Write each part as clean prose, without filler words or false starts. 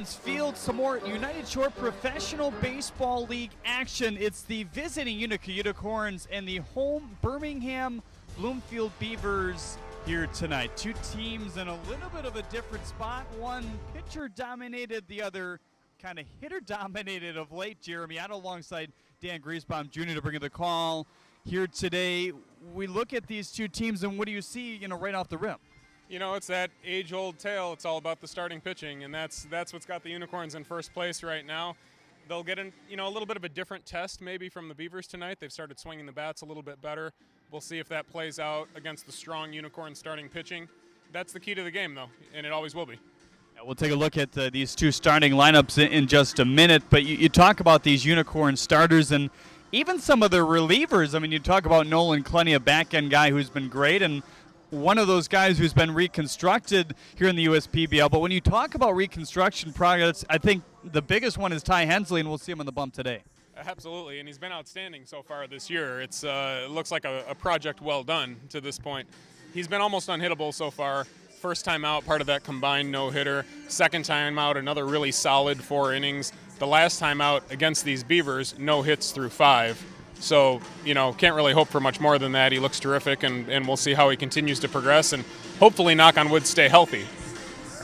Field, some more United Shore Professional Baseball League action. It's the visiting Utica Unicorns and the home Birmingham Bloomfield Beavers here tonight. Two teams in a little bit of a different spot. One pitcher dominated, the other kind of hitter dominated of late. Jeremy out alongside Dan Griesbaum Jr. to bring the call here today. We look at these two teams, and what do you see, right off the rim? It's that age-old tale. It's all about the starting pitching, and that's what's got the Unicorns in first place right now. They'll get a little bit of a different test maybe from the Beavers tonight. They've started swinging the bats a little bit better. We'll see if that plays out against the strong Unicorn starting pitching. That's the key to the game, though, and it always will be. Yeah, we'll take a look at these two starting lineups in just a minute, but you talk about these Unicorn starters and even some of the relievers. I mean, you talk about Nolan Clenny, a back-end guy who's been great, and one of those guys who's been reconstructed here in the USPBL. But when you talk about reconstruction projects, I think the biggest one is Ty Hensley, and we'll see him on the bump today. Absolutely, and he's been outstanding so far this year. It looks like a project well done to this point. He's been almost unhittable so far. First time out, part of that combined no-hitter. Second time out, another really solid 4 innings. The last time out against these Beavers, no hits through 5. So, can't really hope for much more than that. He looks terrific, and we'll see how he continues to progress and hopefully, knock on wood, stay healthy.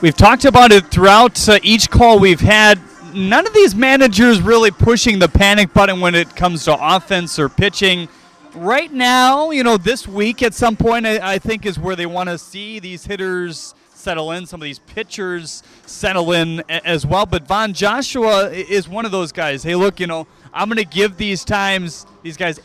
We've talked about it throughout each call we've had. None of these managers really pushing the panic button when it comes to offense or pitching. Right now, this week at some point, I think is where they want to see these hitters settle in, some of these pitchers settle in as well. But Von Joshua is one of those guys. Hey, look, I'm going to give these guys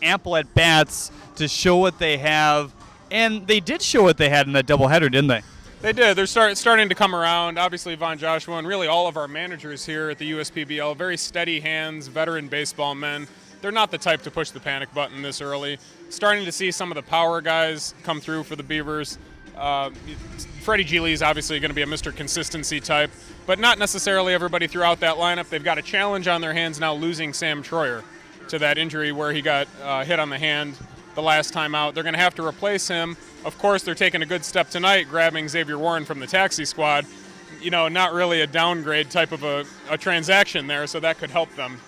ample at bats to show what they have, and they did show what they had in that doubleheader, didn't they? They did. They're starting to come around. Obviously, Von Joshua and really all of our managers here at the USPBL, very steady hands, veteran baseball men. They're not the type to push the panic button this early. Starting to see some of the power guys come through for the Beavers. Freddie Geely is obviously going to be a Mr. Consistency type, but not necessarily everybody throughout that lineup. They've got a challenge on their hands now, losing Sam Troyer to that injury where he got hit on the hand the last time out. They're going to have to replace him. Of course, they're taking a good step tonight, grabbing Xavier Warren from the taxi squad. Not really a downgrade type of a transaction there, so that could help them.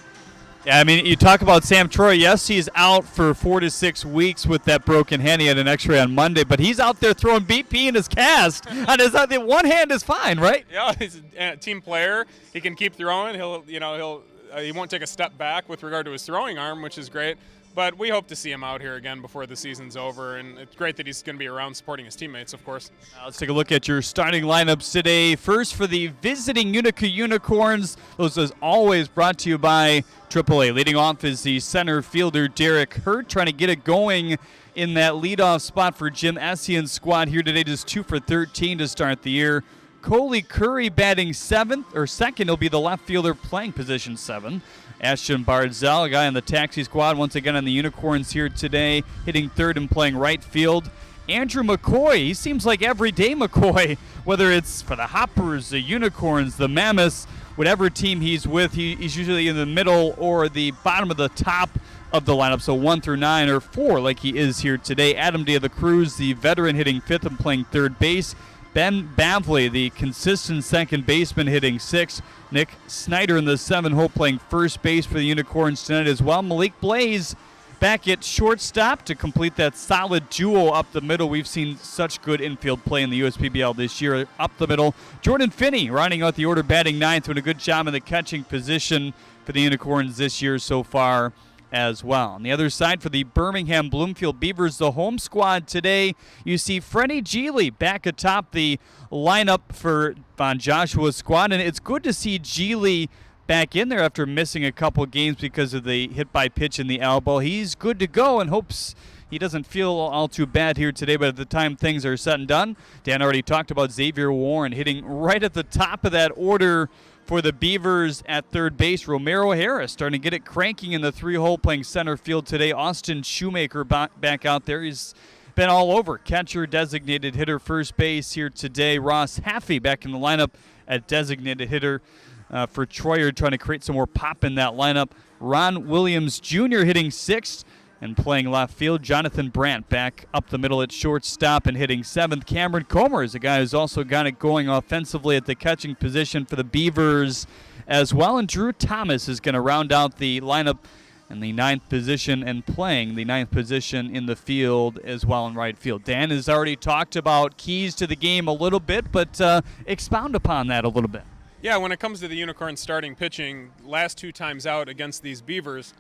Yeah, I mean, you talk about Sam Troy. Yes, he's out for 4 to 6 weeks with that broken hand. He had an X-ray on Monday, but he's out there throwing BP in his cast. On his one hand is fine, right? Yeah, he's a team player. He can keep throwing. He won't take a step back with regard to his throwing arm, which is great. But we hope to see him out here again before the season's over, and it's great that he's going to be around supporting his teammates, of course. Let's take a look at your starting lineups today. First for the visiting Utica Unicorns. Those as always brought to you by AAA. Leading off is the center fielder Derek Hurt, trying to get it going in that leadoff spot for Jim Essian's squad here today. Just 2 for 13 to start the year. Coley Curry batting second. He'll be the left fielder playing position 7. Ashton Barzell, a guy on the taxi squad, once again on the Unicorns here today, hitting third and playing right field. Andrew McCoy, he seems like everyday McCoy, whether it's for the Hoppers, the Unicorns, the Mammoths, whatever team he's with, he's usually in the middle or the bottom of the top of the lineup, so 1 through 9 or 4 like he is here today. Adam De La Cruz, the veteran, hitting fifth and playing third base. Ben Bavley, the consistent second baseman, hitting 6th. Nick Snyder in the 7-hole playing first base for the Unicorns tonight as well. Malik Blaze back at shortstop to complete that solid duo up the middle. We've seen such good infield play in the USPBL this year. Up the middle, Jordan Finney rounding out the order, batting 9th, doing a good job in the catching position for the Unicorns this year so far as well. On the other side for the Birmingham Bloomfield Beavers, the home squad today, you see Freddie Geely back atop the lineup for Von Joshua's squad, and it's good to see Geely back in there after missing a couple games because of the hit by pitch in the elbow. He's good to go and hopes he doesn't feel all too bad here today, but at the time things are said and done, Dan already talked about Xavier Warren hitting right at the top of that order for the Beavers at third base. Romero Harris starting to get it cranking in the 3-hole playing center field today. Austin Shoemaker back out there. He's been all over. Catcher, designated hitter, first base here today. Ross Haffey back in the lineup at designated hitter for Troyer, trying to create some more pop in that lineup. Ron Williams Jr. hitting 6th. And playing left field, Jonathan Brandt back up the middle at shortstop and hitting seventh. Cameron Comer is a guy who's also got it going offensively at the catching position for the Beavers as well. And Drew Thomas is going to round out the lineup in the ninth position and playing the ninth position in the field as well in right field. Dan has already talked about keys to the game a little bit, but expound upon that a little bit. Yeah, when it comes to the Unicorns starting pitching, last 2 times out against these Beavers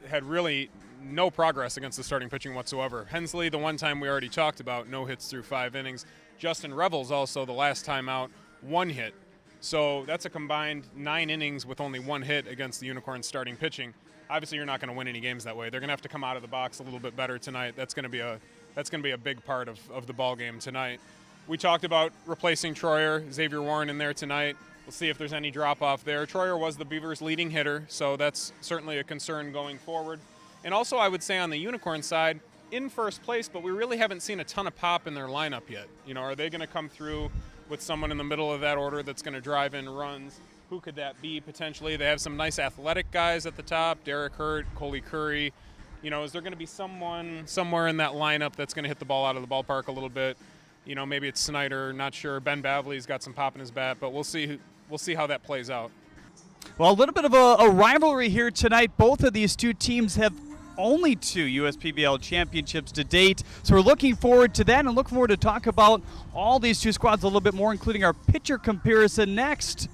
had really no progress against the starting pitching whatsoever. Hensley, the one time we already talked about, no hits through 5 innings. Justin Revels also, the last time out, 1 hit. So that's a combined 9 innings with only 1 hit against the Unicorns starting pitching. Obviously, you're not going to win any games that way. They're going to have to come out of the box a little bit better tonight. That's going to be a big part of the ball game tonight. We talked about replacing Troyer, Xavier Warren in there tonight. We'll see if there's any drop-off there. Troyer was the Beavers' leading hitter, so that's certainly a concern going forward. And also, I would say on the Unicorn side, in first place, but we really haven't seen a ton of pop in their lineup yet. You know, are they going to come through with someone in the middle of that order that's going to drive in runs? Who could that be potentially? They have some nice athletic guys at the top, Derek Hurt, Coley Curry. You know, is there going to be someone somewhere in that lineup that's going to hit the ball out of the ballpark a little bit? You know, maybe it's Snyder, not sure. Ben Bavley's got some pop in his bat, but we'll see how that plays out. Well, a little bit of a rivalry here tonight. Both of these two teams have only 2 USPBL championships to date, so we're looking forward to that and looking forward to talk about all these 2 squads a little bit more, including our pitcher comparison next.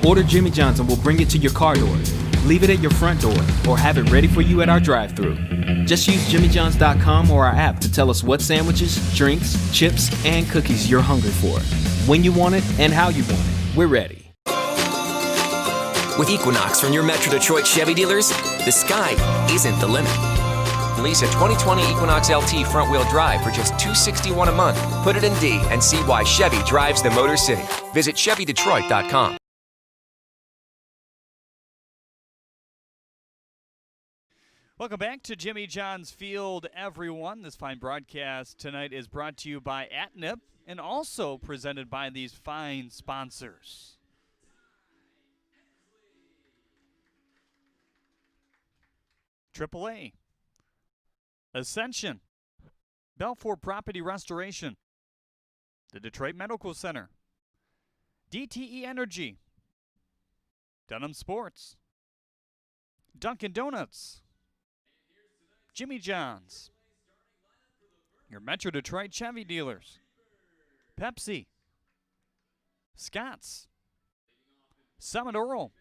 Order Jimmy John's and we'll bring it to your car door. Leave it at your front door or have it ready for you at our drive-thru. Just use jimmyjohns.com or our app to tell us what sandwiches, drinks, chips, and cookies you're hungry for. When you want it and how you want it, we're ready. With Equinox from your Metro Detroit Chevy dealers, the sky isn't the limit. Lease a 2020 Equinox LT front-wheel drive for just $261 a month. Put it in D and see why Chevy drives the Motor City. Visit ChevyDetroit.com. Welcome back to Jimmy John's Field, everyone. This fine broadcast tonight is brought to you by Atnip and also presented by these fine sponsors. AAA, Ascension, Belfour Property Restoration, the Detroit Medical Center, DTE Energy, Dunham Sports, Dunkin' Donuts, Jimmy John's, your Metro Detroit Chevy dealers, Pepsi, Scott's, Summit Oral,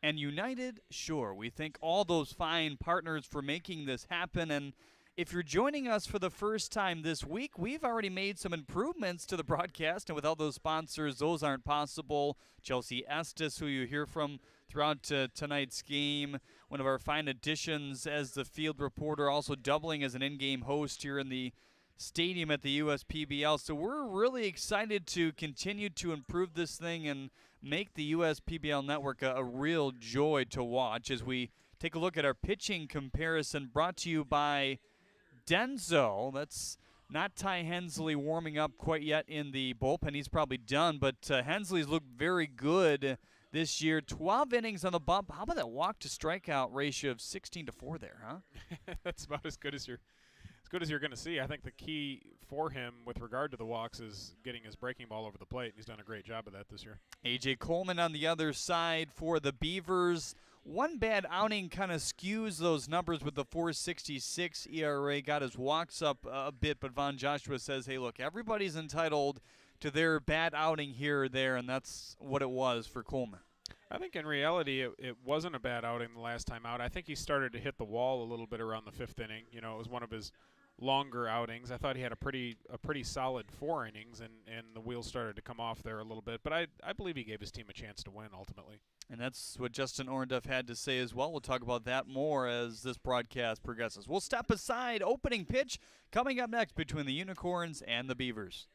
and United Shore. We thank all those fine partners for making this happen. And if you're joining us for the first time this week, we've already made some improvements to the broadcast, and without those sponsors, those aren't possible. Chelsea Estes, who you hear from throughout tonight's game, one of our fine additions as the field reporter, also doubling as an in-game host here in the stadium at the USPBL. So we're really excited to continue to improve this thing and make the USPBL network a real joy to watch as we take a look at our pitching comparison brought to you by Denzo. That's not Ty Hensley warming up quite yet in the bullpen. He's probably done, but Hensley's looked very good this year. 12 innings on the bump. How about that walk-to-strikeout ratio of 16-4 there, huh? That's about as good as you're going to see. I think the key for him with regard to the walks is getting his breaking ball over the plate, and he's done a great job of that this year. A.J. Coleman on the other side for the Beavers. One bad outing kind of skews those numbers with the 4.66 ERA. Got his walks up a bit, but Von Joshua says, hey, look, everybody's entitled to their bad outing here or there, and that's what it was for Coleman. I think in reality it wasn't a bad outing the last time out. I think he started to hit the wall a little bit around the 5th inning. You know, it was one of his longer outings. I thought he had a pretty solid 4 innings, and the wheels started to come off there a little bit. But I believe he gave his team a chance to win ultimately. And that's what Justin Orndorff had to say as well. We'll talk about that more as this broadcast progresses. We'll step aside. Opening pitch coming up next between the Unicorns and the Beavers.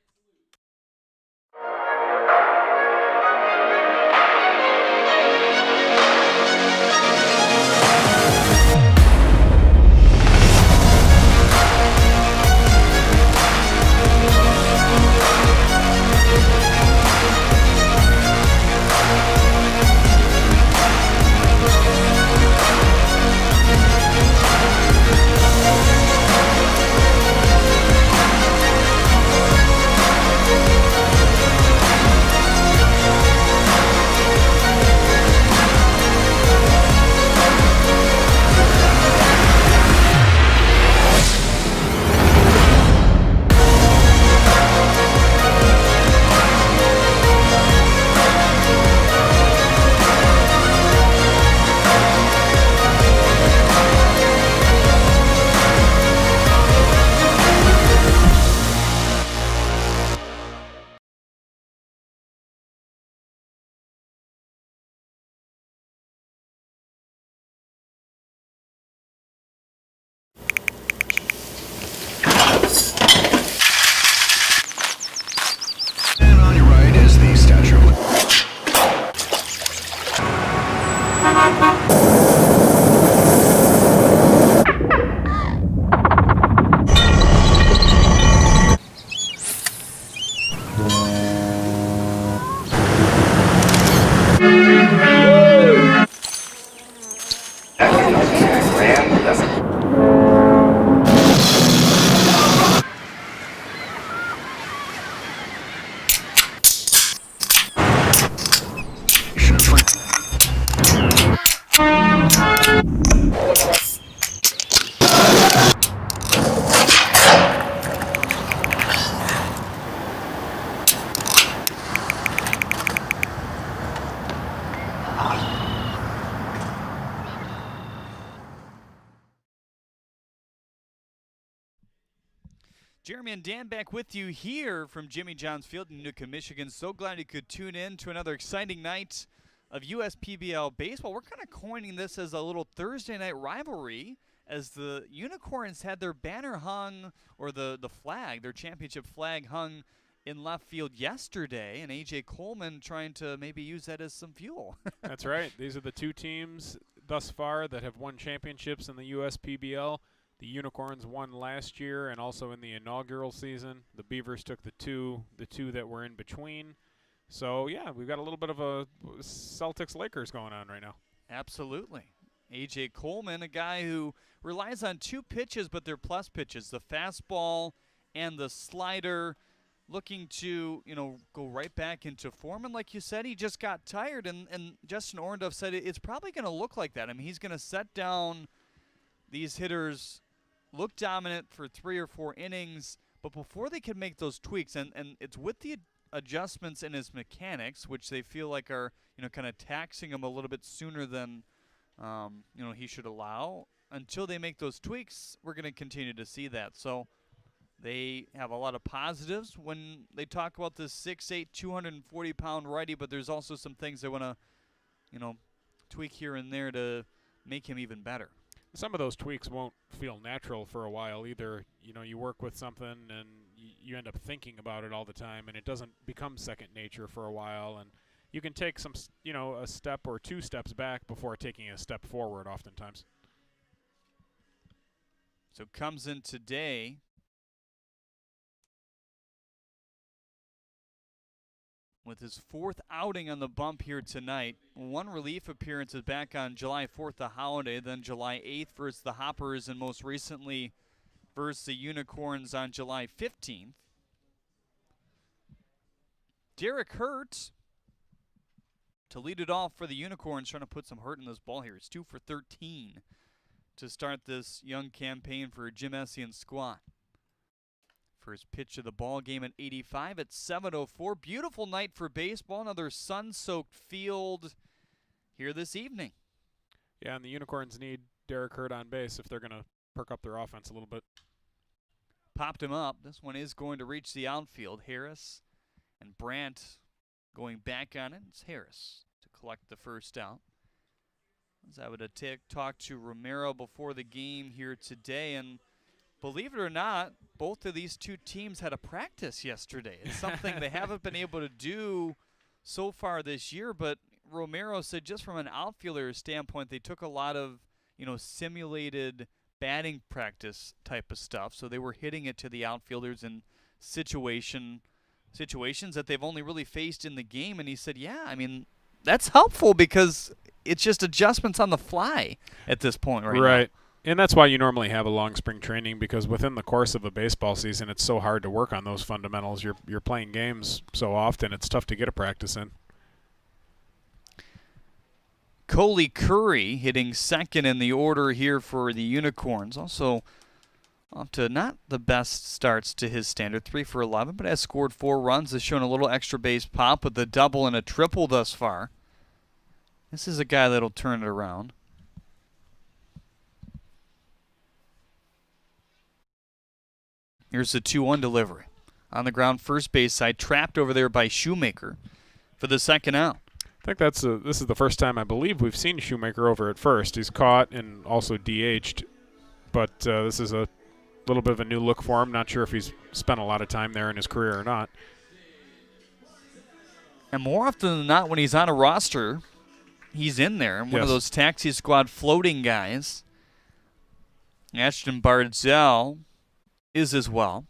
Jeremy and Dan back with you here from Jimmy John's Field in Utica, Michigan. So glad you could tune in to another exciting night of USPBL baseball. We're kind of coining this as a little Thursday night rivalry as the Unicorns had their banner hung, or the flag, their championship flag hung in left field yesterday, and A.J. Coleman trying to maybe use that as some fuel. That's right. These are the two teams thus far that have won championships in the USPBL. The Unicorns won last year and also in the inaugural season. The Beavers took the two that were in between. So, yeah, we've got a little bit of a Celtics-Lakers going on right now. Absolutely. A.J. Coleman, a guy who relies on two pitches, but they're plus pitches, the fastball and the slider, looking to, go right back into form. And like you said, he just got tired, and Justin Orndorff said it's probably going to look like that. I mean, he's going to set down these hitters, look dominant for 3 or 4 innings, but before they can make those tweaks, and it's with the adjustments in his mechanics, which they feel like are, kind of taxing him a little bit sooner than, he should allow. Until they make those tweaks, we're going to continue to see that. So they have a lot of positives when they talk about this 6'8", 240-pound righty, but there's also some things they want to, tweak here and there to make him even better. Some of those tweaks won't feel natural for a while either. You work with something and you end up thinking about it all the time, and it doesn't become second nature for a while. And you can take some, a step or 2 steps back before taking a step forward oftentimes. So comes in today with his 4th outing on the bump here tonight. 1 relief appearance is back on July 4th, the holiday, then July 8th versus the Hoppers, and most recently versus the Unicorns on July 15th. Derek Hurt to lead it off for the Unicorns, trying to put some hurt in this ball here. It's 2 for 13 to start this young campaign for Jim Essien squad. First pitch of the ball game at 85 at 7:04. Beautiful night for baseball. Another sun-soaked field here this evening. Yeah, and the Unicorns need Derek Hurt on base if they're going to perk up their offense a little bit. Popped him up. This one is going to reach the outfield. Harris and Brandt going back on it. It's Harris to collect the first out. As I would talk to Romero before the game here today, and believe it or not, both of these two teams had a practice yesterday. It's something they haven't been able to do so far this year, but Romero said just from an outfielder standpoint, they took a lot of, simulated batting practice type of stuff. So they were hitting it to the outfielders in situations that they've only really faced in the game. And he said, yeah, that's helpful because it's just adjustments on the fly at this point right now. And that's why you normally have a long spring training, because within the course of a baseball season, it's so hard to work on those fundamentals. You're playing games so often, it's tough to get a practice in. Coley Curry hitting second in the order here for the Unicorns. Also off to not the best starts to his standard, 3 for 11, but has scored 4 runs, has shown a little extra base pop with a double and a triple thus far. This is a guy that'll turn it around. Here's the 2-1 delivery. On the ground, first base side, trapped over there by Shoemaker for the second out. I think this is the first time I believe we've seen Shoemaker over at first. He's caught and also DH'd, but this is a little bit of a new look for him. Not sure if he's spent a lot of time there in his career or not. And more often than not, when he's on a roster, he's in there. One of those taxi squad floating guys. Ashton Bardzell is as well.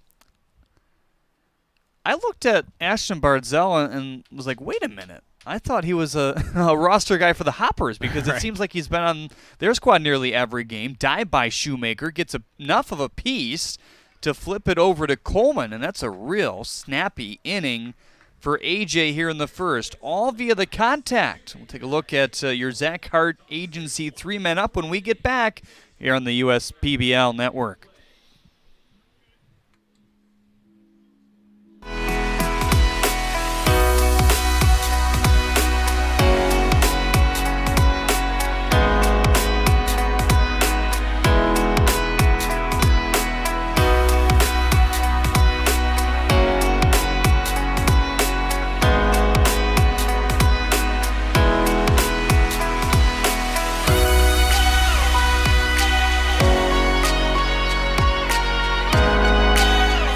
I looked at Ashton Bardzell and was like, wait a minute. I thought he was a roster guy for the Hoppers because it seems like he's been on their squad nearly every game. Dive by Shoemaker, gets enough of a piece to flip it over to Coleman, and that's a real snappy inning for AJ here in the first, all via the contact. We'll take a look at your Zach Hart Agency 3-Men Up when we get back here on the USPBL Network.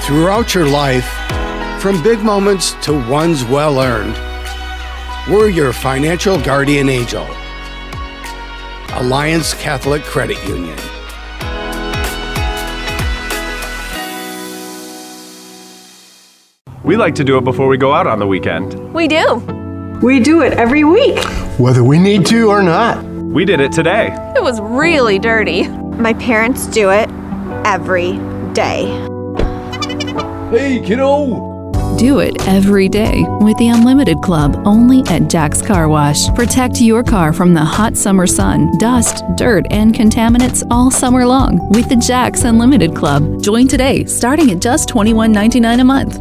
Throughout your life, from big moments to ones well earned, we're your financial guardian angel. Alliance Catholic Credit Union. We like to do it before we go out on the weekend. We do. We do it every week. Whether we need to or not. We did it today. It was really dirty. My parents do it every day. Hey, kiddo! Do it every day with the Unlimited Club only at Jack's Car Wash. Protect your car from the hot summer sun, dust, dirt, and contaminants all summer long with the Jack's Unlimited Club. Join today, starting at just $21.99 a month.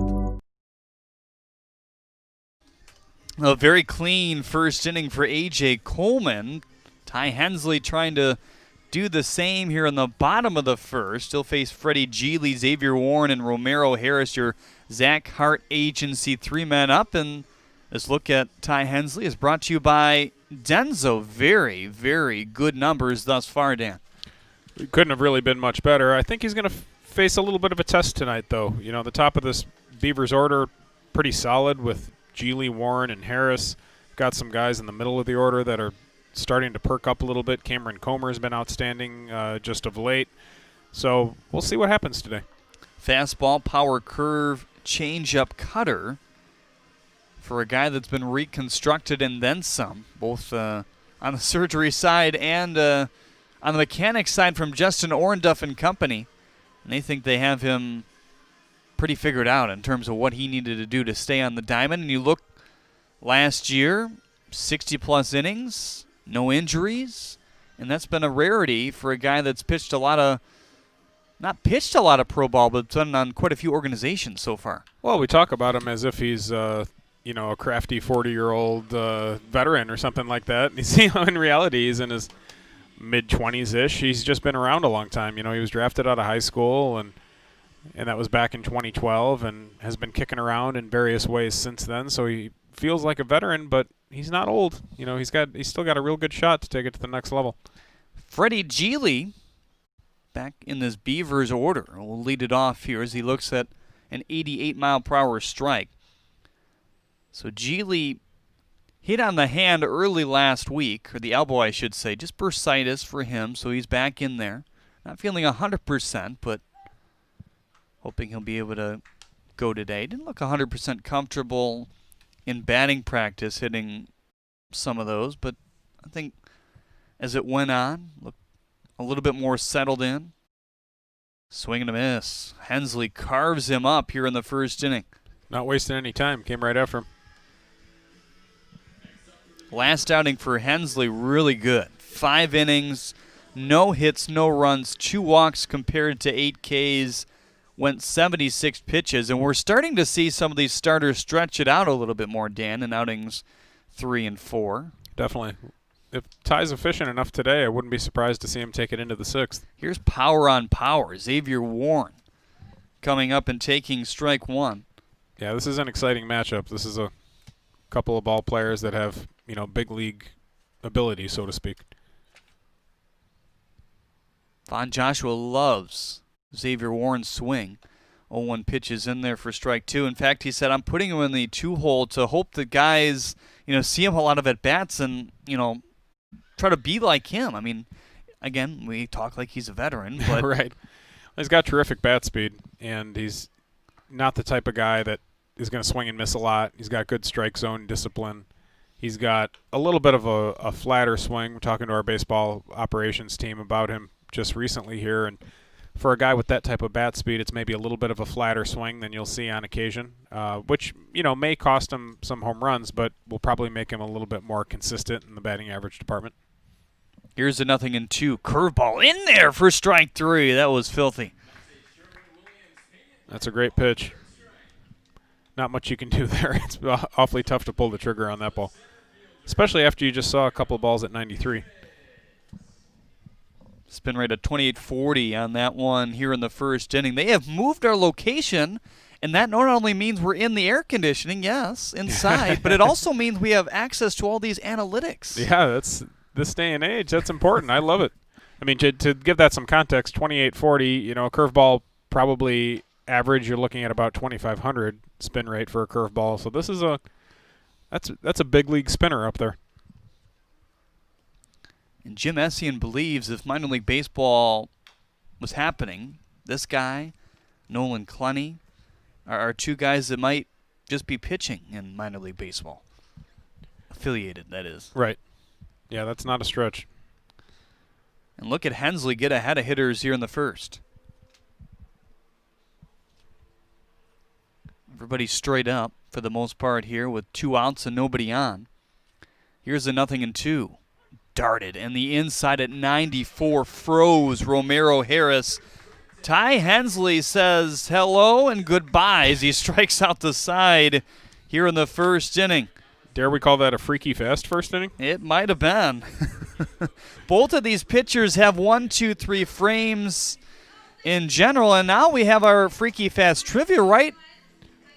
A very clean first inning for A.J. Coleman. Ty Hensley trying to do the same here in the bottom of the first. He'll face Freddie Geely, Xavier Warren, and Romero Harris, your Zach Hart Agency 3-man up. And this look at Ty Hensley is brought to you by Denso. Very, very good numbers thus far, Dan. It couldn't have really been much better. I think he's going to face a little bit of a test tonight, though. You know, the top of this Beavers order, pretty solid with Geely, Warren, and Harris. Got some guys in the middle of the order that are starting to perk up a little bit. Cameron Comer has been outstanding just of late. So we'll see what happens today. Fastball, power curve, changeup, cutter for a guy that's been reconstructed and then some, both on the surgery side and on the mechanics side from Justin Orenduff and company. And they think they have him pretty figured out in terms of what he needed to do to stay on the diamond. And you look last year, 60-plus innings, no injuries, and that's been a rarity for a guy that's pitched a lot of, not pitched a lot of pro ball, but been on quite a few organizations so far. Well, we talk about him as if he's, a crafty 40-year-old veteran or something like that. In reality, he's in his mid-20s-ish. He's just been around a long time. You know, he was drafted out of high school, and that was back in 2012, and has been kicking around in various ways since then. So he feels like a veteran, but he's not old. You know, he's still got a real good shot to take it to the next level. Freddie Geely, back in this Beavers order, will lead it off here as he looks at an 88-mile-per-hour strike. So Geely hit on the hand early last week, or the elbow, I should say, just bursitis for him, so he's back in there. Not feeling 100%, but hoping he'll be able to go today. Didn't look 100% comfortable in batting practice hitting some of those, but I think as it went on, looked a little bit more settled in. Swing and a miss. Hensley carves him up here in the first inning. Not wasting any time. Came right after him. Last outing for Hensley, really good. 5 innings, no hits, no runs, 2 walks compared to 8 Ks. Went 76 pitches, and we're starting to see some of these starters stretch it out a little bit more, Dan, in outings 3 and 4. Definitely. If Ty's efficient enough today, I wouldn't be surprised to see him take it into the 6th. Here's power on power. Xavier Warren coming up and taking strike 1. Yeah, this is an exciting matchup. This is a couple of ball players that have, big league ability, so to speak. Von Joshua loves Xavier Warren's swing. 0-1 pitches in there for strike 2. In fact, he said, I'm putting him in the 2-hole to hope the guys, see him a lot of at-bats and, try to be like him. I mean, again, we talk like he's a veteran, but right. He's got terrific bat speed, and he's not the type of guy that is going to swing and miss a lot. He's got good strike zone discipline. He's got a little bit of a flatter swing. We're talking to our baseball operations team about him just recently here, and for a guy with that type of bat speed, it's maybe a little bit of a flatter swing than you'll see on occasion, which, may cost him some home runs, but will probably make him a little bit more consistent in the batting average department. Here's a 0-2 curveball in there for strike 3. That was filthy. That's a great pitch. Not much you can do there. It's awfully tough to pull the trigger on that ball, especially after you just saw a couple of balls at 93. Spin rate of 2840 on that one here in the first inning. They have moved our location, and that not only means we're in the air conditioning, yes, inside, but it also means we have access to all these analytics. Yeah, that's this day and age. That's important. I love it. I mean, to give that some context, 2840, a curveball probably average, you're looking at about 2,500 spin rate for a curveball. So this is that's a big league spinner up there. And Jim Essien believes if minor league baseball was happening, this guy, Nolan Clenny, are two guys that might just be pitching in minor league baseball. Affiliated, that is. Right. Yeah, that's not a stretch. And look at Hensley get ahead of hitters here in the first. Everybody's straight up for the most part here with 2 outs and nobody on. Here's a 0-2. Darted, and the inside at 94 froze Romero Harris. Ty Hensley says hello and goodbye as he strikes out the side here in the first inning. Dare we call that a freaky fast first inning? It might have been. Both of these pitchers have 1, 2, 3 frames in general, and now we have our freaky fast trivia right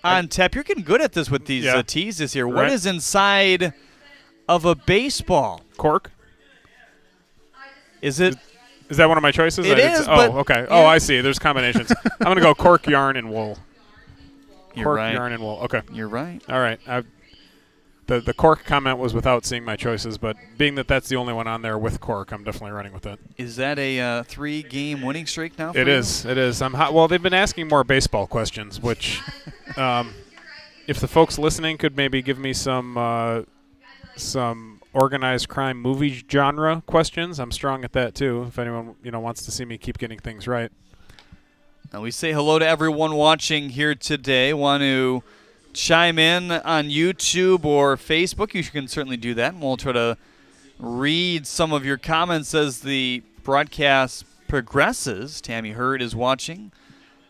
on tap. You're getting good at this with these teases here. What is inside of a baseball? Cork. Is it? Is that one of my choices? It is. Oh, okay. Yeah. Oh, I see. There's combinations. I'm going to go cork, yarn, and wool. You're right. Yarn, and wool. Okay. You're right. All right. The cork comment was without seeing my choices, but being that that's the only one on there with cork, I'm definitely running with it. Is that a 3-game winning streak now for It you? is. It is. I'm hot. Well, they've been asking more baseball questions, which if the folks listening could maybe give me some organized crime movie genre questions, I'm strong at that too. If anyone wants to see me keep getting things right. Now we say hello to everyone watching here today. Want to chime in on YouTube or Facebook? You can certainly do that, and we'll try to read some of your comments as the broadcast progresses. Tammy Hurd is watching.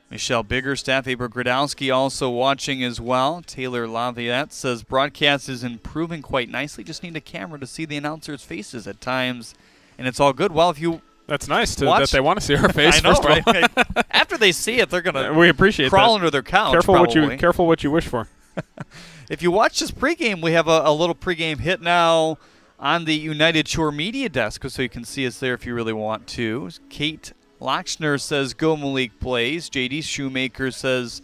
Michelle Biggerstaff, Abra Gradowski also watching as well. Taylor Laviette says broadcast is improving quite nicely. Just need a camera to see the announcers' faces at times, and it's all good. Well, if you that's nice that they want to see our face. I know, first right? After they see it, they're gonna we appreciate crawl that. under their couch. Careful what you wish for. If you watch this pregame, we have a little pregame hit now on the United Shore Media desk, so you can see us there if you really want to. Kate Lochner says, go Malik Blaze. J.D. Shoemaker says,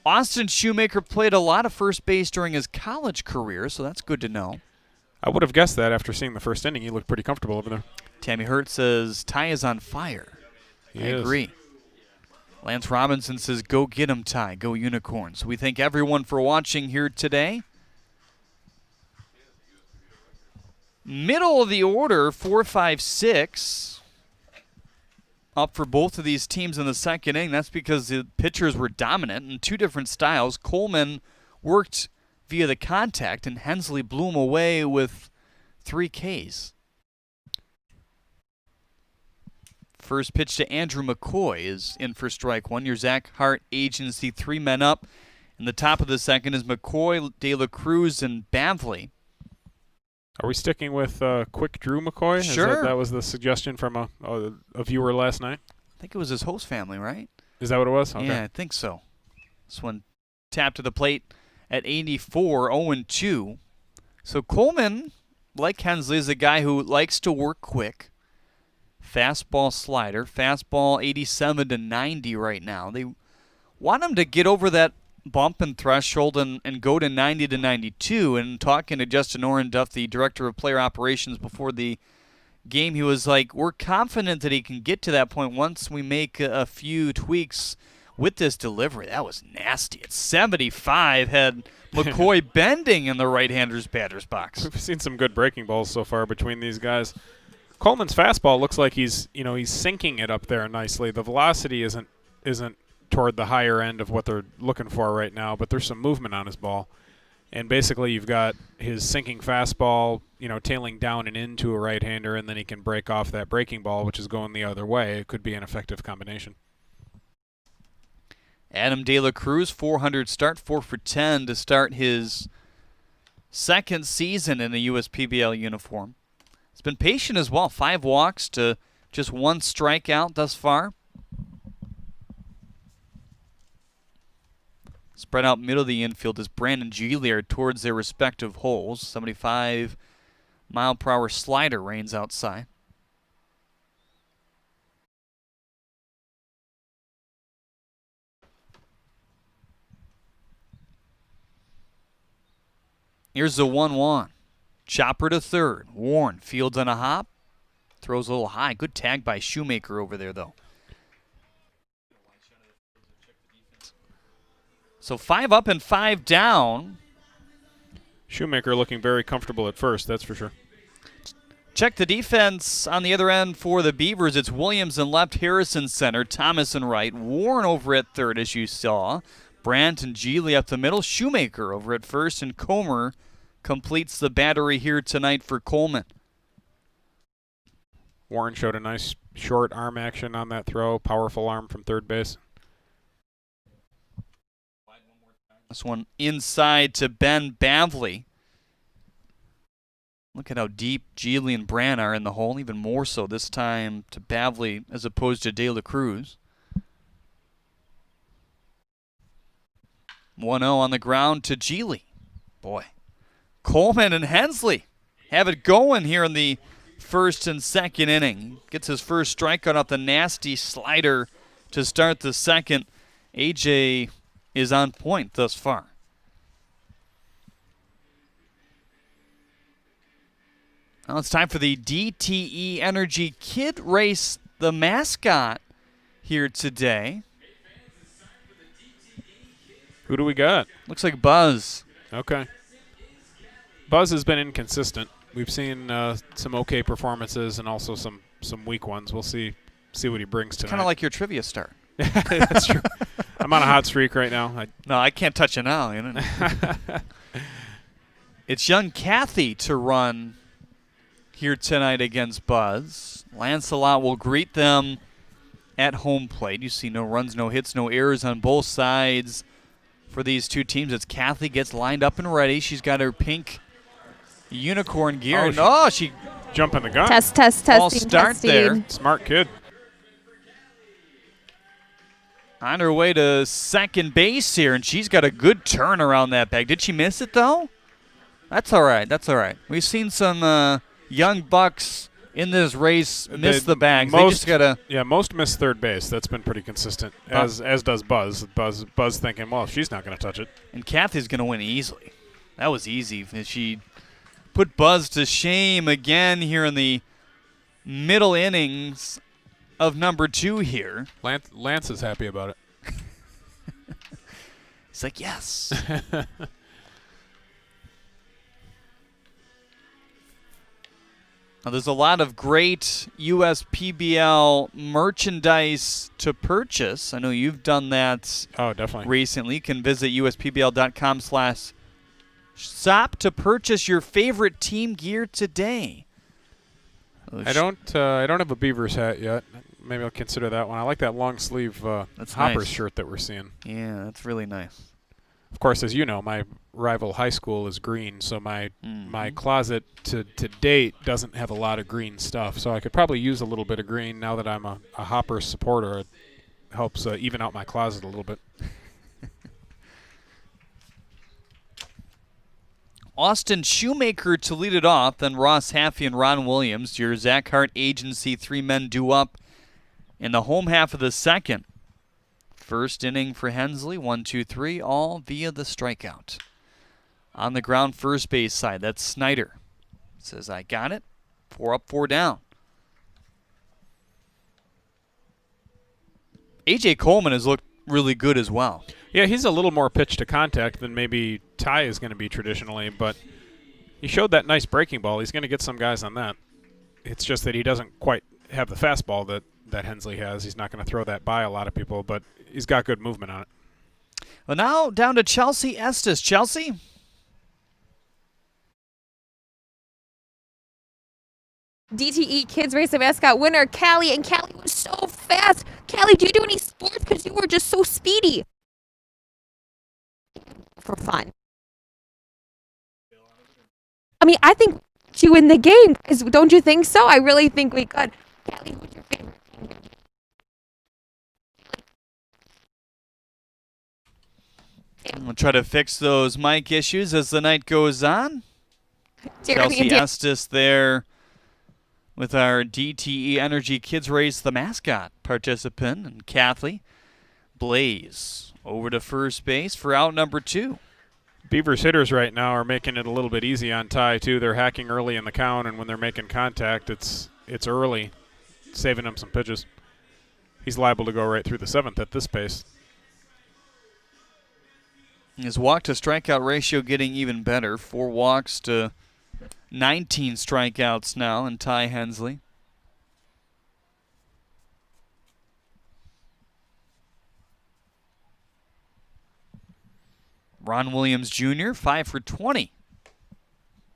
Austin Shoemaker played a lot of first base during his college career, so that's good to know. I would have guessed that after seeing the first inning. He looked pretty comfortable over there. Tammy Hurt says, Ty is on fire. I agree. Lance Robinson says, go get him, Ty. Go Unicorns. We thank everyone for watching here today. Middle of the order, 4, 5, 6. Up for both of these teams in the second inning. That's because the pitchers were dominant in 2 different styles. Coleman worked via the contact, and Hensley blew him away with 3 Ks. First pitch to Andrew McCoy is in for strike 1. Your Zach Hart agency, 3 men up. In the top of the second is McCoy, De La Cruz, and Bavley. Are we sticking with Quick Drew McCoy? Sure. That was the suggestion from a viewer last night? I think it was his host family, right? Is that what it was? Okay. Yeah, I think so. This one tapped to the plate at 84, 0-2. So Coleman, like Hensley, is a guy who likes to work quick. Fastball slider. Fastball 87 to 90 right now. They want him to get over that bump and threshold and go to 90 to 92. And talking to Justin Orenduff, the director of player operations, before the game, he was like, we're confident that he can get to that point once we make a few tweaks with this delivery. That was nasty. At 75, had McCoy bending in the right-hander's batter's box. We've seen some good breaking balls so far between these guys. Coleman's fastball looks like he's sinking it up there nicely. The velocity isn't toward the higher end of what they're looking for right now, but there's some movement on his ball. And basically you've got his sinking fastball, tailing down and into a right-hander, and then he can break off that breaking ball, which is going the other way. It could be an effective combination. Adam De La Cruz, 400 start, 4 for 10 to start his second season in the USPBL uniform. He's been patient as well. 5 walks to just 1 strikeout thus far. Spread out middle of the infield is Brandon Gilliard towards their respective holes. 75-mile-per-hour slider reigns outside. Here's the 1-1. Chopper to third. Warren fields on a hop. Throws a little high. Good tag by Shoemaker over there, though. So 5 up and 5 down. Shoemaker looking very comfortable at first, that's for sure. Check the defense on the other end for the Beavers. It's Williams in left, Harrison center, Thomas in right, Warren over at third, as you saw. Brandt and Geely up the middle, Shoemaker over at first, and Comer completes the battery here tonight for Coleman. Warren showed a nice short arm action on that throw, powerful arm from third base. This one inside to Ben Bavley. Look at how deep Geely and Brandt are in the hole, even more so this time to Bavley as opposed to De La Cruz. 1-0 on the ground to Geely. Boy, Coleman and Hensley have it going here in the first and second inning. Gets his first strikeout off the nasty slider to start the second. AJ is on point thus far. Now it's time for the DTE Energy Kid Race, the Mascot, here today. Who do we got? Looks like Buzz. Okay. Buzz has been inconsistent. We've seen some okay performances and also some weak ones. We'll see what he brings tonight. Kind of like your trivia start. That's true. I'm on a hot streak right now. No, I can't touch it now. You know? It's young Kathy to run here tonight against Buzz. Lancelot will greet them at home plate. You see no runs, no hits, no errors on both sides for these two teams. It's Kathy gets lined up and ready. She's got her pink unicorn gear. She jumping the gun. Testing. There. Smart kid. On her way to second base here, and she's got a good turn around that bag. Did she miss it, though? That's all right. We've seen some young bucks in this race miss the bags. They just gotta. Yeah, most miss third base. That's been pretty consistent. As does Buzz. Buzz thinking, well, she's not going to touch it. And Kathy's going to win easily. That was easy. She put Buzz to shame again here in the middle innings of number 2 here. Lance is happy about it. He's like, yes. Now, there's a lot of great USPBL merchandise to purchase. I know you've done that definitely recently. You can visit uspbl.com/shop to purchase your favorite team gear today. I don't have a Beavers hat yet. Maybe I'll consider that one. I like that long sleeve Hoppers nice. shirt that we're seeing. Yeah, that's really nice. Of course, as you know, my rival high school is green, so my closet to date doesn't have a lot of green stuff. So I could probably use a little bit of green now that I'm a Hopper supporter. It helps even out my closet a little bit. Austin Shoemaker to lead it off, then Ross Haffey and Ron Williams. Your Zach Hart agency, 3 men due up in the home half of the second. First inning for Hensley, 1-2-3, all via the strikeout. On the ground first base side, that's Snyder. Says, I got it. 4 up, 4 down. A.J. Coleman has looked really good as well. Yeah, he's a little more pitch to contact than maybe Ty is going to be traditionally, but he showed that nice breaking ball. He's going to get some guys on that. It's just that he doesn't quite have the fastball that Hensley has. He's not going to throw that by a lot of people, but he's got good movement on it. Well, now down to Chelsea Estes. Chelsea? DTE Kids Race the Mascot winner, Callie, and Callie was so fast. Callie, do you do any sports? Because you were just so speedy. For fun. I mean, I think she win the game. Don't you think so? I really think we could. Callie, who's your favorite? We'll try to fix those mic issues as the night goes on. Chelsea Estes there with our DTE Energy Kids Race the Mascot participant, and Kathy Blaze over to first base for out number 2. Beavers hitters right now are making it a little bit easy on Ty, too. They're hacking early in the count, and when they're making contact, it's early, saving him some pitches. He's liable to go right through the 7th at this pace. His walk-to-strikeout ratio getting even better. 4 walks to 19 strikeouts now in Ty Hensley. Ron Williams Jr., 5 for 20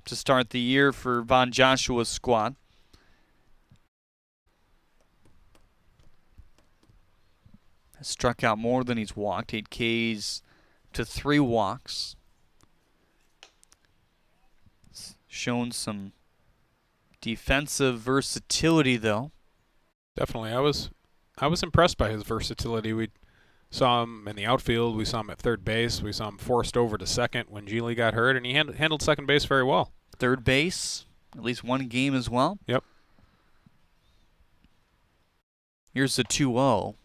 to start the year for Von Joshua's squad. Has struck out more than he's walked. 8 Ks to 3 walks. Shown some defensive versatility, though. Definitely. I was impressed by his versatility. We saw him in the outfield. We saw him at third base. We saw him forced over to second when Geely got hurt, and he handled second base very well. Third base, at least one game as well. Yep. Here's the 2-0,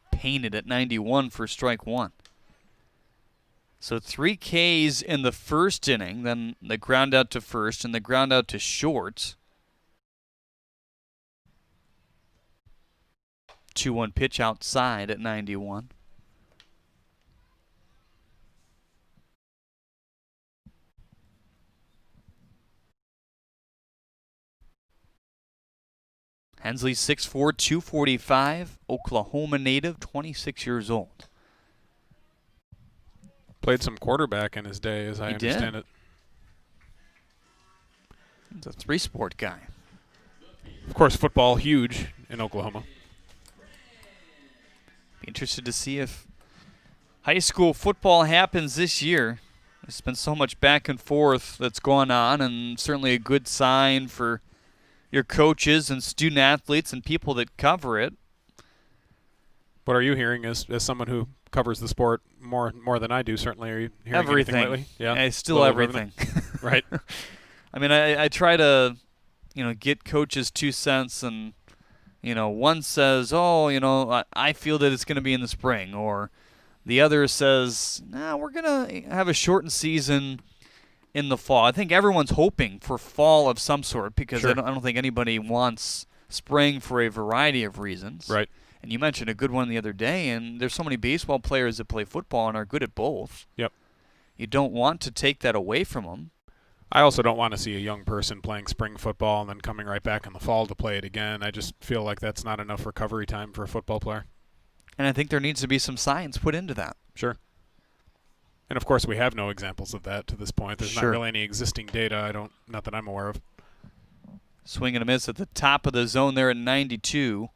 painted at 91 for strike 1. So 3 Ks in the first inning, then the ground out to first and the ground out to short. 2-1 pitch outside at 91. Hensley 6'4", 245, Oklahoma native, 26 years old. Played some quarterback in his day, as I understand it. He's a 3-sport guy. Of course, football huge in Oklahoma. Be interested to see if high school football happens this year. There's been so much back and forth that's gone on, and certainly a good sign for your coaches and student athletes and people that cover it. What are you hearing as someone who covers the sport more than I do? Certainly, are you hearing everything anything lately? Yeah, still everything. Right. I mean, I try to, get coaches' 2 cents, and one says, oh, I feel that it's going to be in the spring, or the other says, nah, we're going to have a shortened season in the fall. I think everyone's hoping for fall of some sort, because Sure. I don't think anybody wants spring for a variety of reasons. Right. And you mentioned a good one the other day, and there's so many baseball players that play football and are good at both. Yep. You don't want to take that away from them. I also don't want to see a young person playing spring football and then coming right back in the fall to play it again. I just feel like that's not enough recovery time for a football player. And I think there needs to be some science put into that. Sure. And of course, we have no examples of that to this point. There's not really any existing data. Not that I'm aware of. Swing and a miss at the top of the zone there at 92.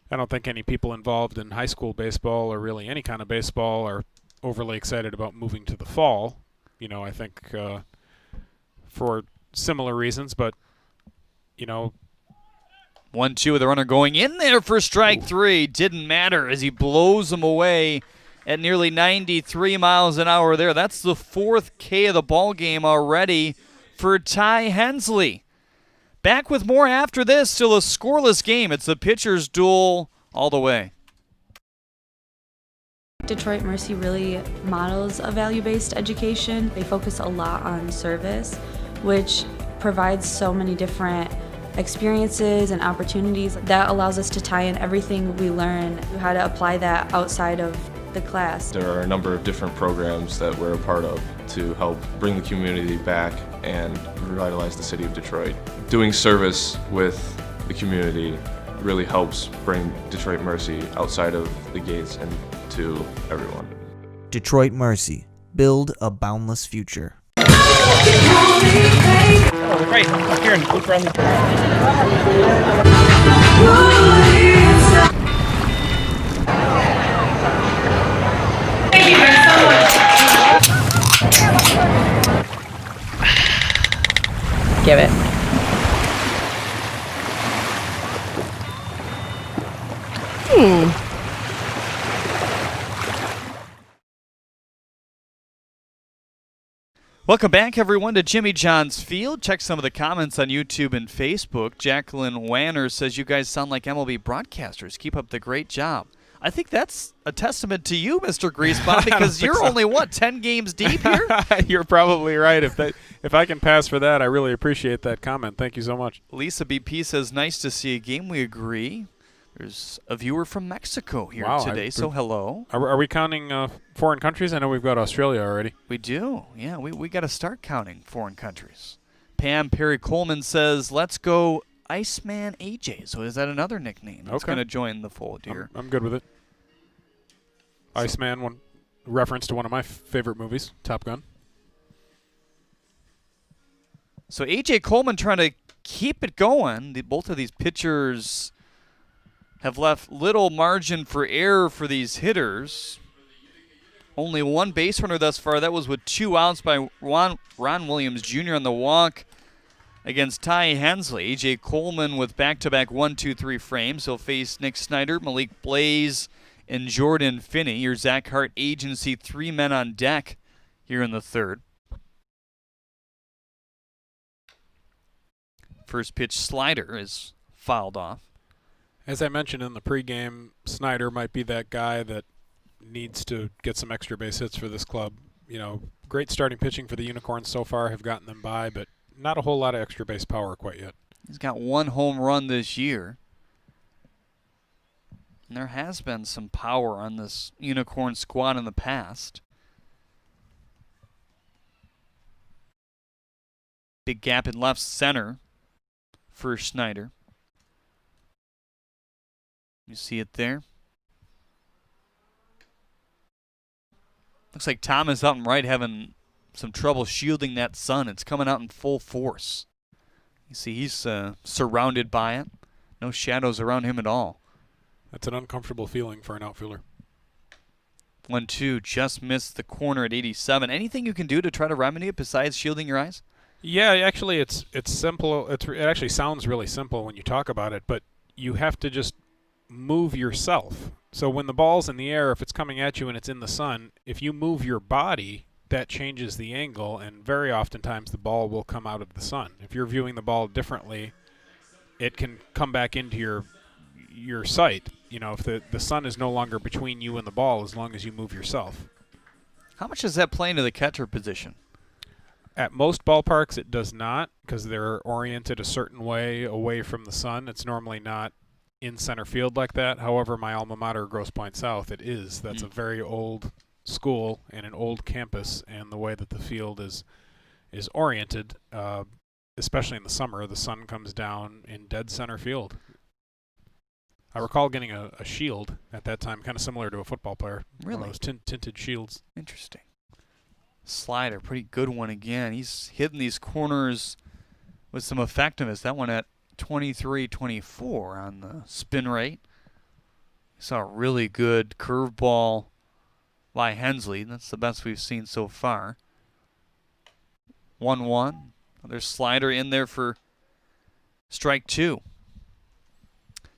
I don't think any people involved in high school baseball or really any kind of baseball are overly excited about moving to the fall. I think for similar reasons, but 1-2 with the runner going in there for strike 3. Didn't matter as he blows him away at nearly 93 miles an hour there. That's the 4th K of the ball game already for Ty Hensley. Back with more after this. Still a scoreless game. It's the pitcher's duel all the way. Detroit Mercy really models a value-based education. They focus a lot on service, which provides so many different experiences and opportunities that allows us to tie in everything we learn, how to apply that outside of the class. There are a number of different programs that we're a part of to help bring the community back and revitalize the city of Detroit. Doing service with the community really helps bring Detroit Mercy outside of the gates and to everyone. Detroit Mercy. Build a boundless future. Oh, great. Up here in the front. Thank you guys so much. Give it. Welcome back, everyone, to Jimmy John's Field. Check some of the comments on YouTube and Facebook. Jacqueline Wanner says, you guys sound like MLB broadcasters. Keep up the great job. I think that's a testament to you, Mr. Griesbaum, because you're only, 10 games deep here? You're probably right. If I can pass for that, I really appreciate that comment. Thank you so much. Lisa BP says, nice to see a game. We agree. There's a viewer from Mexico here today, so hello. Are we counting foreign countries? I know we've got Australia already. We do. Yeah, we got to start counting foreign countries. Pam Perry Coleman says, let's go Iceman AJ. So is that another nickname that's going to join the fold here? I'm good with it. Iceman, one reference to one of my favorite movies, Top Gun. So AJ Coleman trying to keep it going. Both of these pitchers have left little margin for error for these hitters. Only one base runner thus far. That was with 2 outs by Ron Williams Jr. on the walk against Ty Hensley. A.J. Coleman with back-to-back 1-2-3 frames. He'll face Nick Snyder, Malik Blaze, and Jordan Finney. Your Zach Hart agency, 3 men on deck here in the third. First pitch slider is fouled off. As I mentioned in the pregame, Snyder might be that guy that needs to get some extra base hits for this club. You know, great starting pitching for the Unicorns so far, have gotten them by, but not a whole lot of extra base power quite yet. He's got 1 home run this year. And there has been some power on this Unicorn squad in the past. Big gap in left center for Snyder. You see it there. Looks like Thomas out and right having some trouble shielding that sun. It's coming out in full force. You see he's surrounded by it. No shadows around him at all. That's an uncomfortable feeling for an outfielder. 1-2, just missed the corner at 87. Anything you can do to try to remedy it besides shielding your eyes? Yeah, actually it's simple. It actually sounds really simple when you talk about it, but you have to just move yourself. So when the ball's in the air, if it's coming at you and it's in the sun, if you move your body, that changes the angle, and very oftentimes the ball will come out of the sun. If you're viewing the ball differently, it can come back into your sight. You know, if the sun is no longer between you and the ball as long as you move yourself. How much does that play into the catcher position? At most ballparks, it does not, because they're oriented a certain way away from the sun. It's normally not in center field like that. However, my alma mater, Grosse Pointe South, it is. That's a very old school and an old campus, and the way that the field is oriented, especially in the summer, the sun comes down in dead center field. I recall getting a shield at that time, kind of similar to a football player. Really? One of those tinted shields. Interesting. Slider, pretty good one again. He's hitting these corners with some effectiveness. That one at 23-24 on the spin rate. Saw a really good curveball by Hensley. That's the best we've seen so far. 1-1. Another slider in there for strike 2.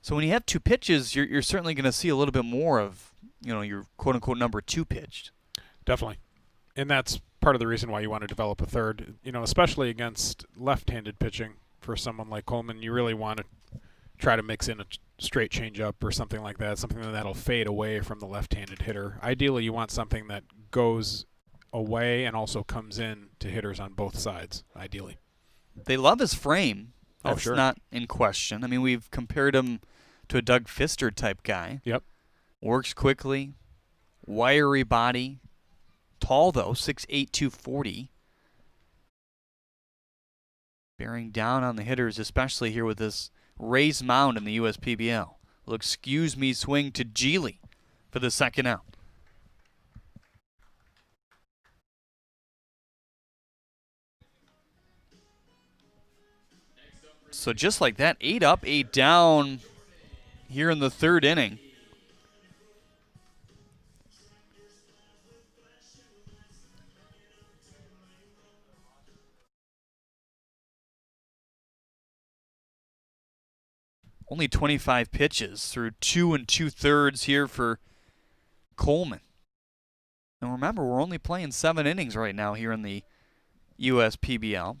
So when you have 2 pitches, you're certainly going to see a little bit more of, your quote-unquote number 2 pitched. Definitely. And that's part of the reason why you want to develop a third, especially against left-handed pitching. For someone like Coleman, you really want to try to mix in a straight changeup or something like that, something that'll fade away from the left-handed hitter. Ideally, you want something that goes away and also comes in to hitters on both sides, ideally. They love his frame. That's sure. Not in question. I mean, we've compared him to a Doug Fister type guy. Yep. Works quickly, wiry body, tall though, 6'8", 240. Bearing down on the hitters, especially here with this raised mound in the USPBL. Will excuse me swing to Geely for the second out. So just like that, 8 up, 8 down here in the third inning. Only 25 pitches through 2 2/3 here for Coleman. And remember, we're only playing 7 innings right now here in the USPBL.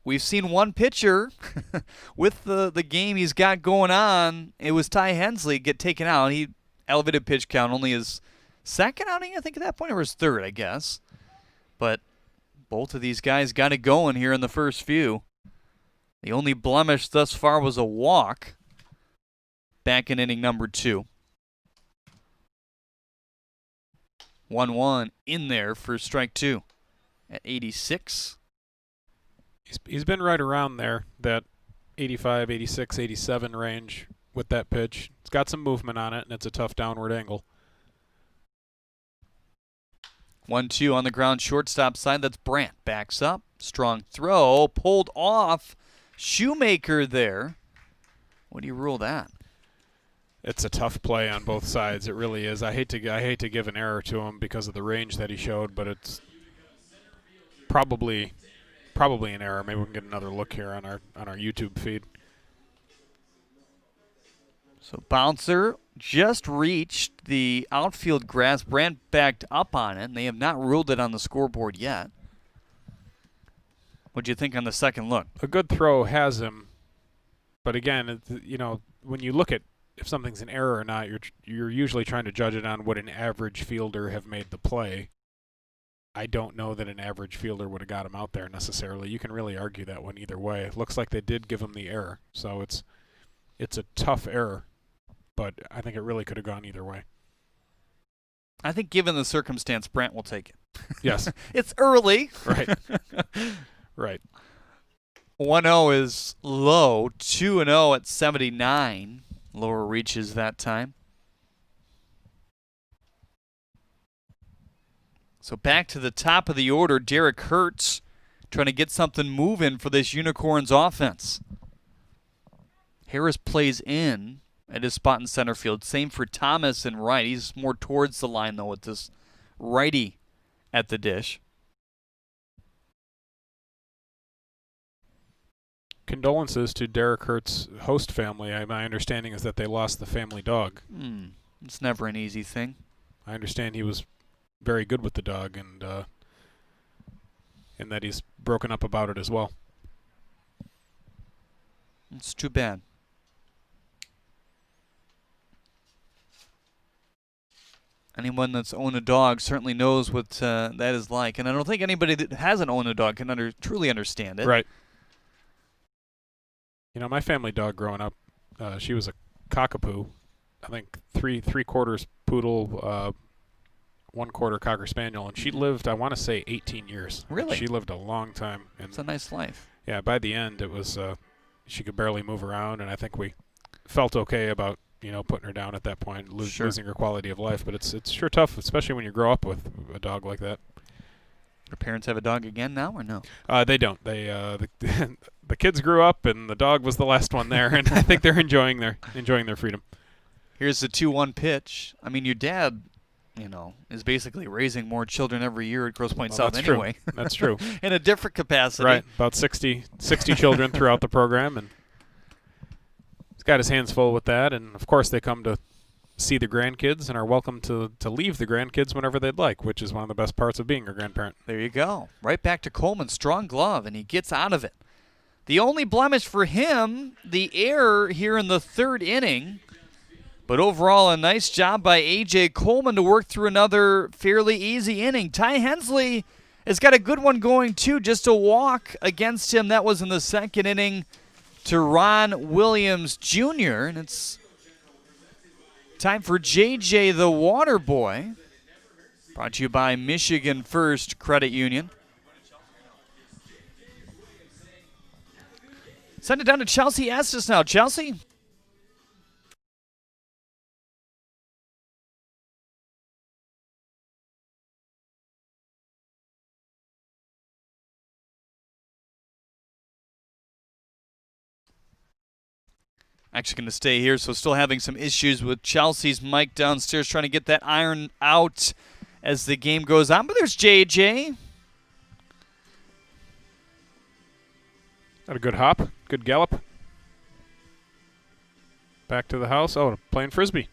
we've seen one pitcher with the game he's got going on. It was Ty Hensley get taken out. He elevated pitch count, only his second outing, I think, at that point, or his third, I guess. But both of these guys got it going here in the first few. The only blemish thus far was a walk back in inning number 2. 1-1 in there for strike 2 at 86. He's been right around there, that 85, 86, 87 range with that pitch. It's got some movement on it, and it's a tough downward angle. 1-2 on the ground, shortstop side. That's Brandt. Backs up. Strong throw. Pulled off. Shoemaker there. What do you rule that? It's a tough play on both sides. It really is. I hate to give an error to him because of the range that he showed, but it's probably an error. Maybe we can get another look here on our YouTube feed. So bouncer just reached the outfield grass. Brandt backed up on it, and they have not ruled it on the scoreboard yet. What'd you think on the second look? A good throw has him, but again, when you look at if something's an error or not, you're usually trying to judge it on would an average fielder have made the play. I don't know that an average fielder would have got him out there necessarily. You can really argue that one either way. It looks like they did give him the error, so it's a tough error, but I think it really could have gone either way. I think given the circumstance, Brandt will take it. Yes. It's early. Right. Right. 1-0 is low. 2-0 at 79. Lower reaches that time. So back to the top of the order, Derek Hertz trying to get something moving for this Unicorns offense. Harris plays in at his spot in center field. Same for Thomas and right. He's more towards the line, though, with this righty at the dish. Condolences to Derek Hertz's host family. My understanding is that they lost the family dog. It's never an easy thing. I understand he was very good with the dog, and that he's broken up about it as well. It's too bad. Anyone that's owned a dog certainly knows what that is like, and I don't think anybody that hasn't owned a dog can truly understand it. Right. My family dog growing up, she was a cockapoo. I think three quarters poodle, 1/4 cocker spaniel, and she lived, I want to say, 18 years. Really? She lived a long time. And it's a nice life. Yeah, by the end, it was she could barely move around, and I think we felt okay about putting her down at that point, losing her quality of life. But it's sure tough, especially when you grow up with a dog like that. Your parents have a dog again now, or no? They don't. They the kids grew up, and the dog was the last one there, and I think they're enjoying their freedom. Here's the 2-1 pitch. I mean, your dad, is basically raising more children every year at Grosse Pointe South anyway. True. That's true. In a different capacity. Right, about 60 children throughout the program, and he's got his hands full with that. And of course, they come to see the grandkids and are welcome to leave the grandkids whenever they'd like, which is one of the best parts of being a grandparent. There you go. Right back to Coleman. Strong glove, and he gets out of it. The only blemish for him, the error here in the third inning. But overall, a nice job by A.J. Coleman to work through another fairly easy inning. Ty Hensley has got a good one going, too. Just a walk against him. That was in the second inning to Ron Williams, Jr., and it's time for J.J. the Water Boy. Brought to you by Michigan First Credit Union. Send it down to Chelsea Estes now. Chelsea? Actually going to stay here, so still having some issues with Chelsea's mic downstairs, trying to get that iron out as the game goes on. But there's JJ. Got a good hop, good gallop. Back to the house. Oh, playing Frisbee.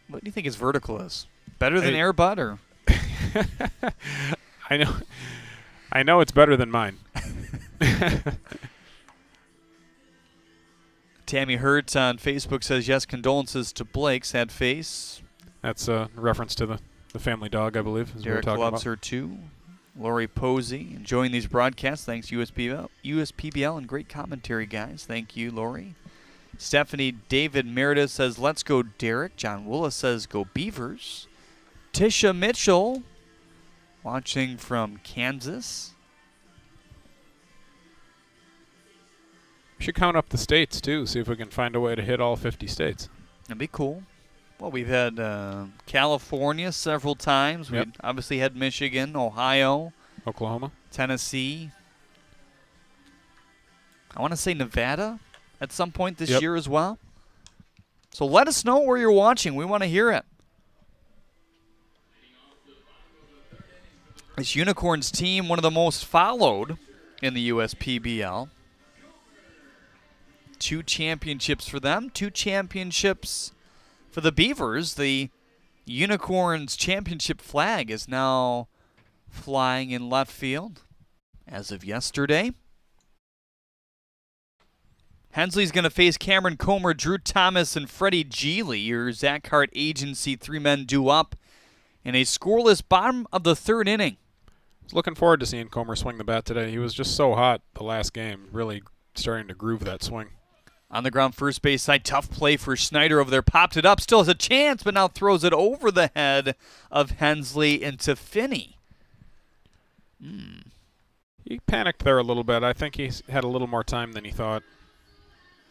What do you think his vertical is? Better than Air Bud, or? I know it's better than mine. Tammy Hurt on Facebook says, yes, condolences to Blake. Sad face. That's a reference to the family dog, I believe. As Derek we were talking loves about. her too. Lori Posey, enjoying these broadcasts. Thanks, USPBL, and great commentary, guys. Thank you, Lori. Stephanie David Meredith says, let's go, Derek. John Willis says, go Beavers. Tisha Mitchell, watching from Kansas. We should count up the states, too, see if we can find a way to hit all 50 states. That'd be cool. Well, we've had California several times. Yep. We obviously had Michigan, Ohio, Oklahoma, Tennessee. I want to say Nevada at some point this Yep. year as well. So let us know where you're watching. We want to hear it. This Unicorns team, one of the most followed in the USPBL. 2 championships for them, 2 championships for the Beavers. The Unicorns championship flag is now flying in left field as of yesterday. Hensley's going to face Cameron Comer, Drew Thomas, and Freddie Geely. Your Zach Hart agency 3 men due up in a scoreless bottom of the 3rd inning. Looking forward to seeing Comer swing the bat today. He was just so hot the last game, really starting to groove that swing. On the ground, first base side, tough play for Schneider over there. Popped it up, still has a chance, but now throws it over the head of Hensley into Finney. He panicked there a little bit. I think he's had a little more time than he thought.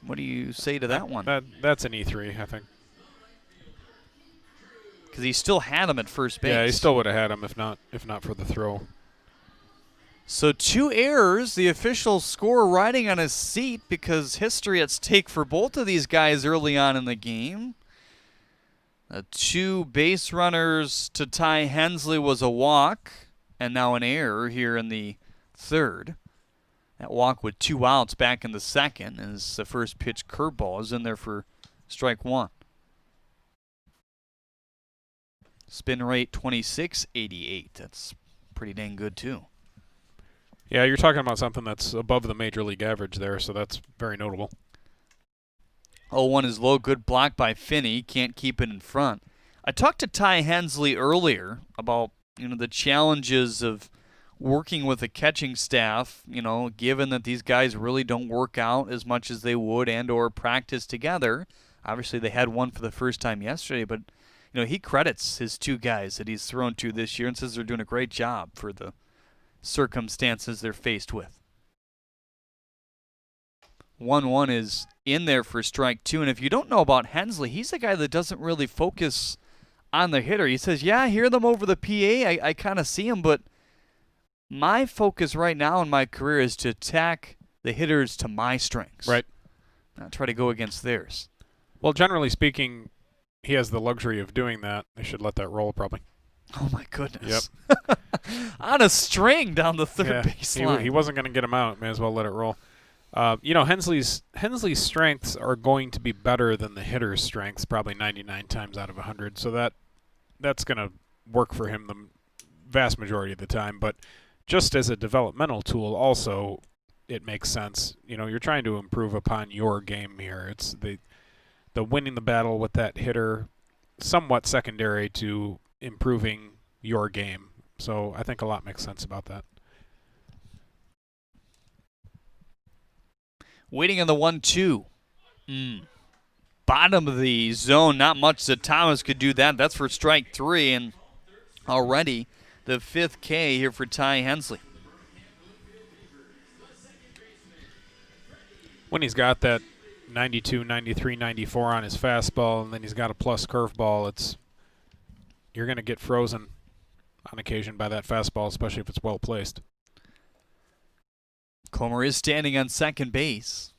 What do you say to that one? That's an E3, I think. Because he still had him at first base. Yeah, he still would have had him if not for the throw. So 2 errors, the official score riding on his seat because history at stake for both of these guys early on in the game. 2 base runners to tie Hensley was a walk, and now an error here in the 3rd. That walk with 2 outs back in the 2nd as the first pitch curveball is in there for strike 1. Spin rate 26.88. That's pretty dang good too. Yeah, you're talking about something that's above the major league average there, so that's very notable. 0-1 is low, good block by Finney. Can't keep it in front. I talked to Ty Hensley earlier about the challenges of working with a catching staff, given that these guys really don't work out as much as they would and or practice together. Obviously, they had one for the first time yesterday, but he credits his 2 guys that he's thrown to this year and says they're doing a great job for the circumstances they're faced with. 1-1 is in there for strike 2, and if you don't know about Hensley, he's a guy that doesn't really focus on the hitter. He says, yeah, I hear them over the PA, I kind of see them, but my focus right now in my career is to attack the hitters to my strengths. Right. Not try to go against theirs. Well, generally speaking, he has the luxury of doing that. They should let that roll probably. Oh, my goodness. Yep. On a string down the third baseline. He wasn't going to get him out. May as well let it roll. Hensley's strengths are going to be better than the hitter's strengths, probably 99 times out of 100. So that's going to work for him the vast majority of the time. But just as a developmental tool, also, it makes sense. You're trying to improve upon your game here. It's the winning the battle with that hitter, somewhat secondary to improving your game. So I think a lot makes sense about that. Waiting on the 1-2. Bottom of the zone, not much that Thomas could do that. That's for strike 3, and already the 5th K here for Ty Hensley. When he's got that 92, 93, 94 on his fastball, and then he's got a plus curveball, you're going to get frozen on occasion by that fastball, especially if it's well placed. Comer is standing on second base.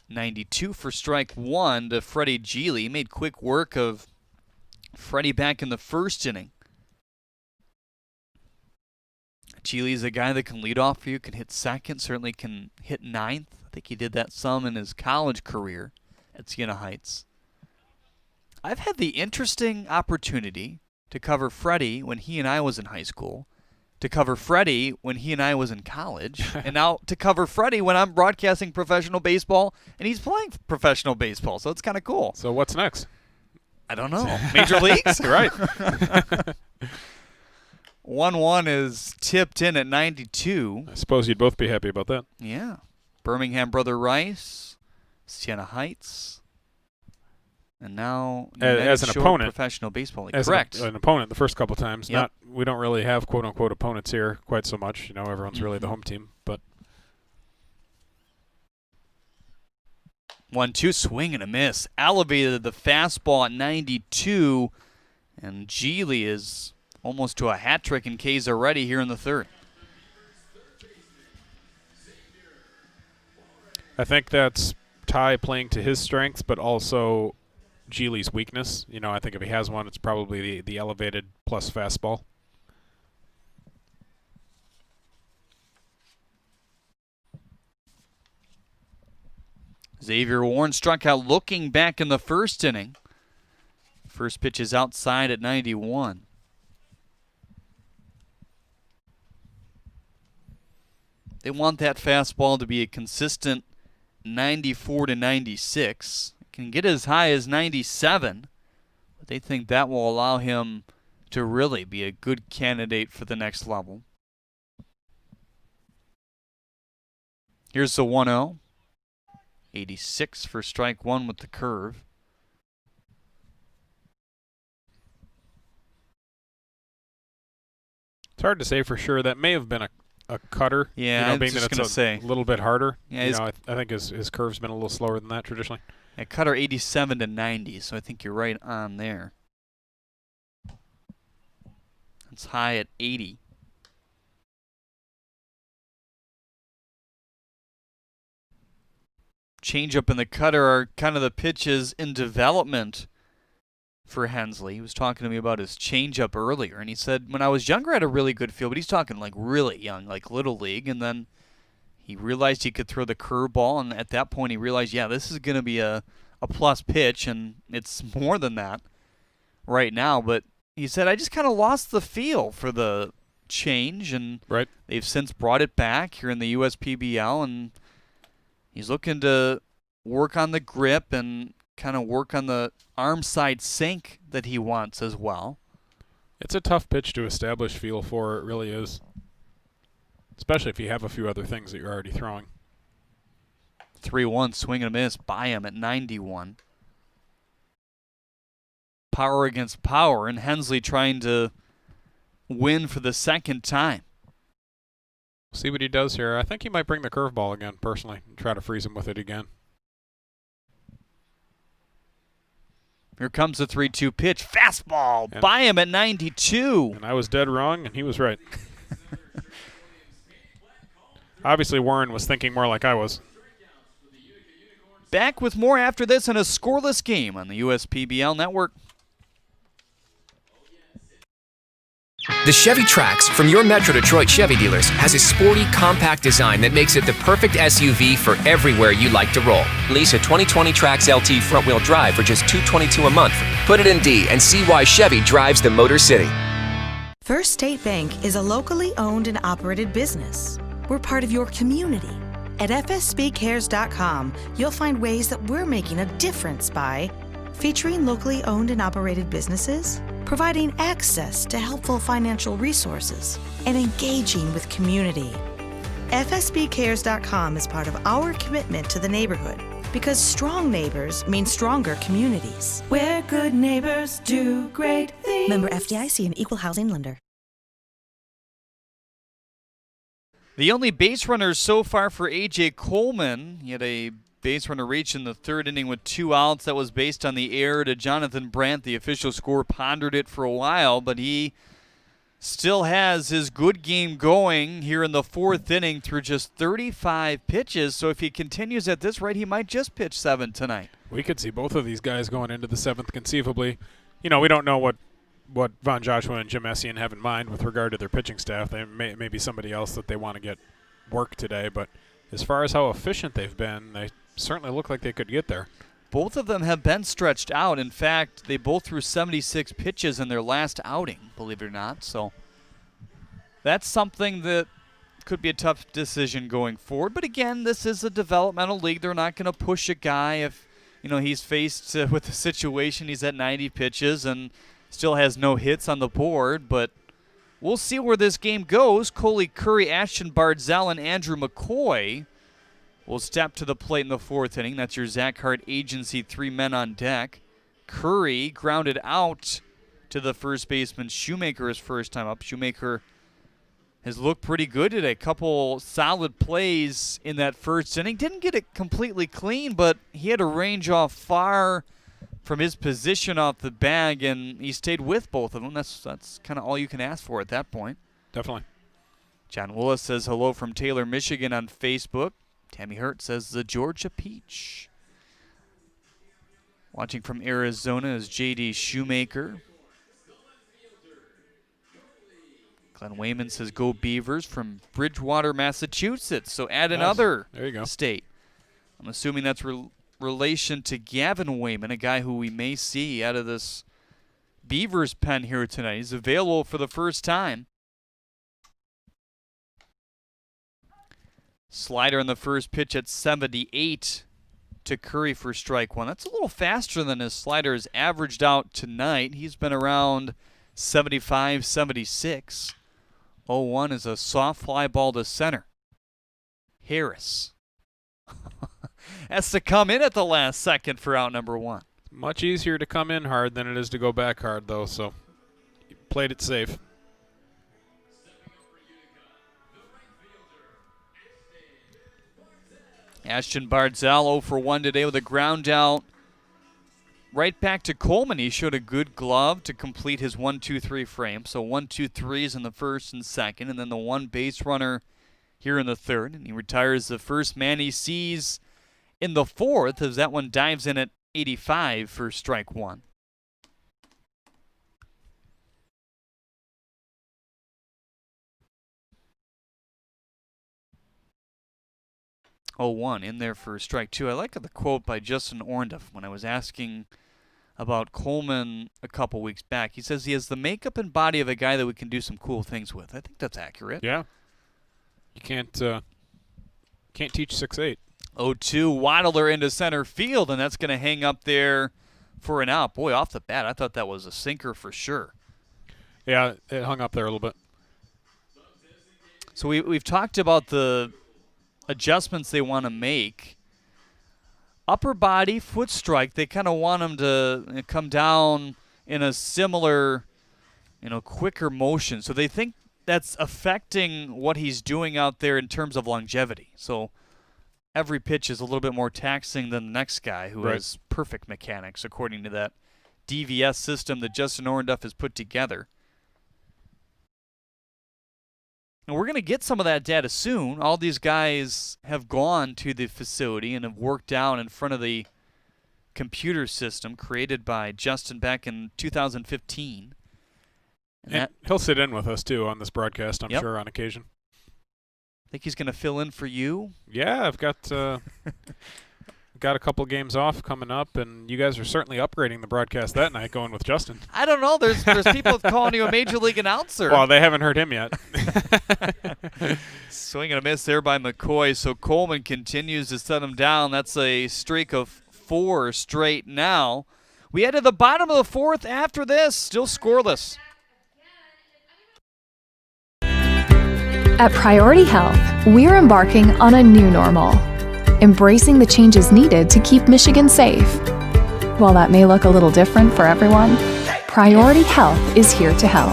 92 for strike 1 to Freddie Geely. Made quick work of Freddie back in the 1st inning. Geely's a guy that can lead off for you, can hit second, certainly can hit 9th. I think he did that some in his college career at Siena Heights. I've had the interesting opportunity to cover Freddie when he and I was in high school. to cover Freddie when he and I was in college, and now to cover Freddie when I'm broadcasting professional baseball and he's playing professional baseball. So it's kind of cool. So what's next? I don't know. Major leagues? Right. 1-1 is tipped in at 92. I suppose you'd both be happy about that. Yeah. Birmingham Brother Rice, Siena Heights, and now as an opponent, professional baseball league. As Correct. An opponent the first couple times. Yep. We don't really have quote unquote opponents here quite so much. Everyone's really the home team, but 1-2 swing and a miss. Elevated the fastball at 92, and Geely is almost to a hat trick in K's already here in the third. I think that's Ty playing to his strengths, but also Geely's weakness. I think if he has one, it's probably the elevated plus fastball. Xavier Warren struck out looking back in the first inning. First pitch is outside at 91. They want that fastball to be a consistent 94 to 96. Can get as high as 97, but they think that will allow him to really be a good candidate for the next level. Here's the 1-0. 86 for strike one with the curve. It's hard to say for sure. That may have been a cutter. Yeah, I was being just that going it's to say. A little bit harder. Yeah, I think his curve's been a little slower than that traditionally. Yeah, cutter 87 to 90, so I think you're right on there. It's high at 80. Changeup and the cutter are kind of the pitches in development for Hensley. He was talking to me about his changeup earlier, and he said, when I was younger, I had a really good feel, but he's talking like really young, like little league, and then he realized he could throw the curveball, and at that point he realized, yeah, this is going to be a plus pitch, and it's more than that right now. But he said, I just kind of lost the feel for the change, and right. They've since brought it back here in the USPBL, and he's looking to work on the grip and kind of work on the arm side sink that he wants as well. It's a tough pitch to establish feel for. It really is. Especially if you have a few other things that you're already throwing. 3-1 swing and a miss by him at 91. Power against power, and Hensley trying to win for the second time. See what he does here. I think he might bring the curveball again, personally, and try to freeze him with it again. Here comes the 3-2 pitch. Fastball by him at 92. And I was dead wrong, and he was right. Obviously, Warren was thinking more like I was. Back with more after this in a scoreless game on the USPBL Network. The Chevy Trax from your Metro Detroit Chevy dealers has a sporty, compact design that makes it the perfect SUV for everywhere you like to roll. Lease a 2020 Trax LT front-wheel drive for just $222 a month. Put it in D and see why Chevy drives the Motor City. First State Bank is a locally owned and operated business. We're part of your community. At fsbcares.com, you'll find ways that we're making a difference by featuring locally owned and operated businesses, providing access to helpful financial resources, and engaging with community. FSBcares.com is part of our commitment to the neighborhood because strong neighbors mean stronger communities. Where good neighbors do great things. Member FDIC, an equal housing lender. The only base runners so far for A.J. Coleman. He had a base runner reach in the third inning with 2 outs. That was based on the error to Jonathan Brandt. The official score pondered it for a while, but he still has his good game going here in the fourth inning through just 35 pitches. So if he continues at this rate, he might just pitch 7 tonight. We could see both of these guys going into the 7th conceivably. We don't know what Von Joshua and Jim Essien have in mind with regard to their pitching staff. They may be somebody else that they want to get work today, but as far as how efficient they've been, they certainly look like they could get there. Both of them have been stretched out. In fact, they both threw 76 pitches in their last outing, believe it or not. So that's something that could be a tough decision going forward. But again, this is a developmental league. They're not going to push a guy if, he's faced with a situation. He's at 90 pitches and still has no hits on the board. But we'll see where this game goes. Coley Curry, Ashton Bardzell, and Andrew McCoy will step to the plate in the 4th inning. That's your Zach Hart agency, 3 men on deck. Curry grounded out to the first baseman Shoemaker his first time up. Shoemaker has looked pretty good today. A couple solid plays in that first inning. Didn't get it completely clean, but he had a range off far from his position off the bag, and he stayed with both of them. That's kind of all you can ask for at that point. Definitely. John Willis says hello from Taylor, Michigan on Facebook. Tammy Hurt says the Georgia Peach. Watching from Arizona is J.D. Shoemaker. Glenn Wayman says go Beavers from Bridgewater, Massachusetts. So add another state. I'm assuming that's relation to Gavin Wayman, a guy who we may see out of this Beavers pen here tonight. He's available for the first time. Slider on the first pitch at 78 to Curry for strike one. That's a little faster than his slider has averaged out tonight. He's been around 75, 76. 0-1 is a soft fly ball to center. Harris has to come in at the last second for out number 1. Much easier to come in hard than it is to go back hard, though, so you played it safe. Ashton Bardzell 0 for 1 today with a ground out. Right back to Coleman. He showed a good glove to complete his 1-2-3 frame. So 1-2-3s in the first and second, and then the one base runner here in the third. And he retires the first man he sees in the 4th as that one dives in at 85 for strike 1. Oh, 1 in there for strike 2. I like the quote by Justin Orndorff when I was asking about Coleman a couple weeks back. He says he has the makeup and body of a guy that we can do some cool things with. I think that's accurate. Yeah. You can't teach 6'8". 0-2, Waddler into center field, and that's going to hang up there for an out. Boy, off the bat, I thought that was a sinker for sure. Yeah, it hung up there a little bit. So we've talked about the adjustments they want to make. Upper body, foot strike, they kind of want him to come down in a similar, quicker motion. So they think that's affecting what he's doing out there in terms of longevity. So every pitch is a little bit more taxing than the next guy who has perfect mechanics, according to that DVS system that Justin Orndorff has put together. And we're going to get some of that data soon. All these guys have gone to the facility and have worked down in front of the computer system created by Justin back in 2015. And he'll sit in with us, too, on this broadcast, I'm sure, on occasion. Think he's going to fill in for you? Yeah, I've got got a couple games off coming up, and you guys are certainly upgrading the broadcast that night going with Justin. I don't know. There's people calling you a major league announcer. Well, they haven't heard him yet. Swing and a miss there by McCoy. So Coleman continues to set him down. That's a streak of 4 straight now. We head to the bottom of the 4th after this. Still scoreless. At Priority Health, we're embarking on a new normal, embracing the changes needed to keep Michigan safe. While that may look a little different for everyone, Priority Health is here to help.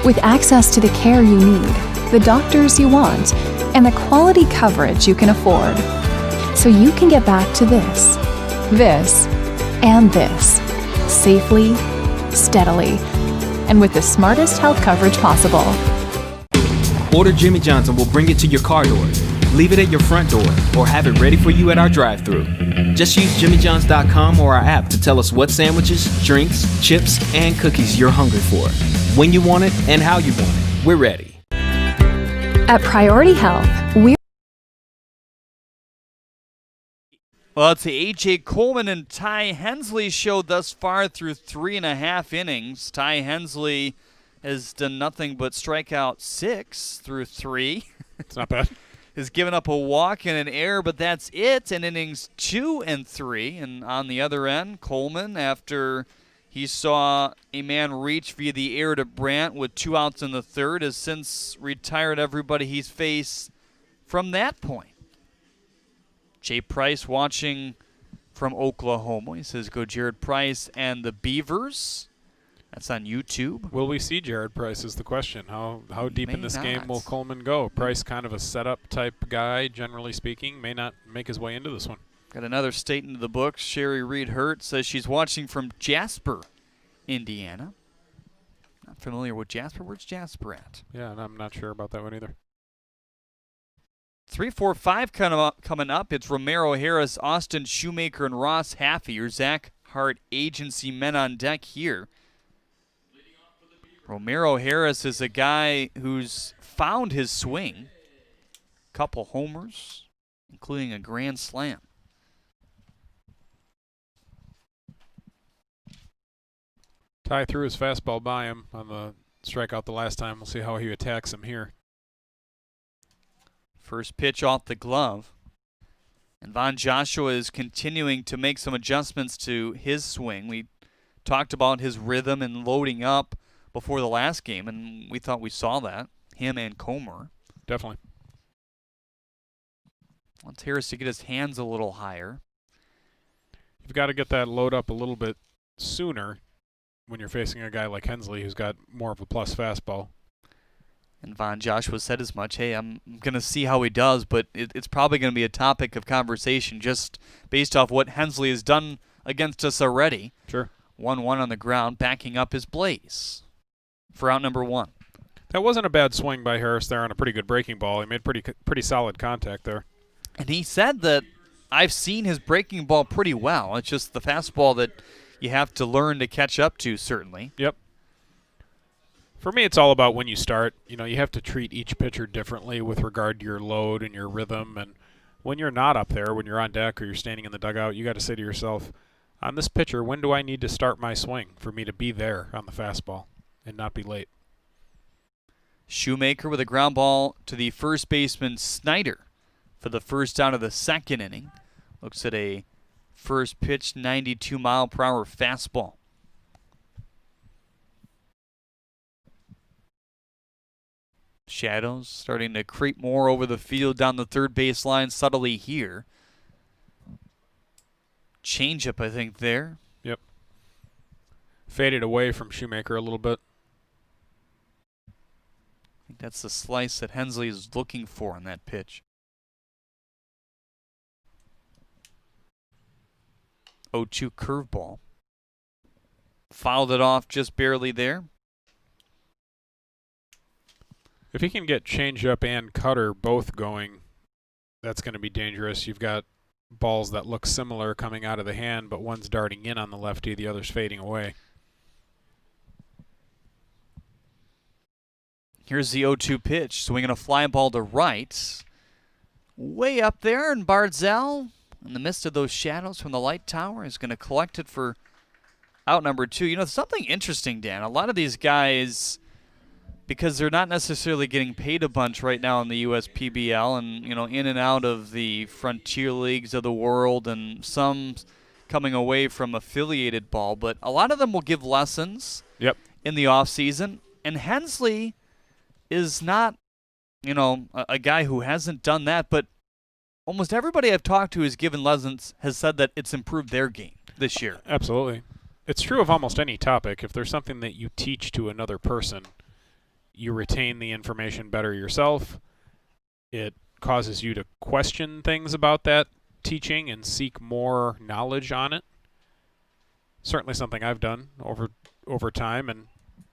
With access to the care you need, the doctors you want, and the quality coverage you can afford. So you can get back to this, and this, safely, steadily, and with the smartest health coverage possible. Order Jimmy John's and we'll bring it to your car door. Leave it at your front door or have it ready for you at our drive-thru. Just use jimmyjohns.com or our app to tell us what sandwiches, drinks, chips, and cookies you're hungry for. When you want it and how you want it. We're ready. At Priority Health, Well, it's the A.J. Coleman and Ty Hensley show thus far through 3.5 innings. Ty Hensley has done nothing but strike out 6 through 3. It's not bad. Has given up a walk and an error, but that's it in innings 2 and 3. And on the other end, Coleman, after he saw a man reach via the error to Brandt with 2 outs in the third, has since retired everybody he's faced from that point. Jay Price watching from Oklahoma. He says, go Jared Price and the Beavers. That's on YouTube. Will we see Jared Price is the question. How deep in this game will Coleman go? Price kind of a setup type guy, generally speaking, may not make his way into this one. Got another state into the books. Sherry Reed Hurt says she's watching from Jasper, Indiana. Not familiar with Jasper. Where's Jasper at? Yeah, and I'm not sure about that one either. 3, 4, 5 coming up. It's Romero Harris, Austin Shoemaker, and Ross Haffey. Your Zach Hart agency men on deck here. Romero Harris is a guy who's found his swing. Couple homers, including a grand slam. Ty threw his fastball by him on the strikeout the last time. We'll see how he attacks him here. First pitch off the glove. And Von Joshua is continuing to make some adjustments to his swing. We talked about his rhythm and loading up before the last game, and we thought we saw that, him and Comer. Definitely. Wants Harris to get his hands a little higher. You've got to get that load up a little bit sooner when you're facing a guy like Hensley who's got more of a plus fastball. And Von Joshua said as much. Hey, I'm going to see how he does, but it's probably going to be a topic of conversation just based off what Hensley has done against us already. Sure. 1-1 on the ground, backing up his Blaze for out number 1. That wasn't a bad swing by Harris there on a pretty good breaking ball. He made pretty solid contact there. And he said that I've seen his breaking ball pretty well. It's just the fastball that you have to learn to catch up to, certainly. Yep. For me, it's all about when you start. You know, you have to treat each pitcher differently with regard to your load and your rhythm. And when you're not up there, when you're on deck or you're standing in the dugout, you got to say to yourself, on this pitcher, when do I need to start my swing for me to be there on the fastball and not be late? Shoemaker with a ground ball to the first baseman Snyder for the first out of the second inning. Looks at a first pitch 92-mile-per-hour fastball. Shadows starting to creep more over the field down the third baseline subtly here. Changeup, I think, there. Yep. Faded away from Shoemaker a little bit. I think that's the slice that Hensley is looking for on that pitch. 0-2 curveball. Fouled it off just barely there. If he can get changeup and cutter both going, that's going to be dangerous. You've got balls that look similar coming out of the hand, but one's darting in on the lefty, the other's fading away. Here's the 0-2 pitch, swinging a fly ball to right. Way up there, and Barzell, in the midst of those shadows from the light tower, is going to collect it for out number 2. You know, something interesting, Dan. A lot of these guys, because they're not necessarily getting paid a bunch right now in the USPBL and, you know, in and out of the frontier leagues of the world and some coming away from affiliated ball, but a lot of them will give lessons in the offseason. And Hensley is not, you know, a guy who hasn't done that, but almost everybody I've talked to who's given lessons has said that it's improved their game this year. Absolutely. It's true of almost any topic. If there's something that you teach to another person, you retain the information better yourself. It causes you to question things about that teaching and seek more knowledge on it. Certainly something I've done over time, and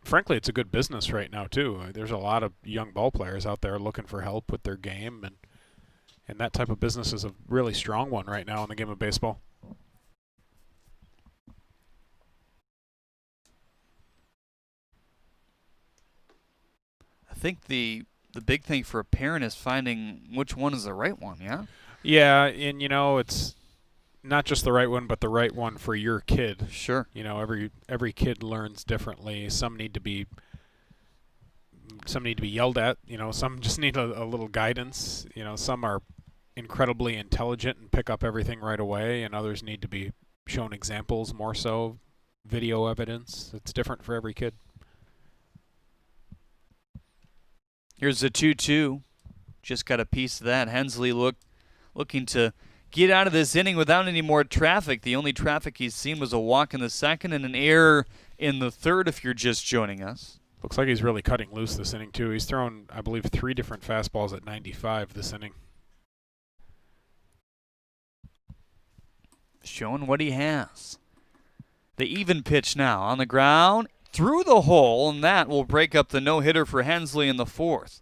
frankly, it's a good business right now too. There's a lot of young ball players out there looking for help with their game, and that type of business is a really strong one right now in the game of baseball. I think the big thing for a parent is finding which one is the right one, yeah? Yeah, and you know, it's not just the right one, but the right one for your kid. Sure. You know, every kid learns differently. Some need to be Some need to be yelled at. Some just need a little guidance. Some are incredibly intelligent and pick up everything right away, and others need to be shown examples more so, video evidence. It's different for every kid. Here's the 2-2. Just got a piece of that. Hensley looking to get out of this inning without any more traffic. The only traffic he's seen was a walk in the second and an error in the third, if you're just joining us. Looks like he's really cutting loose this inning, too. He's thrown, I believe, 3 different fastballs at 95 this inning. Showing what he has. The even pitch now on the ground, through the hole, and that will break up the no-hitter for Hensley in the fourth.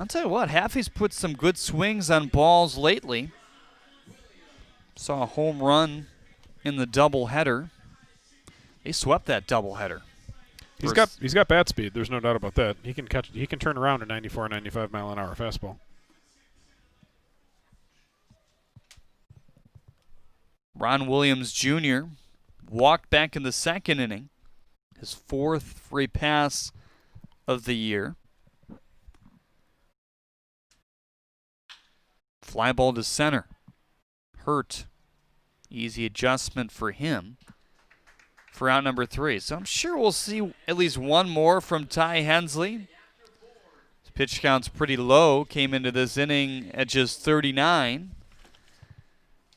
I'll tell you what, Haffey's put some good swings on balls lately. Saw a home run in the doubleheader. They swept that doubleheader. He's got bat speed. There's no doubt about that. He can turn around a 94, 95 mile an hour fastball. Ron Williams Jr. walked back in the second inning. His 4th free pass of the year. Fly ball to center. Hurt. Easy adjustment for him for out number 3. So I'm sure we'll see at least one more from Ty Hensley. His pitch count's pretty low. Came into this inning at just 39.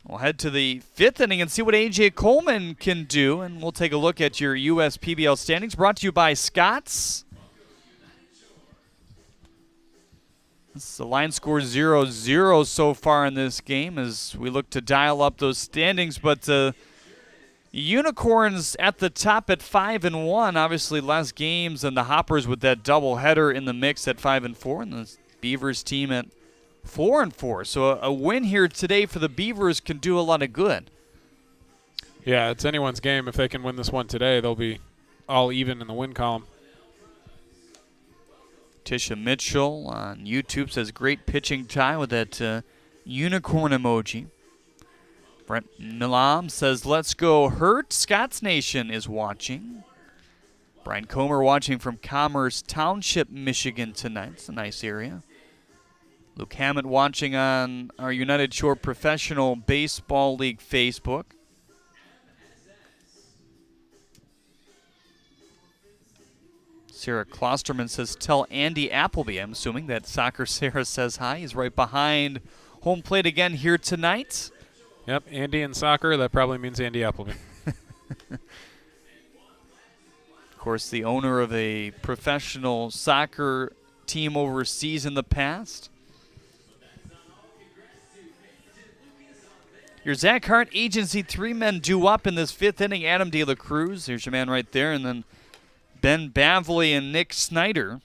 We'll head to the 5th inning and see what A.J. Coleman can do. And we'll take a look at your USPBL standings brought to you by Scott's. The line score 0-0 so far in this game as we look to dial up those standings. But Unicorns at the top at 5-1. Obviously less games than the Hoppers with that doubleheader in the mix at 5-4. And the Beavers team at 4-4. So a win here today for the Beavers can do a lot of good. Yeah, it's anyone's game. If they can win this one today, they'll be all even in the win column. Tisha Mitchell on YouTube says, great pitching tie with that unicorn emoji. Brent Milam says, let's go Hurt. Scott's Nation is watching. Brian Comer watching from Commerce Township, Michigan tonight. It's a nice area. Luke Hammett watching on our United Shore Professional Baseball League Facebook. Sarah Klosterman says, tell Andy Appleby. I'm assuming that Soccer Sarah says hi. He's right behind home plate again here tonight. Yep, Andy in soccer, that probably means Andy Appleby. Of course, the owner of a professional soccer team overseas in the past. Your Zach Hart Agency 3 men due up in this 5th inning. Adam De La Cruz, here's your man right there, and then Ben Bavley and Nick Snyder.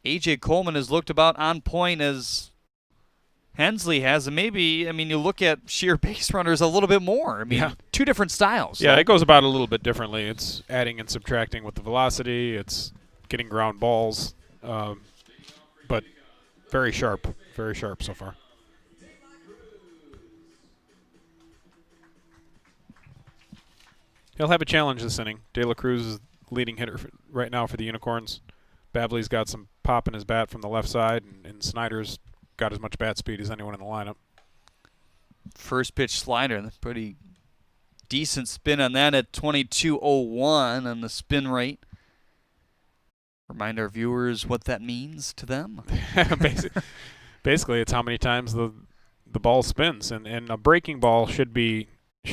A.J. Coleman has looked about on point as Hensley has. And maybe, you look at sheer base runners a little bit more. Two different styles. Yeah, it goes about a little bit differently. It's adding and subtracting with the velocity. It's getting ground balls. But very sharp so far. He'll have a challenge this inning. De La Cruz is leading hitter right now for the Unicorns. Bavley's got some pop in his bat from the left side, and Snyder's got as much bat speed as anyone in the lineup. First pitch slider, pretty decent spin on that at 22.01 on the spin rate. Remind our viewers what that means to them. Basically, it's how many times the ball spins, and a breaking ball should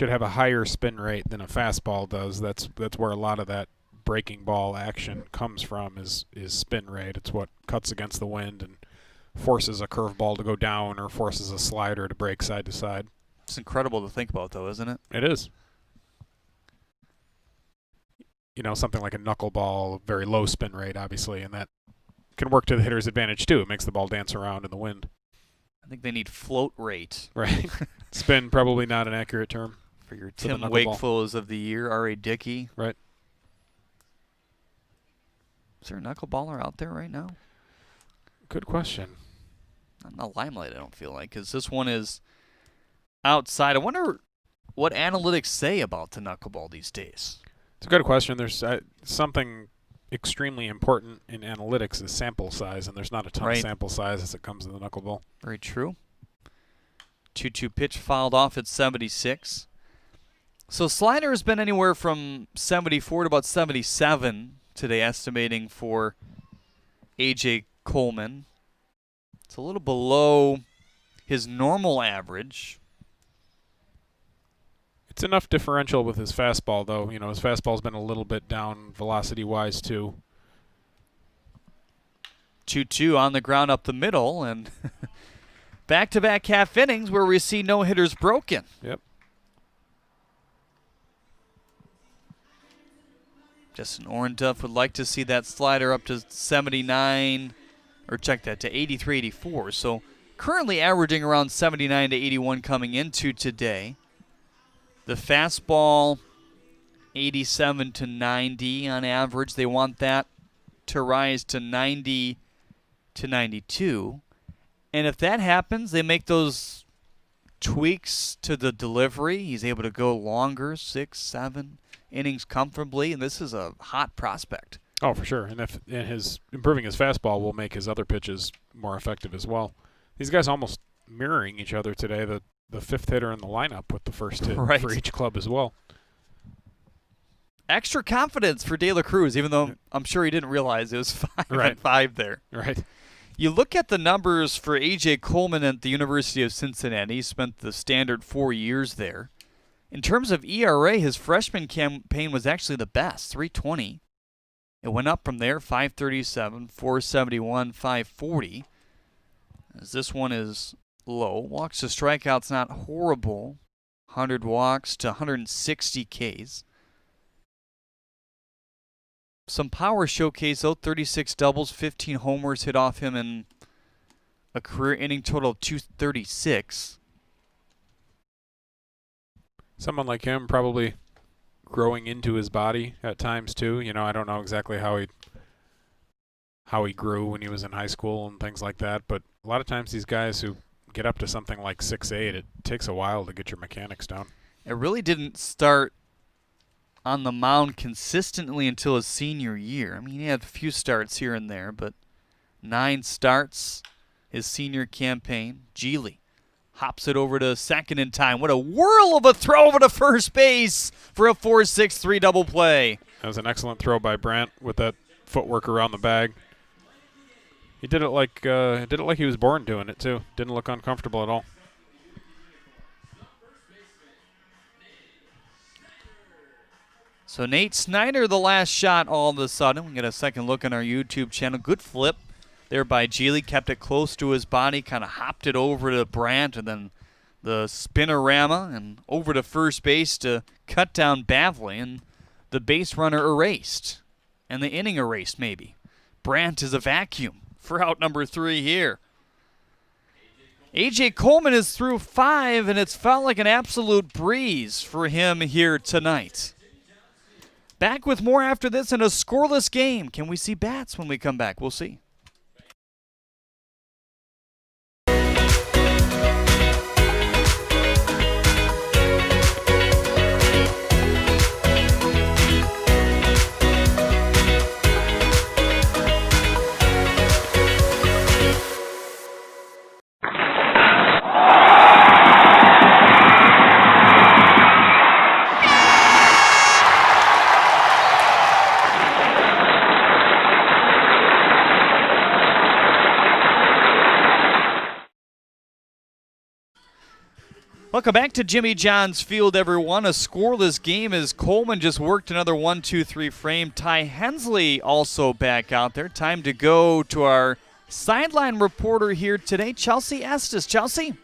have a higher spin rate than a fastball does. That's where a lot of that breaking ball action comes from is spin rate. It's what cuts against the wind and forces a curveball to go down or forces a slider to break side to side. It's incredible to think about, though, isn't it? It is. Something like a knuckleball, very low spin rate, obviously, and that can work to the hitter's advantage, too. It makes the ball dance around in the wind. I think they need float rate. Right. Spin, probably not an accurate term. For your Tim Wakefuls of the year, R.A. Dickey. Right. Is there a knuckleballer out there right now? Good question. Not in the limelight, I don't feel like, because this one is outside. I wonder what analytics say about the knuckleball these days? It's a good question. There's something extremely important in analytics is sample size, and there's not a ton of sample size as it comes to the knuckleball. Very true. 2-2 pitch fouled off at 76. So slider has been anywhere from 74 to about 77 today, estimating for A.J. Coleman. It's a little below his normal average. It's enough differential with his fastball, though. You know, his fastball's been a little bit down velocity-wise, too. 2-2 on the ground up the middle, and back-to-back half innings where we see no hitters broken. Yep. Justin Orenduff would like to see that slider up to 79, or check that, to 83, 84. So currently averaging around 79 to 81 coming into today. The fastball, 87 to 90 on average. They want that to rise to 90 to 92. And if that happens, they make those tweaks to the delivery. He's able to go longer, 6, 7 innings comfortably, and this is a hot prospect. Oh, for sure. And his improving his fastball will make his other pitches more effective as well. These guys almost mirroring each other today. The fifth hitter in the lineup with the first hit for each club as well. Extra confidence for De La Cruz, even though I'm sure he didn't realize it was 5-5 there. Right. You look at the numbers for A.J. Coleman at the University of Cincinnati. He spent the standard 4 years there. In terms of ERA, his freshman campaign was actually the best, 3.20. It went up from there, 5.37, 4.71, 5.40. As this one is low. Walks to strikeouts not horrible. 100 walks to 160 Ks. Some power showcase, though. 36 doubles, 15 homers hit off him in a career inning total of 236. Someone like him probably growing into his body at times too. You know, I don't know exactly how he grew when he was in high school and things like that, but a lot of times these guys who get up to something like 6'8", it takes a while to get your mechanics down. It really didn't start on the mound consistently until his senior year. I mean, he had a few starts here and there, but 9 starts his senior campaign. Geely hops it over to second in time. What a whirl of a throw over to first base for a 4-6-3 double play. That was an excellent throw by Brandt with that footwork around the bag. He did it like he was born doing it too. Didn't look uncomfortable at all. So Nate Snyder, the last shot all of a sudden. We get a second look on our YouTube channel. Good flip there by Geely. Kept it close to his body, kind of hopped it over to Brandt, and then the spinorama and over to first base to cut down Bavley, and the base runner erased, and the inning erased maybe. Brandt is a vacuum for out number 3 here. A.J. Coleman is through 5, and it's felt like an absolute breeze for him here tonight. Back with more after this in a scoreless game. Can we see bats when we come back? We'll see. Welcome back to Jimmy John's Field, everyone. A scoreless game as Coleman just worked another 1-2-3 frame. Ty Hensley also back out there. Time to go to our sideline reporter here today, Chelsea Estes. Chelsea?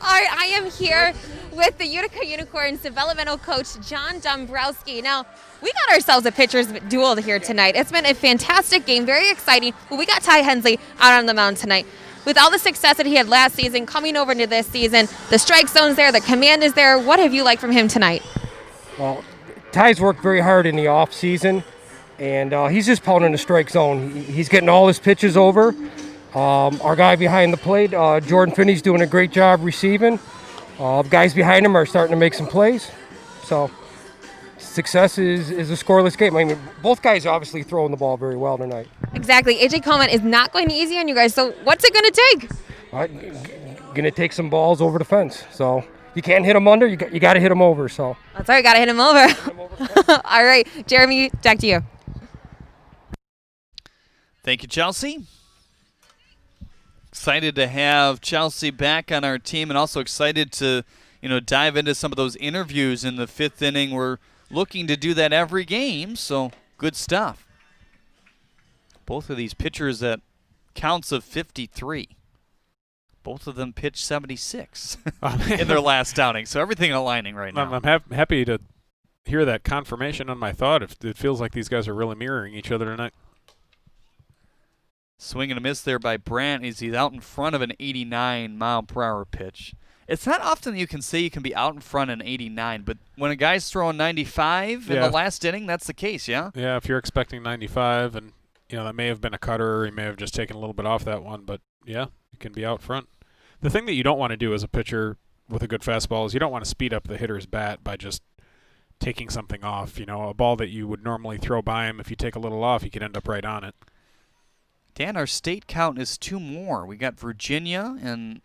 I am here with the Utica Unicorns developmental coach, John Dombrowski. Now, we got ourselves a pitcher's duel here tonight. It's been a fantastic game, very exciting. But we got Ty Hensley out on the mound tonight. With all the success that he had last season, coming over into this season, the strike zone's there, the command is there. What have you liked from him tonight? Well, Ty's worked very hard in the off season, and he's just pounding the strike zone. He's getting all his pitches over. Our guy behind the plate, Jordan Finney's doing a great job receiving. Guys behind him are starting to make some plays. So success is a scoreless game. I mean, both guys are obviously throwing the ball very well tonight. Exactly. AJ Coleman is not going easy on you guys. So what's it going to take? Going to take some balls over the fence. So you can't hit them under. You got to hit them over. So that's right. Got to hit him over. All right, Jeremy, back to you. Thank you, Chelsea. Excited to have Chelsea back on our team, and also excited to, dive into some of those interviews in the 5th inning. We're looking to do that every game, so good stuff. Both of these pitchers at counts of 53. Both of them pitched 76 in their last outing, so everything aligning right now. I'm happy to hear that confirmation on my thought. It feels like these guys are really mirroring each other tonight. Swing and a miss there by Brandt as he's out in front of an 89-mile-per-hour pitch. It's not often that you can say you can be out in front of an 89, but when a guy's throwing 95 in the last inning, that's the case, yeah? Yeah, if you're expecting 95, and that may have been a cutter, or he may have just taken a little bit off that one, but yeah, you can be out front. The thing that you don't want to do as a pitcher with a good fastball is you don't want to speed up the hitter's bat by just taking something off. A ball that you would normally throw by him, if you take a little off, you could end up right on it. Dan, our state count is 2 more. We got Virginia and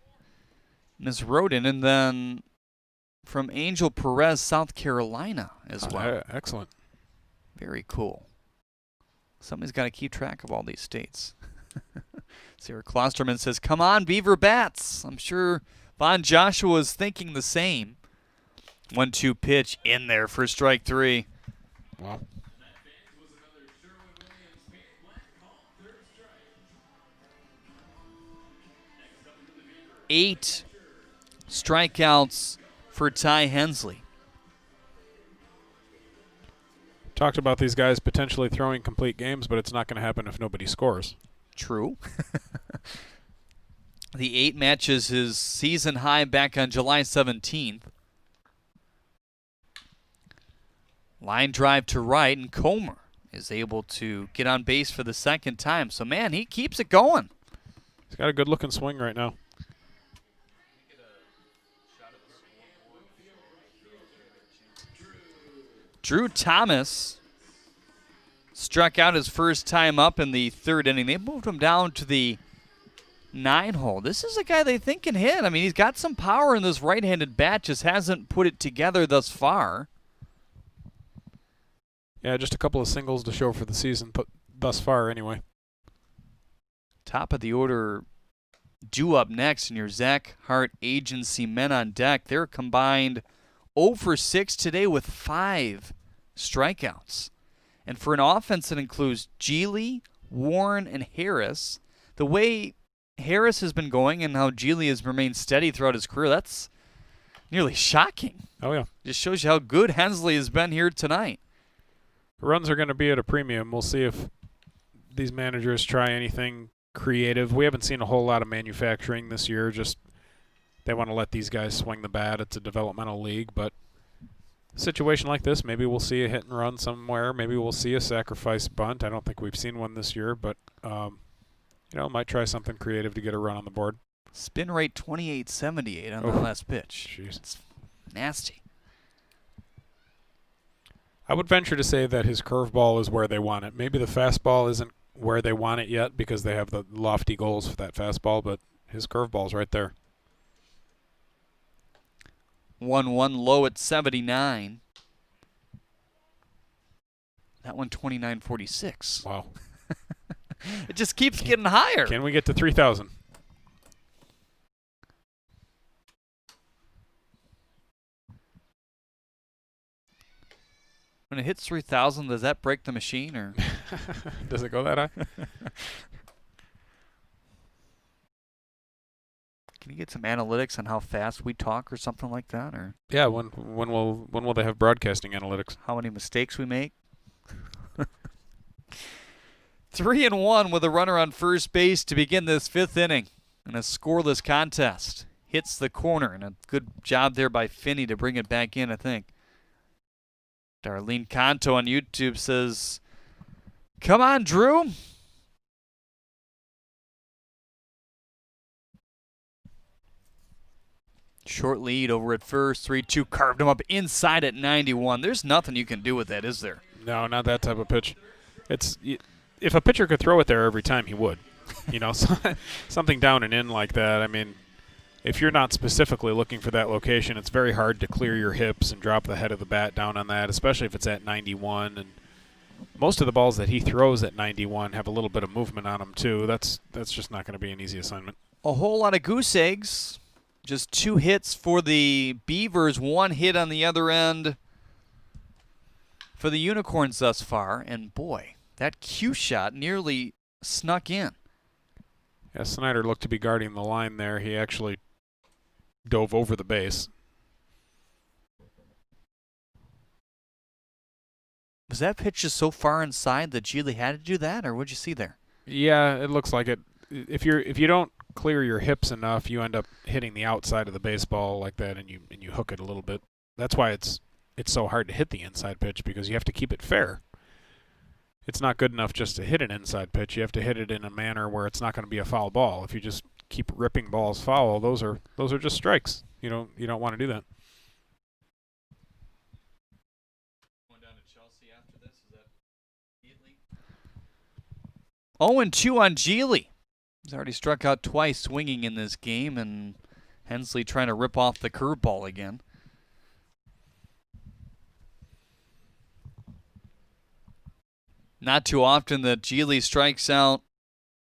Ms. Roden, and then from Angel Perez, South Carolina as well. Excellent. Very cool. Somebody's got to keep track of all these states. Sarah Klosterman says, come on, Beaver Bats. I'm sure Von Joshua is thinking the same. 1-2 pitch in there for strike 3. Wow. 8 strikeouts for Ty Hensley. Talked about these guys potentially throwing complete games, but it's not going to happen if nobody scores. True. The 8 matches his season high back on July 17th. Line drive to right, and Comer is able to get on base for the second time. So, man, he keeps it going. He's got a good-looking swing right now. Drew Thomas struck out his first time up in the 3rd inning. They moved him down to the 9-hole. This is a guy they think can hit. I mean, he's got some power in this right-handed bat, just hasn't put it together thus far. Yeah, just a couple of singles to show for the season, thus far anyway. Top of the order due up next in your Zach Hart Agency men on deck. They're combined 0 for 6 today with 5 strikeouts. And for an offense that includes Geely, Warren, and Harris, the way Harris has been going and how Geely has remained steady throughout his career, that's nearly shocking. Oh, yeah. Just shows you how good Hensley has been here tonight. Runs are going to be at a premium. We'll see if these managers try anything creative. We haven't seen a whole lot of manufacturing this year. Just they want to let these guys swing the bat. It's a developmental league, but a situation like this, maybe we'll see a hit and run somewhere. Maybe we'll see a sacrifice bunt. I don't think we've seen one this year, but might try something creative to get a run on the board. Spin rate 28.78 on the last pitch. Jeez. It's nasty. I would venture to say that his curveball is where they want it. Maybe the fastball isn't where they want it yet because they have the lofty goals for that fastball, but his curveball's right there. 1-1 low at 79. That one 29.46. Wow. It just keeps getting higher. Can we get to 3,000? When it hits 3,000, does that break the machine, or does it go that high? Can you get some analytics on how fast we talk or something like that, or yeah, when will they have broadcasting analytics? How many mistakes we make? 3-1 with a runner on first base to begin this 5th inning in a scoreless contest. Hits the corner, and a good job there by Finney to bring it back in, I think. Darlene Canto on YouTube says, come on, Drew. Short lead over at first, 3-2, carved him up inside at 91. There's nothing you can do with that, is there? No, not that type of pitch. If a pitcher could throw it there every time, he would. Something down and in like that. I mean, if you're not specifically looking for that location, it's very hard to clear your hips and drop the head of the bat down on that, especially if it's at 91. And most of the balls that he throws at 91 have a little bit of movement on them too. That's just not going to be an easy assignment. A whole lot of goose eggs. Just 2 hits for the Beavers, 1 hit on the other end for the Unicorns thus far. And boy, that cue shot nearly snuck in. Yeah, Snyder looked to be guarding the line there. He actually dove over the base. Was that pitch just so far inside that Geely had to do that, or what'd you see there? Yeah, it looks like it. If you don't clear your hips enough, you end up hitting the outside of the baseball like that, and you hook it a little bit. That's why it's so hard to hit the inside pitch, because you have to keep it fair. It's not good enough just to hit an inside pitch. You have to hit it in a manner where it's not going to be a foul ball. If you just keep ripping balls foul, those are just strikes. You don't want to do that. Going down to Chelsea after this, is that Geely? 0-2 on Geely. He's already struck out twice swinging in this game, and Hensley trying to rip off the curveball again. Not too often that Geely strikes out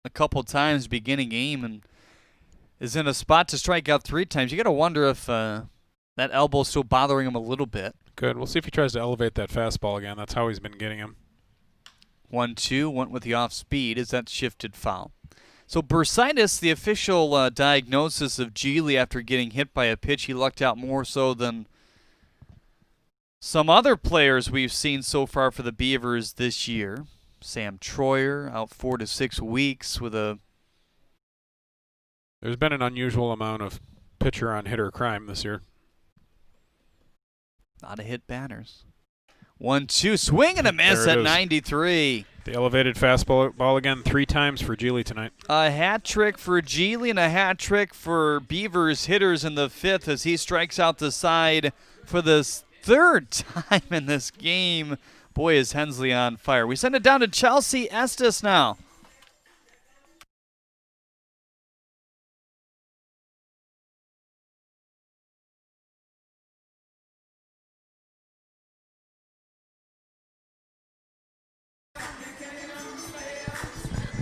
a couple times beginning game and is in a spot to strike out 3 times. You got to wonder if that elbow's still bothering him a little bit. Good. We'll see if he tries to elevate that fastball again. That's how he's been getting him. 1-2, went with the off speed as that shifted foul. So bursitis, the official diagnosis of Geely after getting hit by a pitch. He lucked out more so than some other players we've seen so far for the Beavers this year. Sam Troyer out 4 to 6 weeks with a... There's been an unusual amount of pitcher-on-hitter crime this year. Not a hit batters. 1-2, swing and a miss at 93. The elevated fastball again 3 times for Geely tonight. A hat trick for Geely and a hat trick for Beavers hitters in the 5th as he strikes out the side for the 3rd time in this game. Boy, is Hensley on fire. We send it down to Chelsea Estes now.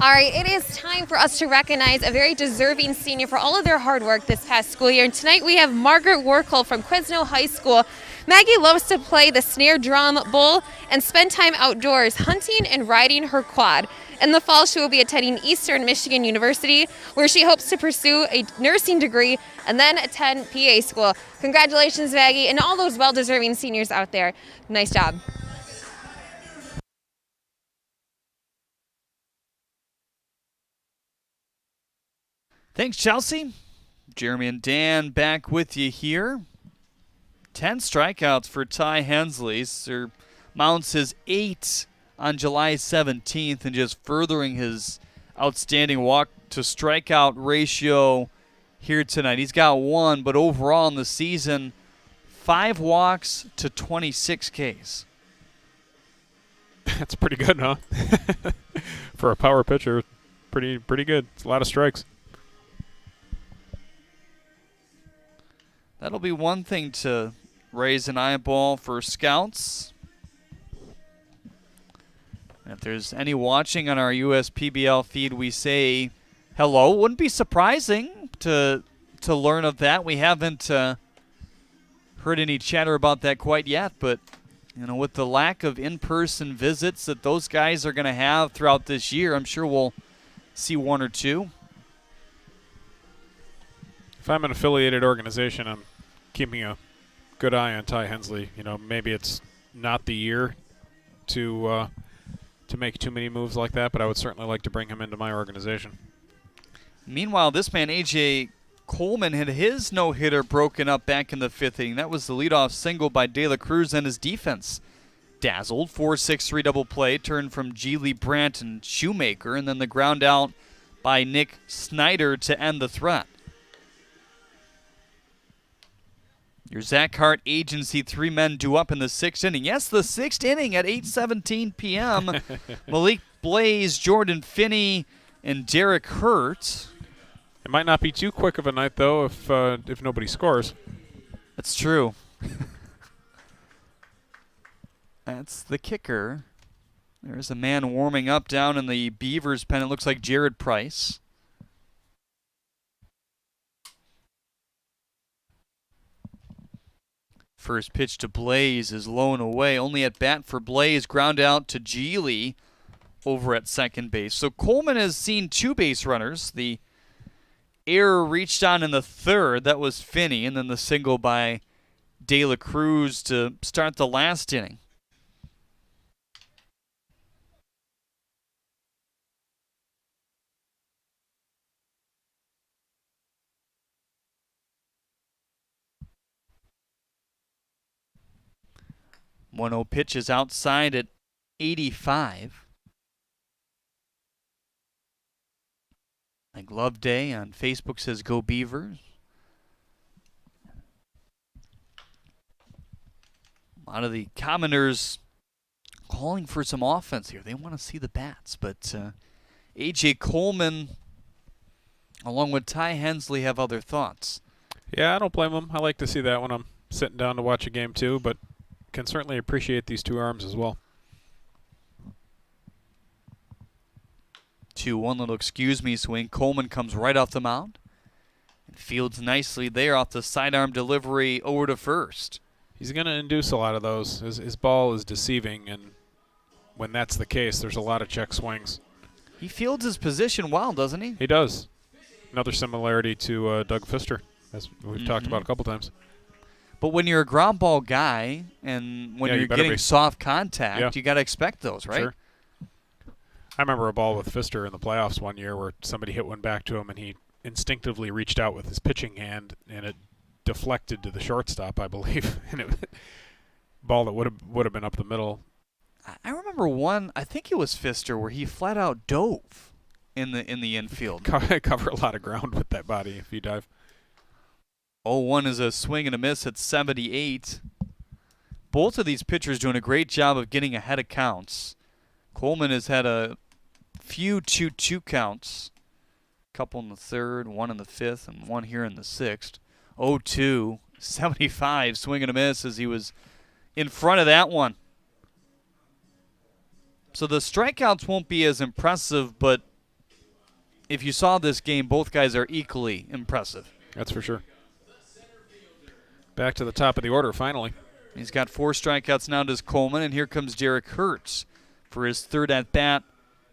All right, it is time for us to recognize a very deserving senior for all of their hard work this past school year. And tonight we have Margaret Warkle from Quizno High School. Maggie loves to play the snare drum bull and spend time outdoors hunting and riding her quad. In the fall, she will be attending Eastern Michigan University, where she hopes to pursue a nursing degree and then attend PA school. Congratulations, Maggie, and all those well-deserving seniors out there. Nice job. Thanks, Chelsea. Jeremy and Dan back with you here. 10 strikeouts for Ty Hensley. Mounts his 8 on July 17th and just furthering his outstanding walk to strikeout ratio here tonight. He's got 1, but overall in the season, 5 walks to 26 Ks. That's pretty good, huh? For a power pitcher, pretty good. It's a lot of strikes. That'll be one thing to raise an eyeball for scouts. If there's any watching on our USPBL feed, we say hello. Wouldn't be surprising to learn of that. We haven't heard any chatter about that quite yet, but with the lack of in-person visits that those guys are going to have throughout this year, I'm sure we'll see 1 or 2. If I'm an affiliated organization, I'm keeping a good eye on Ty Hensley. Maybe it's not the year to make too many moves like that, but I would certainly like to bring him into my organization. Meanwhile, this man, A.J. Coleman, had his no-hitter broken up back in the 5th inning. That was the leadoff single by De La Cruz, and his defense dazzled. 4-6-3 double play, turned from Geely, Brandt, and Shoemaker, and then the ground out by Nick Snyder to end the threat. Your Zach Hart Agency 3 men due up in the 6th inning. Yes, the 6th inning at 8:17 p.m. Malik Blaze, Jordan Finney, and Derek Hurt. It might not be too quick of a night, though, if nobody scores. That's true. That's the kicker. There's a man warming up down in the Beavers pen. It looks like Jared Price. First pitch to Blaze is low and away. Only at bat for Blaze. Ground out to Geely over at second base. So Coleman has seen 2 base runners. The error reached on in the 3rd. That was Finney. And then the single by De La Cruz to start the last inning. One-0 pitch is outside at 85. Like Love Day on Facebook says, go Beavers. A lot of the commoners calling for some offense here. They want to see the bats, but A.J. Coleman, along with Ty Hensley, have other thoughts. Yeah, I don't blame them. I like to see that when I'm sitting down to watch a game too, but can certainly appreciate these 2 arms as well. 2-1 little excuse me swing. Coleman comes right off the mound and fields nicely there off the sidearm delivery over to first. He's going to induce a lot of those. His ball is deceiving, and when that's the case, there's a lot of check swings. He fields his position well, doesn't he? He does. Another similarity to Doug Pfister, as we've talked about a couple times. But when you're a ground ball guy and when you're getting soft contact, you got to expect those, right? Sure. I remember a ball with Pfister in the playoffs one year where somebody hit one back to him and he instinctively reached out with his pitching hand and it deflected to the shortstop, I believe. And it ball that would have been up the middle. I remember one, I think it was Pfister, where he flat out dove in the infield. Cover a lot of ground with that body if you dive. 0-1 is a swing and a miss at 78. Both of these pitchers doing a great job of getting ahead of counts. Coleman has had a few 2-2 counts. A couple in the 3rd, one in the 5th, and one here in the 6th. 0-2, 75, swing and a miss as he was in front of that one. So the strikeouts won't be as impressive, but if you saw this game, both guys are equally impressive. That's for sure. Back to the top of the order, finally. He's got 4 strikeouts now to Coleman, and here comes Derek Hurt for his 3rd at-bat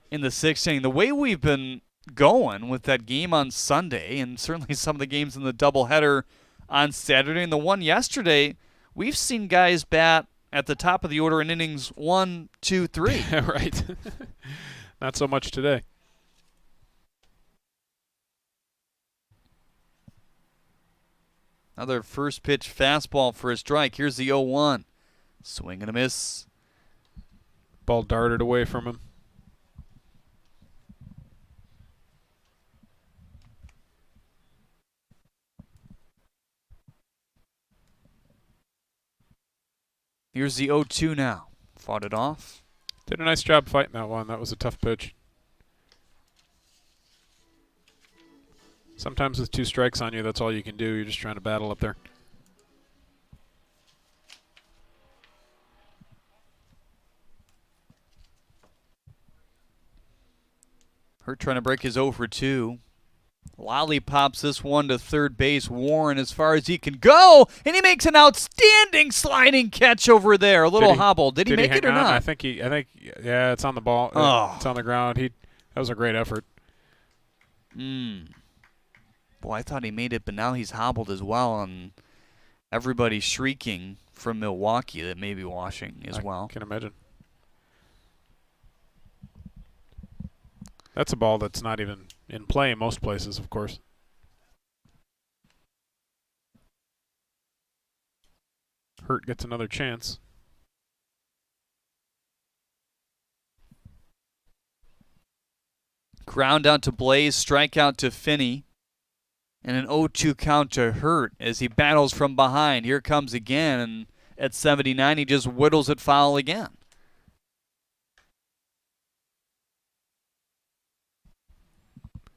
in the 6th inning. The way we've been going with that game on Sunday, and certainly some of the games in the doubleheader on Saturday, and the one yesterday, we've seen guys bat at the top of the order in innings 1, 2, 3. Right. Not so much today. Another first pitch fastball for a strike. Here's the 0-1. Swing and a miss. Ball darted away from him. Here's the 0-2 now. Fought it off. Did a nice job fighting that one. That was a tough pitch. Sometimes with 2 strikes on you, that's all you can do. You're just trying to battle up there. Hurt trying to break his 0 for 2. Lollipops this one to 3rd base. Warren as far as he can go, and he makes an outstanding sliding catch over there. A little hobble. Did he make it or not? I think yeah, it's on the ball. Oh. It's on the ground. That was a great effort. Boy, I thought he made it, but now he's hobbled as well, and everybody's shrieking from Milwaukee that may be watching as well. I can imagine. That's a ball that's not even in play in most places, of course. Hurt gets another chance. Ground out to Blaze, strikeout to Finney. And an 0-2 count to Hurt as he battles from behind. Here comes again, and at 79, he just whittles it foul again.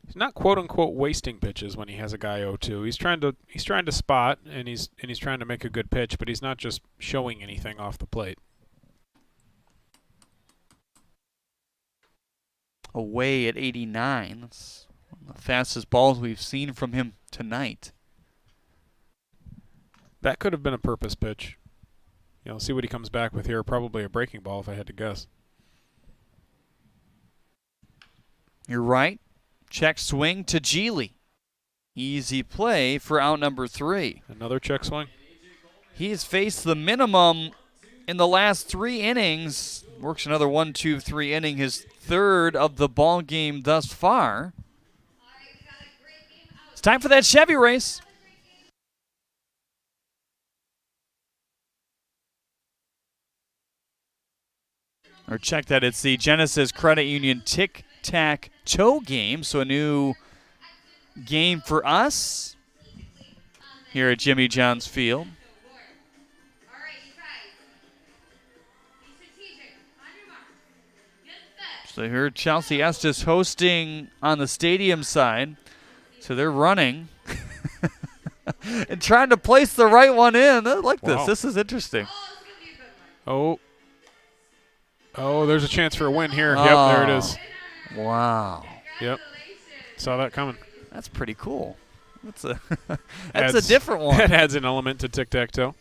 He's not quote unquote wasting pitches when he has a guy 0-2. He's trying to spot and he's trying to make a good pitch, but he's not just showing anything off the plate. Away at 89. That's one of the fastest balls we've seen from him tonight. That could have been a purpose pitch. See what he comes back with here. Probably a breaking ball if I had to guess. You're right. Check swing to Geely. Easy play for out number 3. Another check swing. He's faced the minimum in the last 3 innings. Works another 1-2-3 inning, his 3rd of the ball game thus far. It's time for that Chevy race. Or check that, it's the Genesis Credit Union Tic-Tac-Toe game, so a new game for us here at Jimmy John's Field. So here Chelsea Estes hosting on the stadium side. So they're running and trying to place the right one in. I like this. Wow. This is interesting. Oh, there's a chance for a win here. Oh. Yep, there it is. Wow. Yep. Saw that coming. That's pretty cool. That's a different one. That adds an element to tic-tac-toe.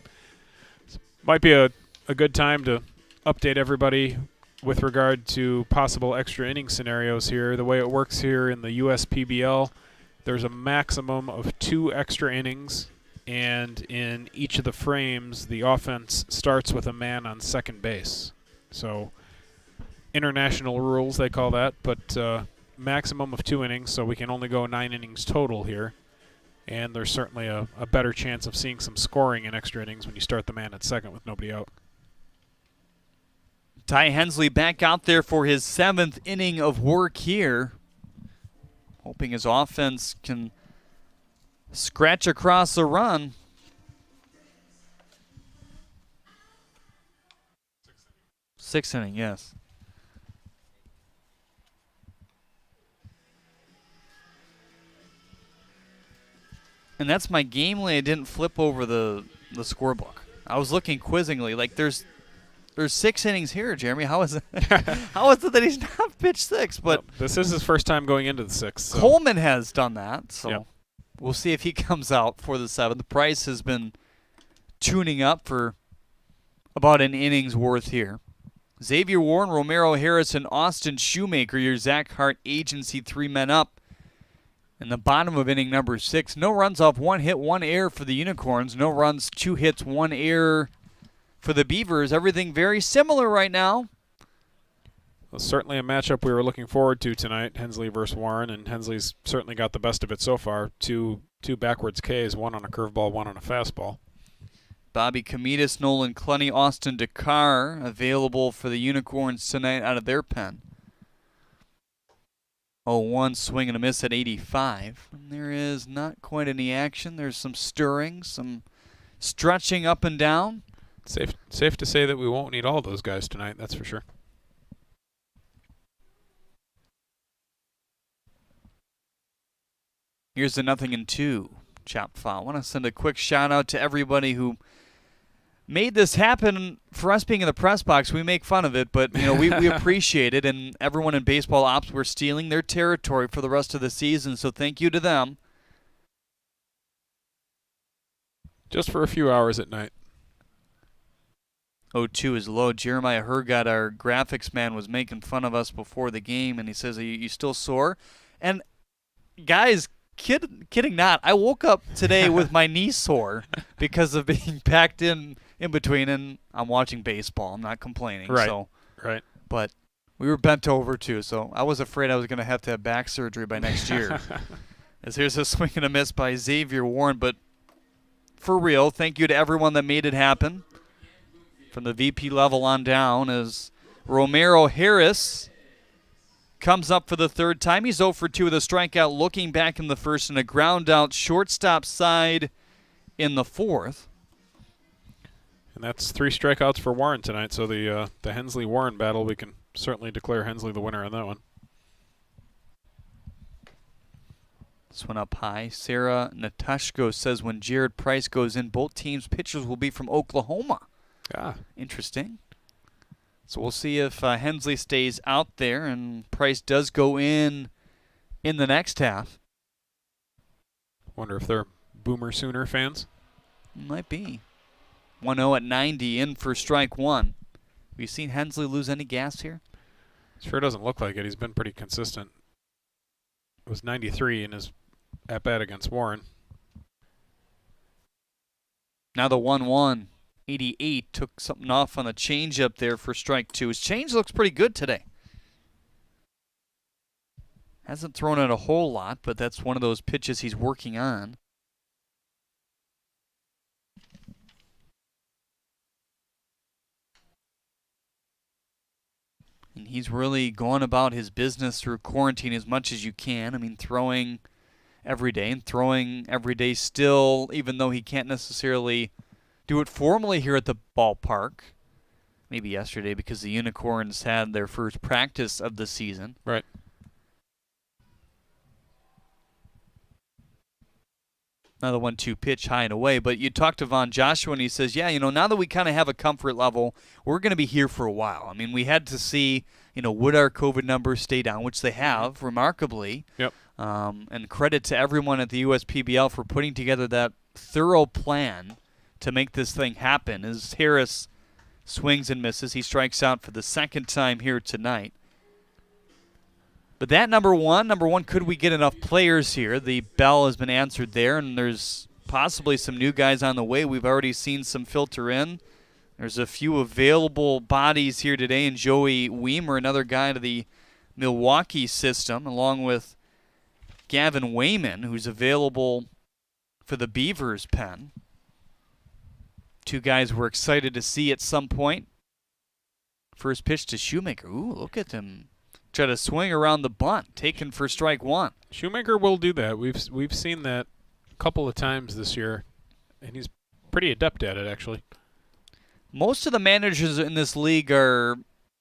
Might be a good time to update everybody with regard to possible extra inning scenarios here. The way it works here in the USPBL, there's a maximum of 2 extra innings, and in each of the frames, the offense starts with a man on second base. So international rules, they call that, but maximum of 2 innings, so we can only go 9 innings total here. And there's certainly a better chance of seeing some scoring in extra innings when you start the man at second with nobody out. Ty Hensley back out there for his 7th inning of work here. Hoping his offense can scratch across a run. 6th inning, yes. And that's my game lay. I didn't flip over the scorebook. I was looking quizzingly. Like there's 6 innings here, Jeremy. How is it? How is it that he's not pitched 6? But well, this is his first time going into the 6th. So. Coleman has done that, so yep. We'll see if he comes out for the 7th. Price has been tuning up for about an inning's worth here. Xavier Warren, Romero Harris, and Austin Shoemaker, your Zach Hart agency, 3 men up. In the bottom of inning number 6, no runs off 1 hit, 1 error for the Unicorns. No runs, 2 hits, 1 error for the Beavers. Everything very similar right now. Well, certainly a matchup we were looking forward to tonight, Hensley versus Warren, and Hensley's certainly got the best of it so far. Two backwards Ks, 1 on a curveball, 1 on a fastball. Bobby Comitas, Nolan Clunny, Austin Dakar available for the Unicorns tonight out of their pen. 0-1 swing and a miss at 85. And there is not quite any action. There's some stirring, some stretching up and down. Safe to say that we won't need all those guys tonight, that's for sure. Here's the 0-2 chop foul. I want to send a quick shout out to everybody who made this happen. For us being in the press box, we make fun of it, but we appreciate it, and everyone in baseball ops, we're stealing their territory for the rest of the season, so thank you to them. Just for a few hours at night. 0-2 is low. Jeremiah Hergott, our graphics man, was making fun of us before the game, and he says, are you still sore? And guys, kidding not, I woke up today with my knee sore because of being packed in between, and I'm watching baseball. I'm not complaining. Right. So, right. But we were bent over too, so I was afraid I was going to have back surgery by next year. As here's a swing and a miss by Xavier Warren, but for real, thank you to everyone that made it happen. From the VP level on down, as Romero Harris comes up for the third time. He's 0 for 2 with a strikeout, looking back in the first, and a ground out shortstop side in the fourth. And that's 3 strikeouts for Warren tonight. So the Hensley-Warren battle, we can certainly declare Hensley the winner on that one. This one up high. Sarah Natashko says when Jared Price goes in, both teams' pitchers will be from Oklahoma. Interesting. So we'll see if Hensley stays out there and Price does go in the next half. Wonder if they're Boomer Sooner fans. Might be. 1-0 at 90 in for strike one. Have you seen Hensley lose any gas here? Sure doesn't look like it. He's been pretty consistent. It was 93 in his at-bat against Warren. Now the 1-1. 88 took something off on the changeup there for strike two. His change looks pretty good today. Hasn't thrown it a whole lot, but that's one of those pitches he's working on. And he's really gone about his business through quarantine as much as you can. I mean, throwing every day and throwing every day still, even though he can't necessarily do it formally here at the ballpark. Maybe yesterday because the Unicorns had their first practice of the season. Right. Another 1-2 pitch high and away. But you talk to Von Joshua and he says, yeah, now that we kind of have a comfort level, we're going to be here for a while. I mean, we had to see, would our COVID numbers stay down, which they have, remarkably. Yep. And credit to everyone at the USPBL for putting together that thorough plan to make this thing happen. As Harris swings and misses, he strikes out for the second time here tonight. But that number one, could we get enough players here? The bell has been answered there, and there's possibly some new guys on the way. We've already seen some filter in. There's a few available bodies here today, and Joey Weimer, another guy to the Milwaukee system, along with Gavin Wayman, who's available for the Beavers pen. Two guys we're excited to see at some point. First pitch to Shoemaker. Ooh, look at him. Try to swing around the bunt, taken for strike one. Shoemaker will do that. We've seen that a couple of times this year, and he's pretty adept at it, actually. Most of the managers in this league are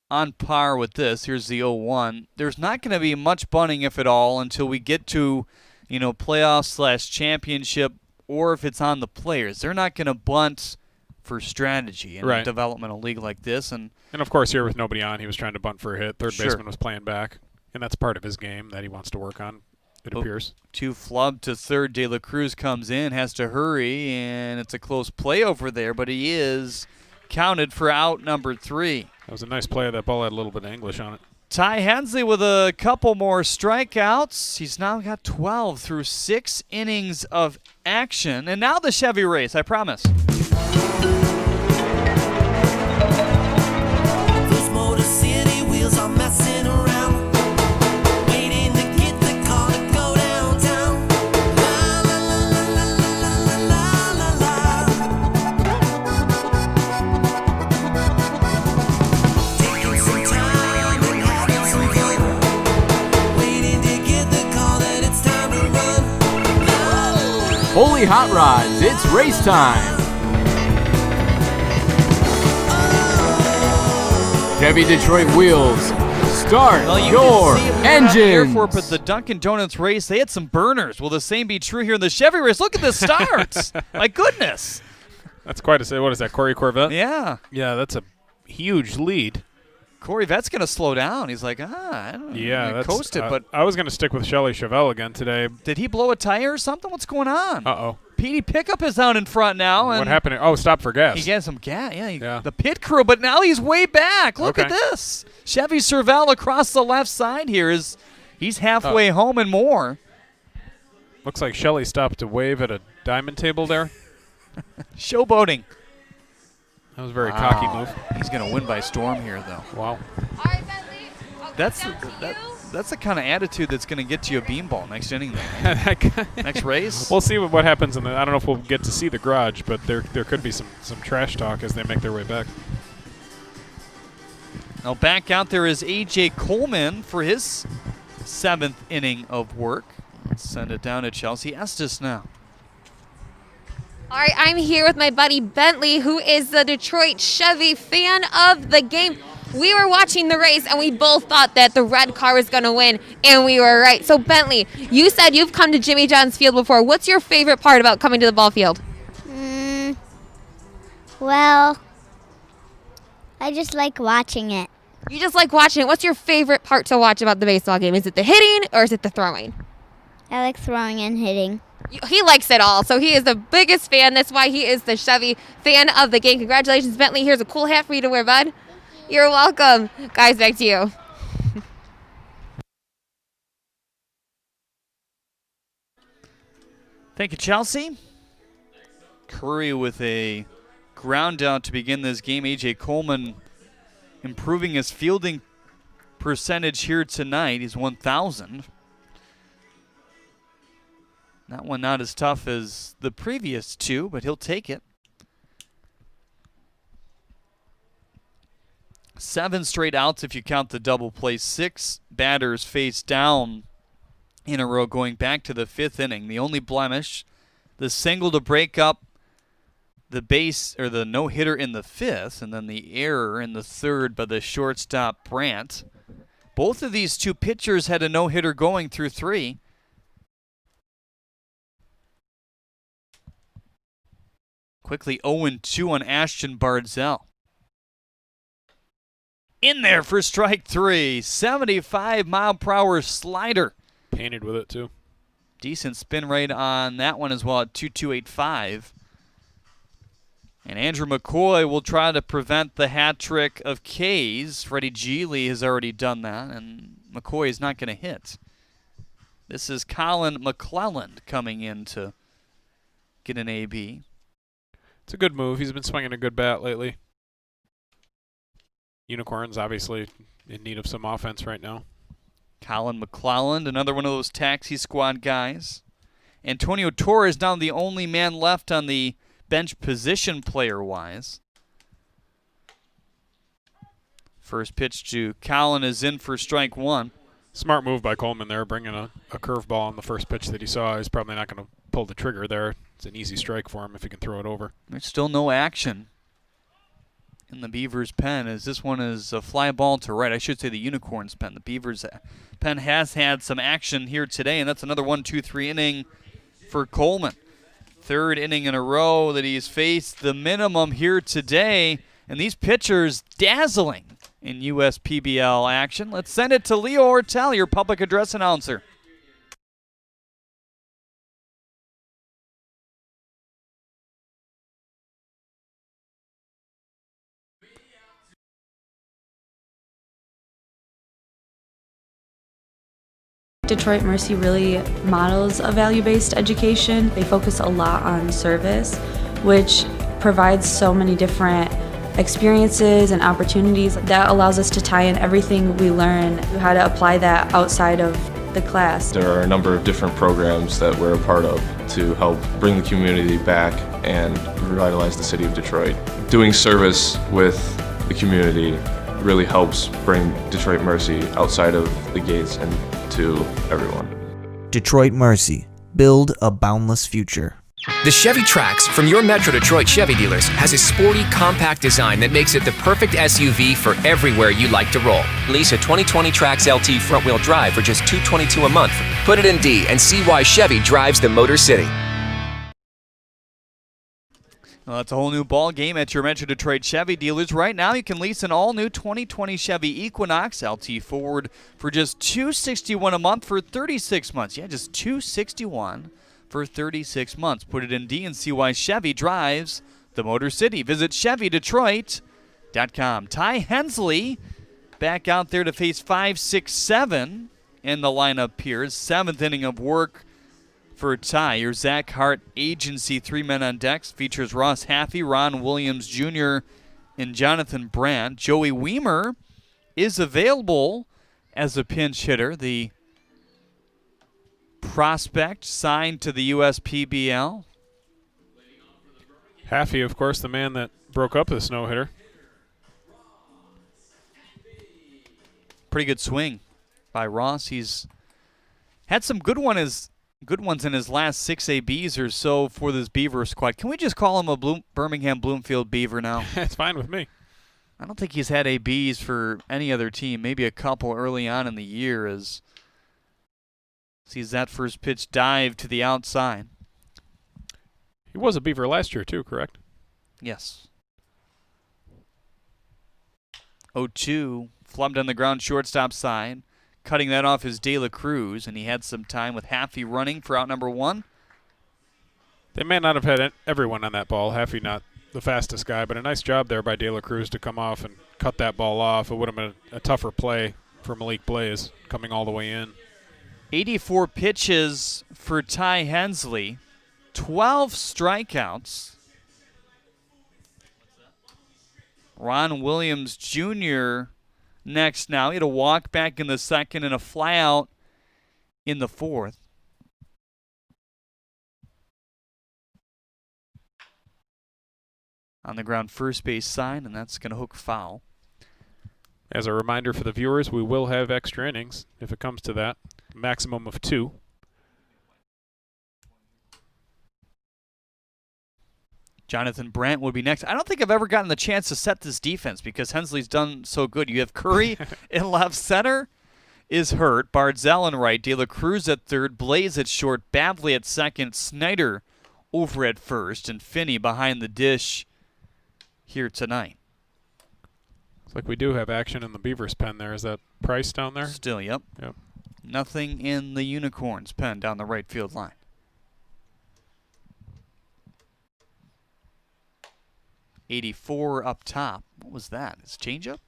on par with this. Here's the 0-1. There's not going to be much bunting, if at all, until we get to, playoffs/championship, or if it's on the players. They're not going to bunt for strategy in a developmental league like this. And of course, here with nobody on, he was trying to bunt for a hit. Third baseman was playing back, and that's part of his game that he wants to work on, it appears. 2 flub to third. De La Cruz comes in, has to hurry, and it's a close play over there, but he is counted for out number 3. That was a nice play. That ball had a little bit of English on it. Ty Hensley with a couple more strikeouts. He's now got 12 through 6 innings of action. And now the Chevy race, I promise. Holy hot rods, it's race time! Chevy Detroit wheels, start your engines! But the Dunkin' Donuts race, they had some burners. Will the same be true here in the Chevy race? Look at the starts! My goodness! That's quite a say. What is that, Corey Corvette? Yeah. Yeah, that's a huge lead. Corey Vett's going to slow down. He's like, I don't know. Yeah, that's coast it, but I was going to stick with Shelley Chevelle again today. Did he blow a tire or something? What's going on? Uh-oh. Petey Pickup is out in front now. And what happened? Oh, stop for gas. He got some gas. Yeah, the pit crew, but now he's way back. Look at this. Chevy Cervelle across the left side here. He's halfway home and more. Looks like Shelley stopped to wave at a diamond table there. Showboating. That was a very cocky move. He's going to win by storm here, though. Wow. All right, Bentley. That's the kind of attitude that's going to get you a beanball next inning. Next race. We'll see what happens in the. I don't know if we'll get to see the garage, but there could be some trash talk as they make their way back. Now back out there is A.J. Coleman for his 7th inning of work. Let's send it down to Chelsea Estes now. All right, I'm here with my buddy Bentley, who is the Detroit Chevy fan of the game. We were watching the race, and we both thought that the red car was going to win, and we were right. So, Bentley, you said you've come to Jimmy John's Field before. What's your favorite part about coming to the ball field? Well, I just like watching it. You just like watching it. What's your favorite part to watch about the baseball game? Is it the hitting or is it the throwing? I like throwing and hitting. He likes it all, so he is the biggest fan. That's why he is the Chevy fan of the game. Congratulations, Bentley. Here's a cool hat for you to wear, bud. You're welcome. Guys, back to you. Thank you, Chelsea. Curry with a ground out to begin this game. A.J. Coleman improving his fielding percentage here tonight. He's 1,000. That one not as tough as the previous two, but he'll take it. 7 straight outs if you count the double play. 6 batters face down in a row going back to the 5th inning. The only blemish, the single to break up the base or the no-hitter in the 5th, and then the error in the 3rd by the shortstop Brandt. Both of these two pitchers had a no-hitter going through 3. Quickly 0-2 on Ashton Bardzell. In there for strike 3. 75-mile-per-hour slider. Painted with it, too. Decent spin rate on that one as well at 2.285. And Andrew McCoy will try to prevent the hat trick of K's. Freddie Geely has already done that, and McCoy is not going to hit. This is Colin McClelland coming in to get an AB. It's a good move. He's been swinging a good bat lately. Unicorns obviously in need of some offense right now. Colin McClelland, another one of those taxi squad guys. Antonio Torres now the only man left on the bench position player-wise. First pitch to Colin is in for strike 1. Smart move by Coleman there, bringing a curveball on the first pitch that he saw. He's probably not going to pull the trigger there. It's an easy strike for him if he can throw it over. There's still no action in the Beavers' pen, as this one is a fly ball to right. I should say the Unicorns' pen. The Beavers' pen has had some action here today, and that's another 1-2-3 inning for Coleman. 3rd inning in a row that he's faced the minimum here today, and these pitchers dazzling in USPBL action. Let's send it to Leo Ortel, your public address announcer. Detroit Mercy really models a value-based education. They focus a lot on service, which provides so many different experiences and opportunities. That allows us to tie in everything we learn, how to apply that outside of the class. There are a number of different programs that we're a part of to help bring the community back and revitalize the city of Detroit. Doing service with the community really helps bring Detroit Mercy outside of the gates and to everyone. Detroit Mercy. Build a boundless future. The Chevy Trax from your Metro Detroit Chevy dealers has a sporty, compact design that makes it the perfect SUV for everywhere you like to roll. Lease a 2020 Trax LT front-wheel drive for just $222 a month. Put it in D and see why Chevy drives the Motor City. Well, that's a whole new ball game at your Metro Detroit Chevy dealers. Right now, you can lease an all-new 2020 Chevy Equinox LT Forward for just $261 a month for 36 months. Yeah, just $261 for 36 months. Put it in D and see why Chevy drives the Motor City. Visit ChevyDetroit.com. Ty Hensley back out there to face 5, 6, 7 in the lineup here. 7th inning of work for Ty. Your Zach Hart agency 3 men on decks features Ross Haffey, Ron Williams Jr., and Jonathan Brandt. Joey Weimer is available as a pinch hitter. The prospect signed to the USPBL. Haffey, of course, the man that broke up this no-hitter. Pretty good swing by Ross. He's had some good ones in his last 6 ABs or so for this Beaver squad. Can we just call him a Birmingham Bloomfield Beaver now? It's fine with me. I don't think he's had ABs for any other team. Maybe a couple early on in the year as sees that first pitch dive to the outside. He was a Beaver last year too, correct? Yes. 0-2, flubbed on the ground shortstop side. Cutting that off is De La Cruz, and he had some time with Haffey running for out number 1. They may not have had everyone on that ball. Haffey not the fastest guy, but a nice job there by De La Cruz to come off and cut that ball off. It would have been a tougher play for Malik Blaze coming all the way in. 84 pitches for Ty Hensley, 12 strikeouts. Ron Williams Jr. next now. He had a walk back in the second and a fly out in the fourth. On the ground first base side, and that's going to hook foul. As a reminder for the viewers, we will have extra innings if it comes to that. Maximum of 2. Jonathan Brandt would be next. I don't think I've ever gotten the chance to set this defense because Hensley's done so good. You have Curry in left center is hurt. Barzell in right. De La Cruz at third. Blaze at short. Bavley at second. Snyder over at first. And Finney behind the dish here tonight. Looks like we do have action in the Beavers pen there. Is that Price down there? Still, yep. Yep. Nothing in the Unicorns pen down the right field line. '84 up top. What was that? His changeup?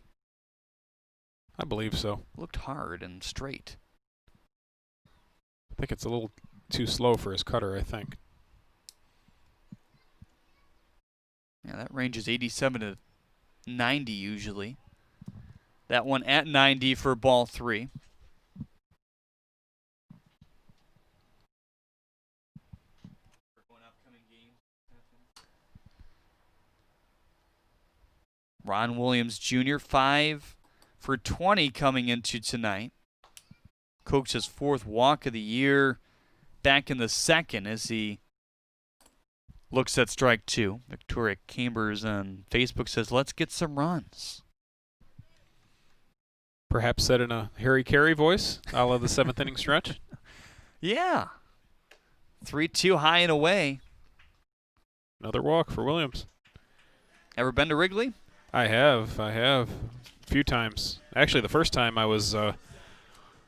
I believe so. Looked hard and straight. I think it's a little too slow for his cutter, I think. Yeah, that range is 87 to 90 usually. That one at 90 for ball 3. Ron Williams Jr., 5 for 20 coming into tonight. Coach's 4th walk of the year back in the second as he looks at strike 2. Victoria Chambers on Facebook says, let's get some runs. Perhaps said in a Harry Carey voice, a la the 7th inning stretch. Yeah. 3-2 high and away. Another walk for Williams. Ever been to Wrigley? I have. A few times. Actually, the first time I was,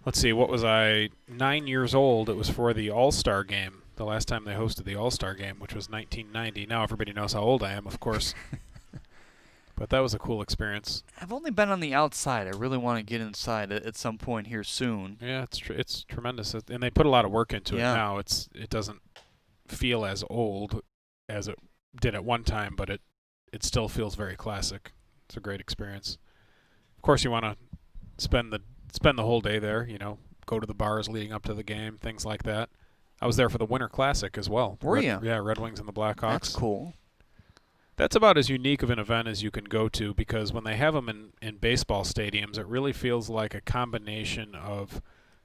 let's see, what was I, 9 years old. It was for the All-Star game, the last time they hosted the All-Star game, which was 1990. Now everybody knows how old I am, of course. But that was a cool experience. I've only been on the outside. I really want to get inside at some point here soon. Yeah, it's tremendous. And they put a lot of work into it now. It doesn't feel as old as it did at one time, but it still feels very classic. It's a great experience. Of course, you want to spend the whole day there, you know, go to the bars leading up to the game, things like that. I was there for the Winter Classic as well. Were you? Yeah, Red Wings and the Blackhawks. That's cool. That's about as unique of an event as you can go to because when they have them in baseball stadiums, it really feels like a combination of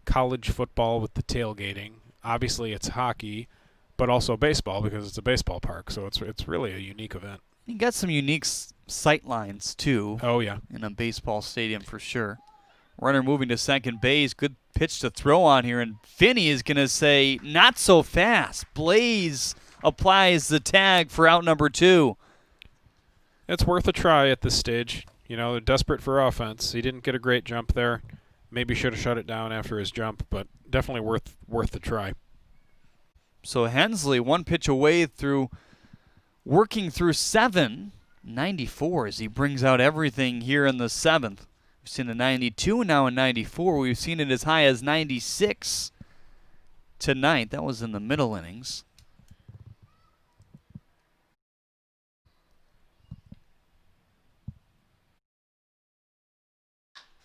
college football with the tailgating. Obviously, it's hockey, but also baseball because it's a baseball park. So it's really a unique event. You got some unique sight lines, too. Oh, yeah. In a baseball stadium for sure. Runner moving to second base. Good pitch to throw on here. And Finney is going to say, not so fast. Blaze applies the tag for out number 2. It's worth a try at this stage. You know, they're desperate for offense. He didn't get a great jump there. Maybe should have shut it down after his jump, but definitely worth the try. So Hensley, one pitch away through working through 7, 94 as he brings out everything here in the 7th. We've seen a 92 and now a 94. We've seen it as high as 96 tonight. That was in the middle innings.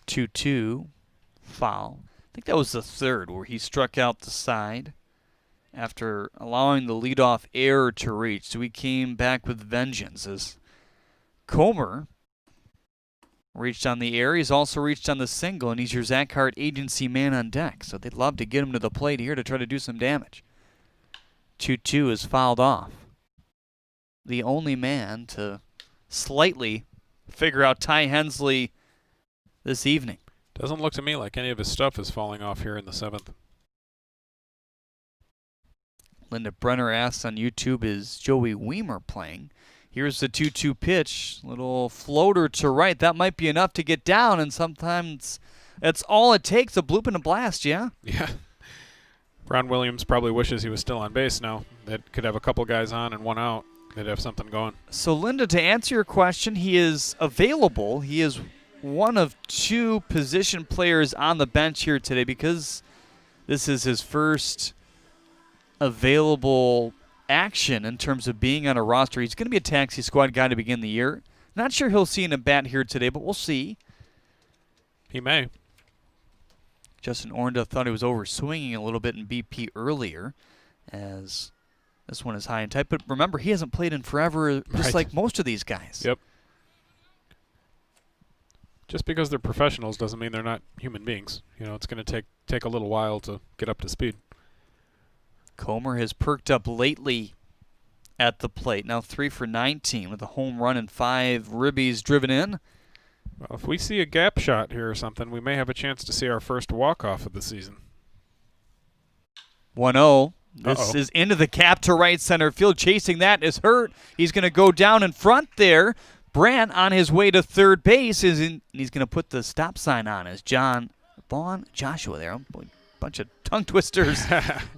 Two, foul. I think that was the third where he struck out the side after allowing the leadoff error to reach. So he came back with vengeance as Comer reached on the air. He's also reached on the single, and he's your Zach Hart agency man on deck. So they'd love to get him to the plate here to try to do some damage. 2-2 is fouled off. The only man to slightly figure out Ty Hensley this evening. Doesn't look to me like any of his stuff is falling off here in the 7th. Linda Brenner asks on YouTube, is Joey Weimer playing? Here's the 2-2 pitch. Little floater to right. That might be enough to get down, and sometimes that's all it takes, a bloop and a blast, yeah? Yeah. Ron Williams probably wishes he was still on base now. That could have a couple guys on and one out. They'd have something going. So, Linda, to answer your question, he is available. He is one of 2 position players on the bench here today because this is his first available action in terms of being on a roster. He's going to be a taxi squad guy to begin the year. Not sure he'll see an at-bat here today, but we'll see. He may. Justin Ornda thought he was over-swinging a little bit in BP earlier, as this one is high and tight. But remember, he hasn't played in forever, just like most of these guys. Yep. Just because they're professionals doesn't mean they're not human beings. You know, it's going to take a little while to get up to speed. Comer has perked up lately at the plate. Now 3 for 19 with a home run and 5 ribbies driven in. Well, if we see a gap shot here or something, we may have a chance to see our first walk-off of the season. 1-0. This is into the cap to right center field. Chasing that is Hurt. He's going to go down in front there. Brandt on his way to third base. He's going to put the stop sign on as Joshua there. Bunch of tongue twisters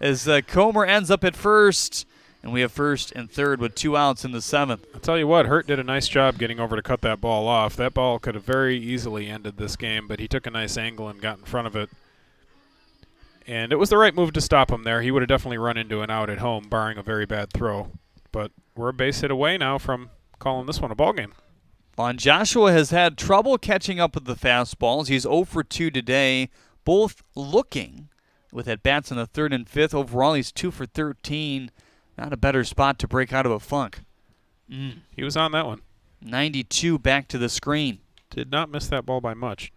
as Comer ends up at first, and we have first and third with 2 outs in the 7th. I'll tell you what, Hurt did a nice job getting over to cut that ball off. That ball could have very easily ended this game, but he took a nice angle and got in front of it. And it was the right move to stop him there. He would have definitely run into an out at home, barring a very bad throw. But we're a base hit away now from calling this one a ball game. Von Joshua has had trouble catching up with the fastballs. He's 0 for 2 today, both looking with at-bats in the 3rd and 5th. Overall, he's 2 for 13. Not a better spot to break out of a funk. He was on that one. 92 back to the screen. Did not miss that ball by much.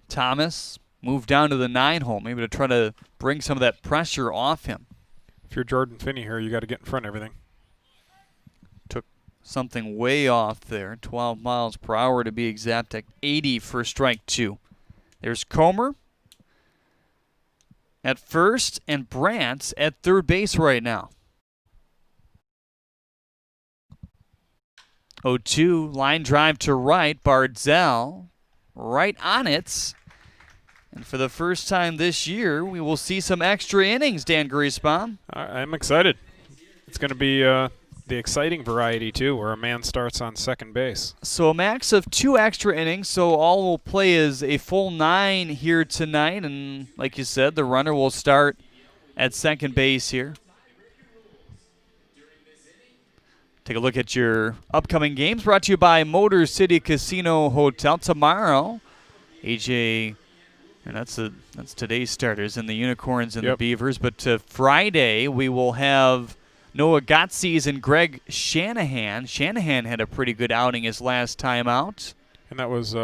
Thomas moved down to the 9 hole, maybe to try to bring some of that pressure off him. If you're Jordan Finney here, you got to get in front of everything. Took something way off there, 12 miles per hour to be exact, at 80 for strike 2. There's Comer at first and Brandt at third base right now. 0-2, line drive to right, Bardzell right on it. And for the first time this year, we will see some extra innings, Dan Griesbaum. I'm excited. It's going to be the exciting variety, too, where a man starts on second base. So a max of 2 extra innings, so all we'll play is a full 9 here tonight. And like you said, the runner will start at second base here. Take a look at your upcoming games, brought to you by Motor City Casino Hotel. Tomorrow, AJ... and that's today's starters in the Unicorns and the Beavers. But Friday, we will have Noah Gottsies and Greg Shanahan. Shanahan had a pretty good outing his last time out. And that was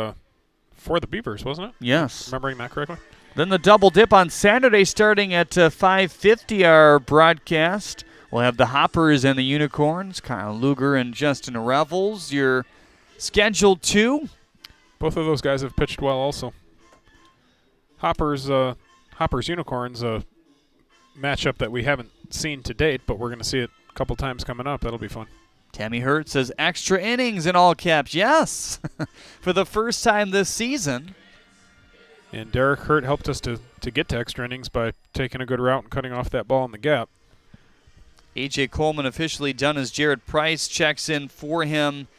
for the Beavers, wasn't it? Yes. Remembering that correctly? Then the double dip on Saturday starting at 5:50, our broadcast. We'll have the Hoppers and the Unicorns, Kyle Luger and Justin Revels. Your scheduled 2. Both of those guys have pitched well also. Hoppers Unicorns, a matchup that we haven't seen to date, but we're going to see it a couple times coming up. That'll be fun. Tammy Hurt says extra innings in all caps. Yes, for the first time this season. And Derek Hurt helped us to get to extra innings by taking a good route and cutting off that ball in the gap. A.J. Coleman officially done as Jared Price checks in for him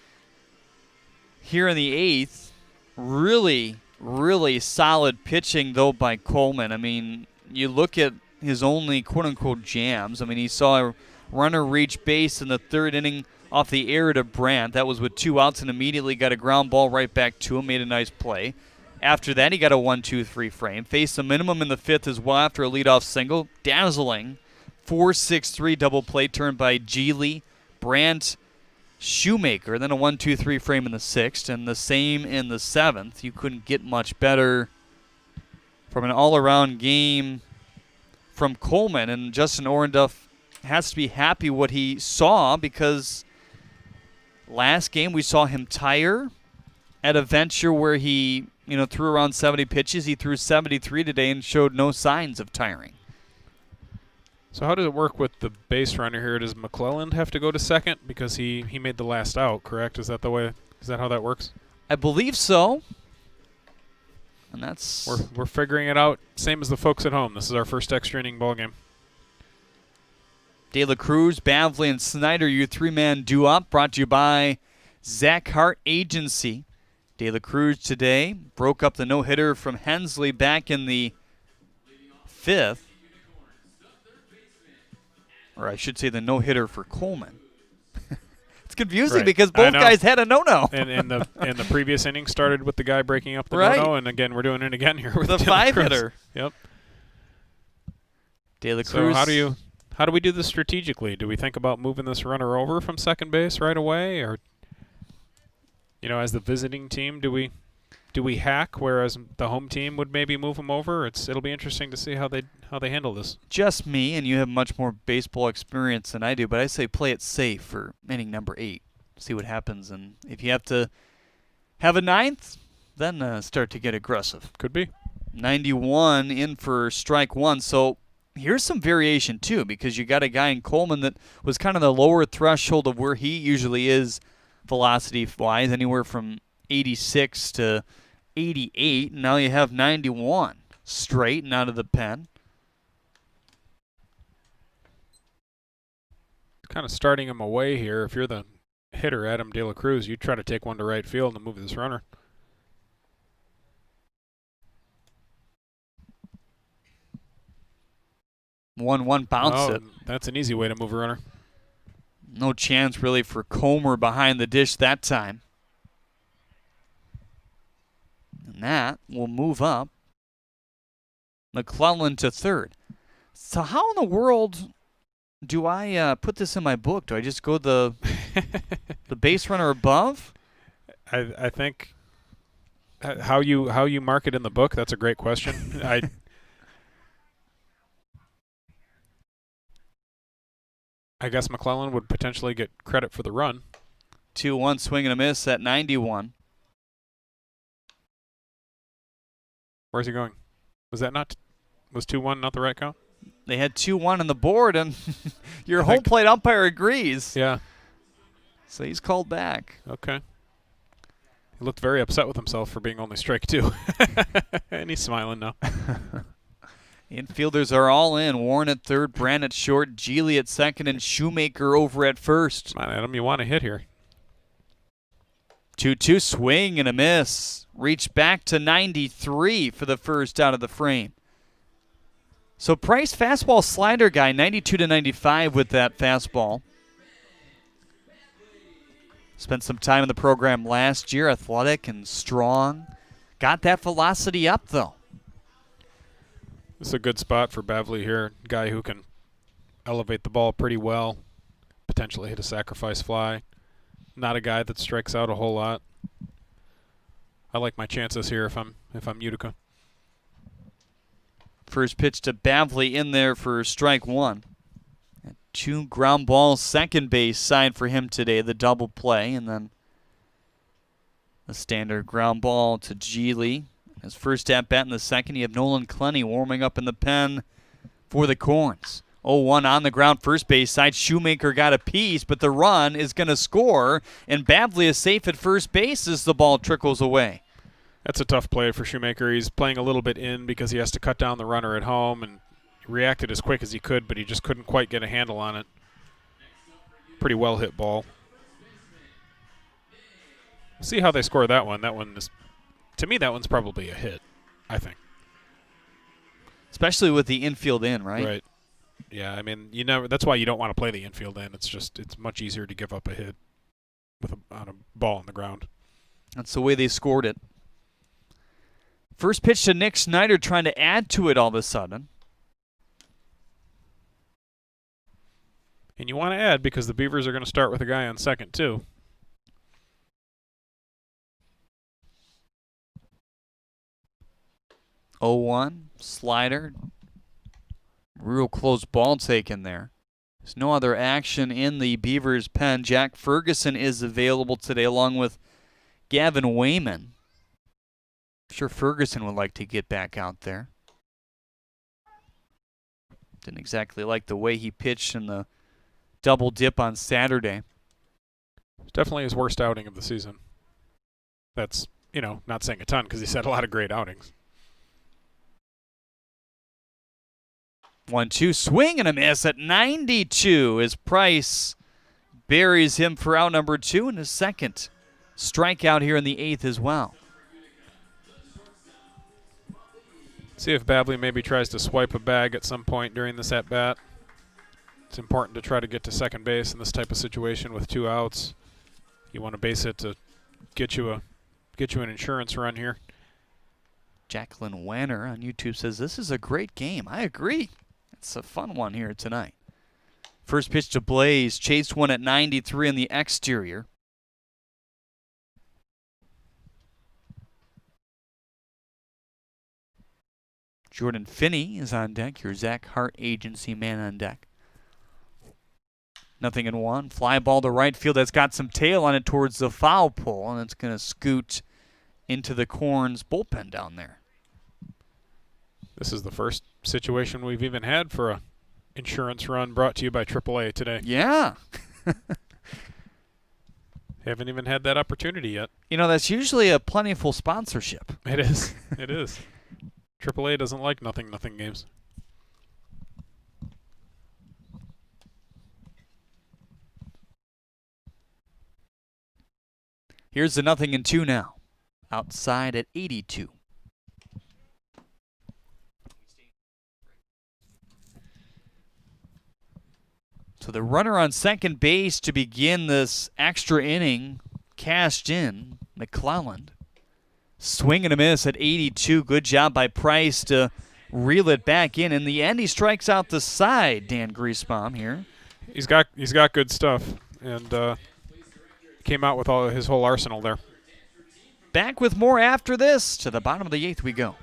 here in the 8th. Really solid pitching, though, by Coleman. I mean, you look at his only quote-unquote jams. I mean, he saw a runner reach base in the 3rd inning off the air to Brandt. That was with 2 outs and immediately got a ground ball right back to him, made a nice play. After that, he got a 1-2-3 frame. Faced a minimum in the 5th as well after a leadoff single. Dazzling 4-6-3 double play turn by Geely, Brandt, Shoemaker. Then a 1-2-3 frame in the 6th, and the same in the 7th. You couldn't get much better from an all-around game from Coleman. And Justin Orenduff has to be happy what he saw, because last game we saw him tire at a venture where he threw around 70 pitches. He threw 73 today and showed no signs of tiring. So how does it work with the base runner here? Does McClelland have to go to second because he made the last out, correct? Is that how that works? I believe so. And that's we're figuring it out, same as the folks at home. This is our first extra inning ball game. De La Cruz, Bavley, and Snyder, your three-man due-up, brought to you by Zach Hart Agency. De La Cruz today broke up the no-hitter from Hensley back in the 5th. Or I should say the no-hitter for Coleman. It's confusing because both guys had a no-no. And the previous inning started with the guy breaking up the right. no-no, and again we're doing it again here with the 5-hitter. Yep. De La Cruz. So how do we do this strategically? Do we think about moving this runner over from second base right away, or as the visiting team, do we hack, whereas the home team would maybe move him over? It'll be interesting to see how they handle this. Just me, and you have much more baseball experience than I do, but I say play it safe for inning number 8. See what happens, and if you have to have a 9th, then start to get aggressive. Could be. 91 in for strike 1. So here's some variation too, because you got a guy in Coleman that was kind of the lower threshold of where he usually is velocity-wise, anywhere from 86 to 88. Now you have 91 straight and out of the pen. Kind of starting him away here. If you're the hitter, Adam De La Cruz, you try to take one to right field and move this runner. One bounce it. That's an easy way to move a runner. No chance really for Comer behind the dish that time. And that will move up McClelland to third. So how in the world do I put this in my book? Do I just go the base runner above? I think how you mark it in the book, that's a great question. I guess McClelland would potentially get credit for the run. 2-1 swing and a miss at 91. Where's he going? Was 2-1 not the right count? They had 2-1 on the board, and your home plate umpire agrees. Yeah. So he's called back. Okay. He looked very upset with himself for being only strike 2. And he's smiling now. Infielders are all in. Warren at third, Brandt at short, Geely at second, and Shoemaker over at first. Come on, Adam, you want to hit here. 2-2 swing and a miss. Reached back to 93 for the first out of the frame. So Price, fastball slider guy, 92 to 95 with that fastball. Spent some time in the program last year, athletic and strong. Got that velocity up, though. This is a good spot for Bavley here. Guy who can elevate the ball pretty well, potentially hit a sacrifice fly. Not a guy that strikes out a whole lot. I like my chances here if I'm Utica. First pitch to Bavley in there for strike 1. 2 ground balls, second base side for him today, the double play, and then a standard ground ball to Geely. His first at-bat in the second. You have Nolan Clenny warming up in the pen for the Corns. 0-1 on the ground, first base side. Shoemaker got a piece, but the run is going to score, and Bavley is safe at first base as the ball trickles away. That's a tough play for Shoemaker. He's playing a little bit in because he has to cut down the runner at home, and he reacted as quick as he could, but he just couldn't quite get a handle on it. Pretty well hit ball. See how they score that one. That one is, to me, that one's probably a hit, I think. Especially with the infield in, right? Right. Yeah, I mean, that's why you don't want to play the infield in. It's much easier to give up a hit on a ball on the ground. That's the way they scored it. First pitch to Nick Snyder, trying to add to it all of a sudden. And you want to add, because the Beavers are going to start with a guy on second, too. Oh, 1 slider. Real close ball taken there. There's no other action in the Beavers' pen. Jack Ferguson is available today along with Gavin Wayman. I'm sure Ferguson would like to get back out there. Didn't exactly like the way he pitched in the double dip on Saturday. It's definitely his worst outing of the season. That's, not saying a ton because he's had a lot of great outings. 1-2, swing and a miss at 92 as Price buries him for out number 2 and his second strikeout here in the 8th as well. See if Babley maybe tries to swipe a bag at some point during this at-bat. It's important to try to get to second base in this type of situation with 2 outs. You want to base it to get you an insurance run here. Jacqueline Wanner on YouTube says, this is a great game. I agree. It's a fun one here tonight. First pitch to Blaze, chased one at 93 on the exterior. Jordan Finney is on deck, your Zach Hart agency man on deck. 0-1. Fly ball to right field. That's got some tail on it towards the foul pole, and it's going to scoot into the Corns bullpen down there. This is the first situation we've even had for a insurance run brought to you by AAA today. Yeah. Haven't even had that opportunity yet. That's usually a plentiful sponsorship. It is. It is. AAA doesn't like nothing games. Here's the 0-2 now. Outside at 82. So the runner on second base to begin this extra inning cashed in, McClelland. Swing and a miss at 82. Good job by Price to reel it back in. In the end, he strikes out the side, Dan Griesbaum here. He's got good stuff, and came out with his whole arsenal there. Back with more after this. To the bottom of the 8th we go.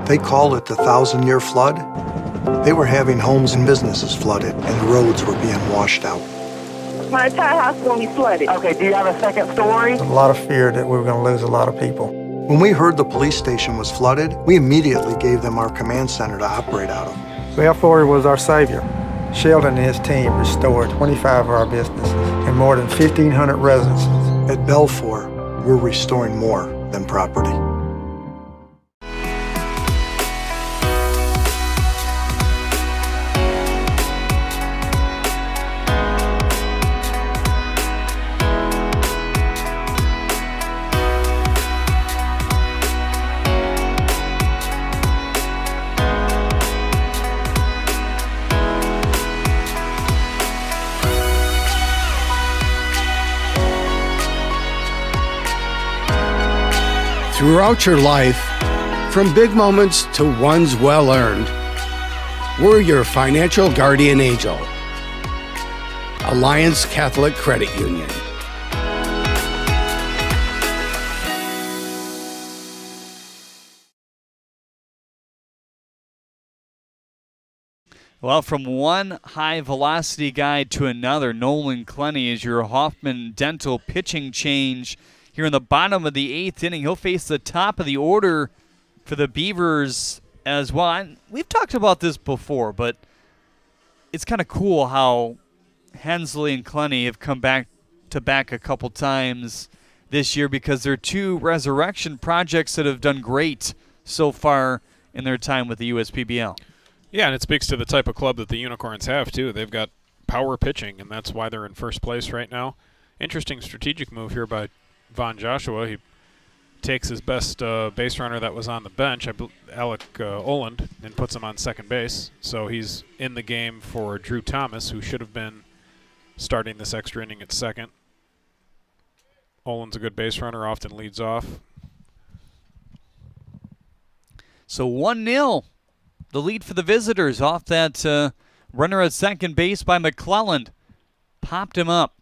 They called it the 1,000-year flood. They were having homes and businesses flooded, and the roads were being washed out. My entire house is going to be flooded. Okay, do you have a second story? A lot of fear that we were going to lose a lot of people. When we heard the police station was flooded, we immediately gave them our command center to operate out of. Belfour was our savior. Sheldon and his team restored 25 of our businesses and more than 1,500 residences. At Belfour, we're restoring more than property. Throughout your life, from big moments to ones well-earned, we're your financial guardian angel. Alliance Catholic Credit Union. Well, from one high-velocity guy to another, Nolan Clenny is your Hoffman Dental pitching change here in the bottom of the 8th inning. He'll face the top of the order for the Beavers as well. And we've talked about this before, but it's kind of cool how Hensley and Clenny have come back to back a couple times this year because they're two resurrection projects that have done great so far in their time with the USPBL. Yeah, and it speaks to the type of club that the Unicorns have, too. They've got power pitching, and that's why they're in first place right now. Interesting strategic move here by Von Joshua. He takes his best base runner that was on the bench, Alec Oland, and puts him on second base. So he's in the game for Drew Thomas, who should have been starting this extra inning at second. Oland's a good base runner, often leads off. So 1-0 the lead for the visitors off that runner at second base by McClelland. Popped him up.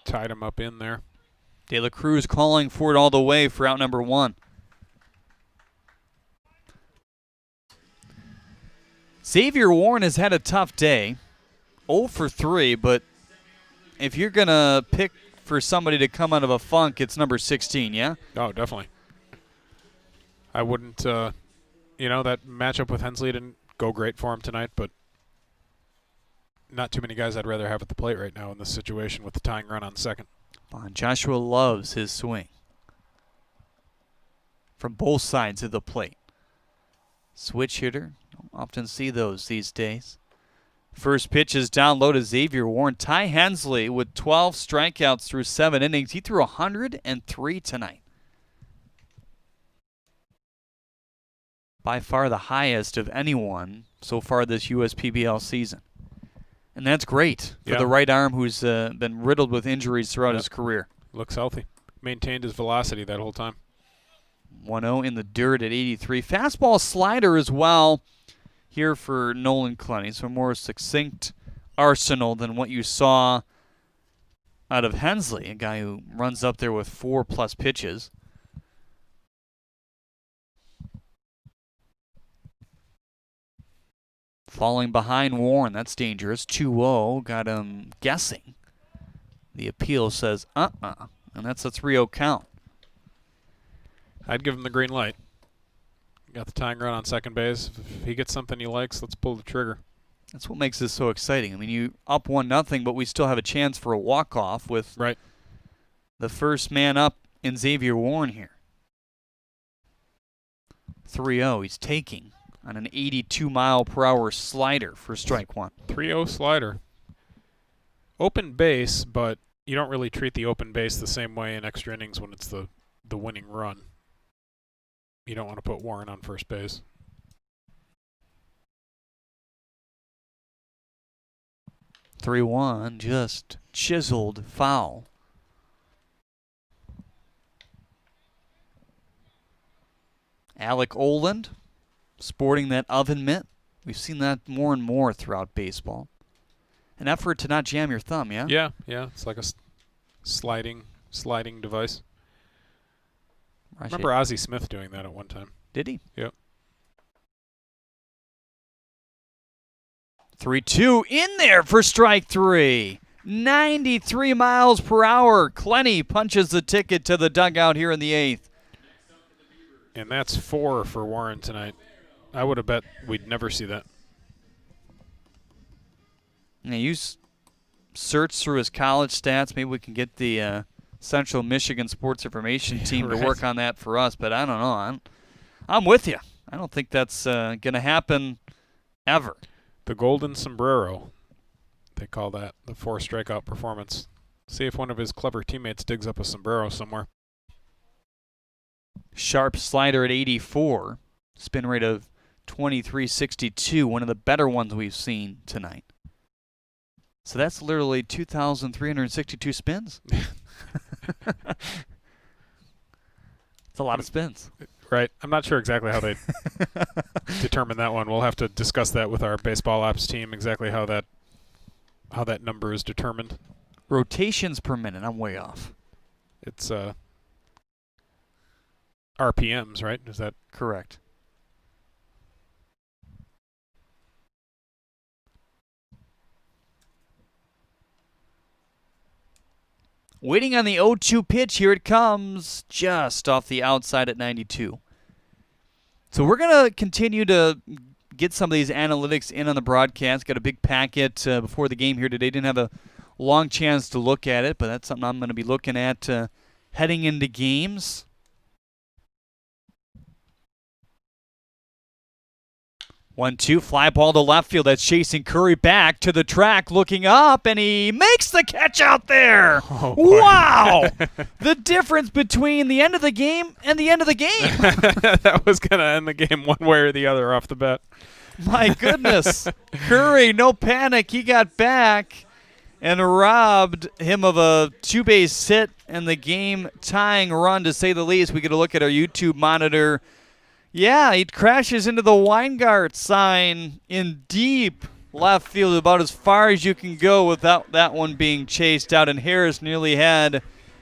Tied him up in there. De La Cruz calling for it all the way for out number 1. Xavier Warren has had a tough day. 0 for 3, but if you're going to pick for somebody to come out of a funk, it's number 16, yeah? Oh, definitely. I wouldn't, that matchup with Hensley didn't go great for him tonight, but not too many guys I'd rather have at the plate right now in this situation with the tying run on second. Joshua loves his swing from both sides of the plate. Switch hitter, don't often see those these days. First pitch is down low to Xavier Warren. Ty Hensley with 12 strikeouts through 7 innings. He threw 103 tonight. By far the highest of anyone so far this USPBL season. And that's great for the right arm who's been riddled with injuries throughout his career. Looks healthy. Maintained his velocity that whole time. 1-0 in the dirt at 83. Fastball slider as well here for Nolan Clenny. So more succinct arsenal than what you saw out of Hensley, a guy who runs up there with 4+ pitches. Falling behind Warren, that's dangerous. 2-0, got him guessing. The appeal says and that's a 3-0 count. I'd give him the green light. Got the tying run on second base. If he gets something he likes, let's pull the trigger. That's what makes this so exciting. I mean, you up 1-0, but we still have a chance for a walk-off with the first man up in Xavier Warren here. 3-0, he's taking on an 82-mile-per-hour slider for strike 1. 3-0 slider. Open base, but you don't really treat the open base the same way in extra innings when it's the winning run. You don't want to put Warren on first base. (3-1), just chiseled foul. Alec Oland sporting that oven mitt. We've seen that more and more throughout baseball. An effort to not jam your thumb, yeah? Yeah. It's like a sliding device. I remember Ozzie Smith doing that at one time. Did he? Yep. 3-2 in there for strike 3. 93 miles per hour. Clenny punches the ticket to the dugout here in the 8th. And that's 4 for Warren tonight. I would have bet we'd never see that. Now you search through his college stats. Maybe we can get the Central Michigan Sports Information team to work on that for us. But I don't know. I'm with you. I don't think that's going to happen ever. The golden sombrero, they call that, the 4 strikeout performance. See if one of his clever teammates digs up a sombrero somewhere. Sharp slider at 84. Spin rate of 2362, one of the better ones we've seen tonight. So that's literally 2,362 spins. It's a lot of spins. Right. I'm not sure exactly how they determine that one. We'll have to discuss that with our baseball ops team, exactly how that number is determined. Rotations per minute, I'm way off. It's RPMs, right? Is that correct? Waiting on the 0-2 pitch. Here it comes, just off the outside at 92. So we're going to continue to get some of these analytics in on the broadcast. Got a big packet before the game here today. Didn't have a long chance to look at it, but that's something I'm going to be looking at heading into games. 1-2, fly ball to left field. That's chasing Curry back to the track, looking up, and he makes the catch out there. Oh, wow! The difference between the end of the game and the end of the game. That was going to end the game one way or the other off the bat. My goodness. Curry, no panic. He got back and robbed him of a 2-base hit and the game-tying run, to say the least. We get a look at our YouTube monitor. Yeah, he crashes into the Weingart sign in deep left field, about as far as you can go without that one being chased out. And Harris nearly had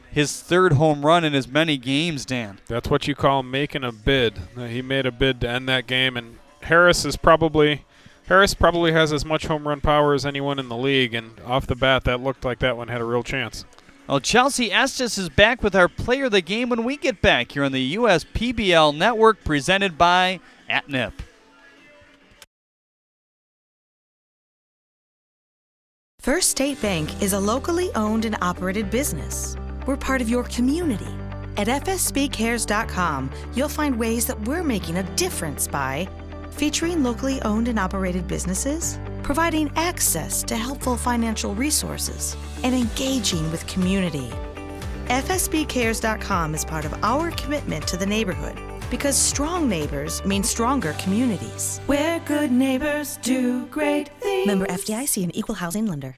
his third home run in as many games, Dan. That's what you call making a bid. He made a bid to end that game, and Harris probably has as much home run power as anyone in the league, and off the bat, that looked like that one had a real chance. Well, Chelsea Estes is back with our player of the game when we get back here on the USPBL Network, presented by AtNip. First State Bank is a locally owned and operated business. We're part of your community. At fsbcares.com, you'll find ways that we're making a difference by featuring locally owned and operated businesses, providing access to helpful financial resources, and engaging with community. fsbcares.com is part of our commitment to the neighborhood because strong neighbors mean stronger communities. Where good neighbors do great things. Member FDIC and Equal Housing Lender.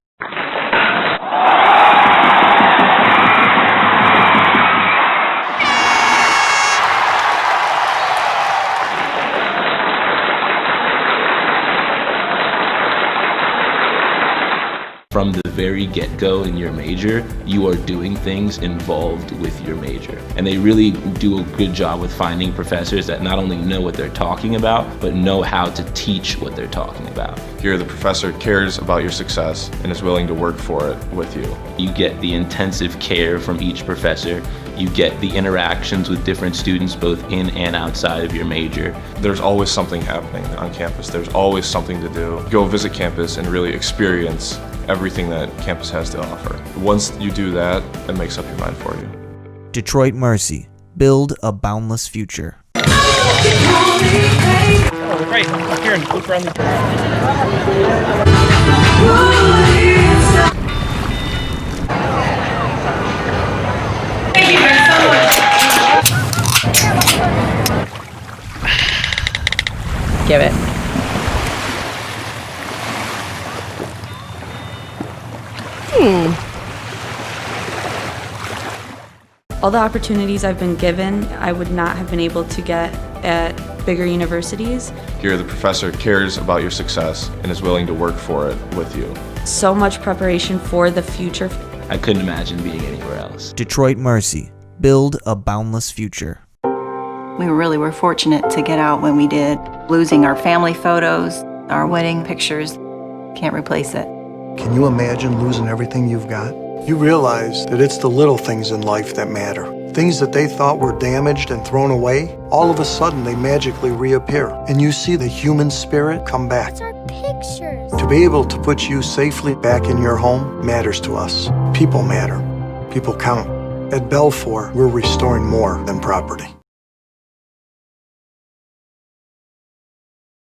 From the very get-go in your major, you are doing things involved with your major. And they really do a good job with finding professors that not only know what they're talking about, but know how to teach what they're talking about. Here, the professor cares about your success and is willing to work for it with you. You get the intensive care from each professor. You get the interactions with different students both in and outside of your major. There's always something happening on campus. There's always something to do. Go visit campus and really experience everything that campus has to offer. Once you do that, it makes up your mind for you. Detroit Mercy. Build a boundless future. Oh, great. Up here in the booth around the Thank you guys so much. Give it. All the opportunities I've been given, I would not have been able to get at bigger universities. Here, the professor cares about your success and is willing to work for it with you. So much preparation for the future. I couldn't imagine being anywhere else. Detroit Mercy. Build a boundless future. We really were fortunate to get out when we did. Losing our family photos, our wedding pictures, can't replace it. Can you imagine losing everything you've got? You realize that it's the little things in life that matter. Things that they thought were damaged and thrown away, all of a sudden they magically reappear. And you see the human spirit come back. It's our pictures. To be able to put you safely back in your home matters to us. People matter. People count. At Belfour, we're restoring more than property.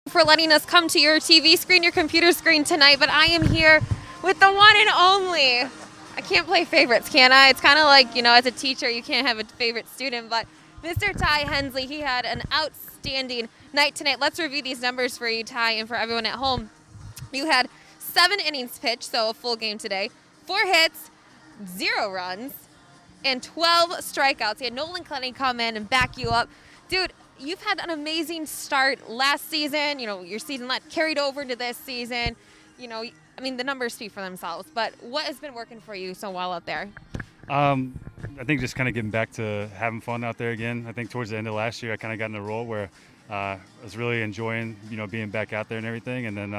For letting us come to your TV screen, your computer screen tonight, but I am here with the one and only. I can't play favorites, can I? It's kind of like, as a teacher, you can't have a favorite student, but Mr. Ty Hensley, he had an outstanding night tonight. Let's review these numbers for you, Ty, and for everyone at home. You had 7 innings pitched, so a full game today, 4 hits, 0 runs, and 12 strikeouts. You had Nolan Clenny come in and back you up. Dude, you've had an amazing start last season. Your season carried over into this season. The numbers speak for themselves, but what has been working for you so well out there? I think just kind of getting back to having fun out there again. I think towards the end of last year, I kind of got in a role where I was really enjoying, being back out there and everything. And then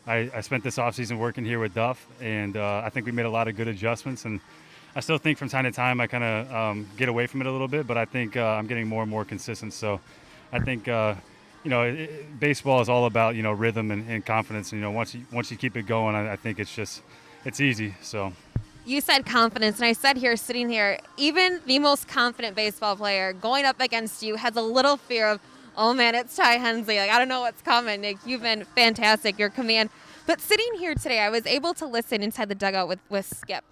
I spent this offseason working here with Duff, and I think we made a lot of good adjustments. And I still think from time to time I kind of get away from it a little bit, but I think I'm getting more and more consistent. So I think baseball is all about rhythm and confidence. Once you keep it going, I think it's easy. So you said confidence, and I said sitting here, even the most confident baseball player going up against you has a little fear of, oh man, it's Ty Hensley. I don't know what's coming. Nick, you've been fantastic, your command. But sitting here today, I was able to listen inside the dugout with Skip.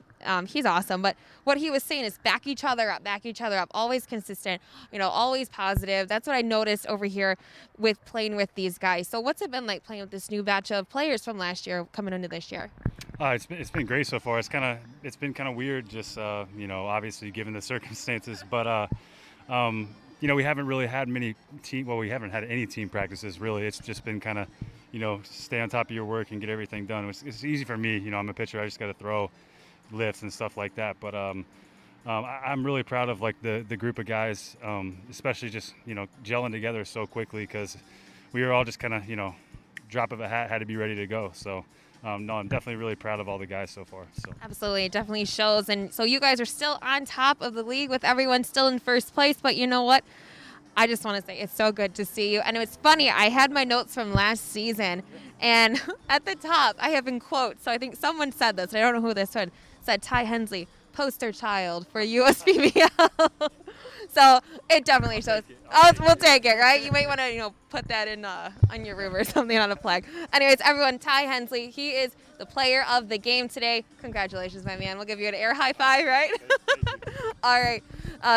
He's awesome, but what he was saying is back each other up, always consistent, always positive. That's what I noticed over here with playing with these guys. So what's it been like playing with this new batch of players from last year coming into this year? It's been great so far. It's been kind of weird, just obviously given the circumstances, but we haven't really had many we haven't had any team practices really. It's just been kind of, stay on top of your work and get everything done. It's easy for me. I'm a pitcher. I just got to throw, lifts and stuff like that. But I'm really proud of like the group of guys, especially just gelling together so quickly because we were all just kind of drop of a hat had to be ready to go. So no, I'm definitely really proud of all the guys so far. So Absolutely, it definitely shows. And so you guys are still on top of the league with everyone still in first place. But you know what? I just want to say it's so good to see you. And it's funny, I had my notes from last season, and at the top I have in quotes. So I think someone said this. I don't know who this one said. Ty Hensley, poster child for USPBL. So it definitely shows. We'll take it, right? You might want to, put that in on your room or something on a flag. Anyways, everyone, Ty Hensley, he is the player of the game today. Congratulations, my man. We'll give you an air high five, right? All right.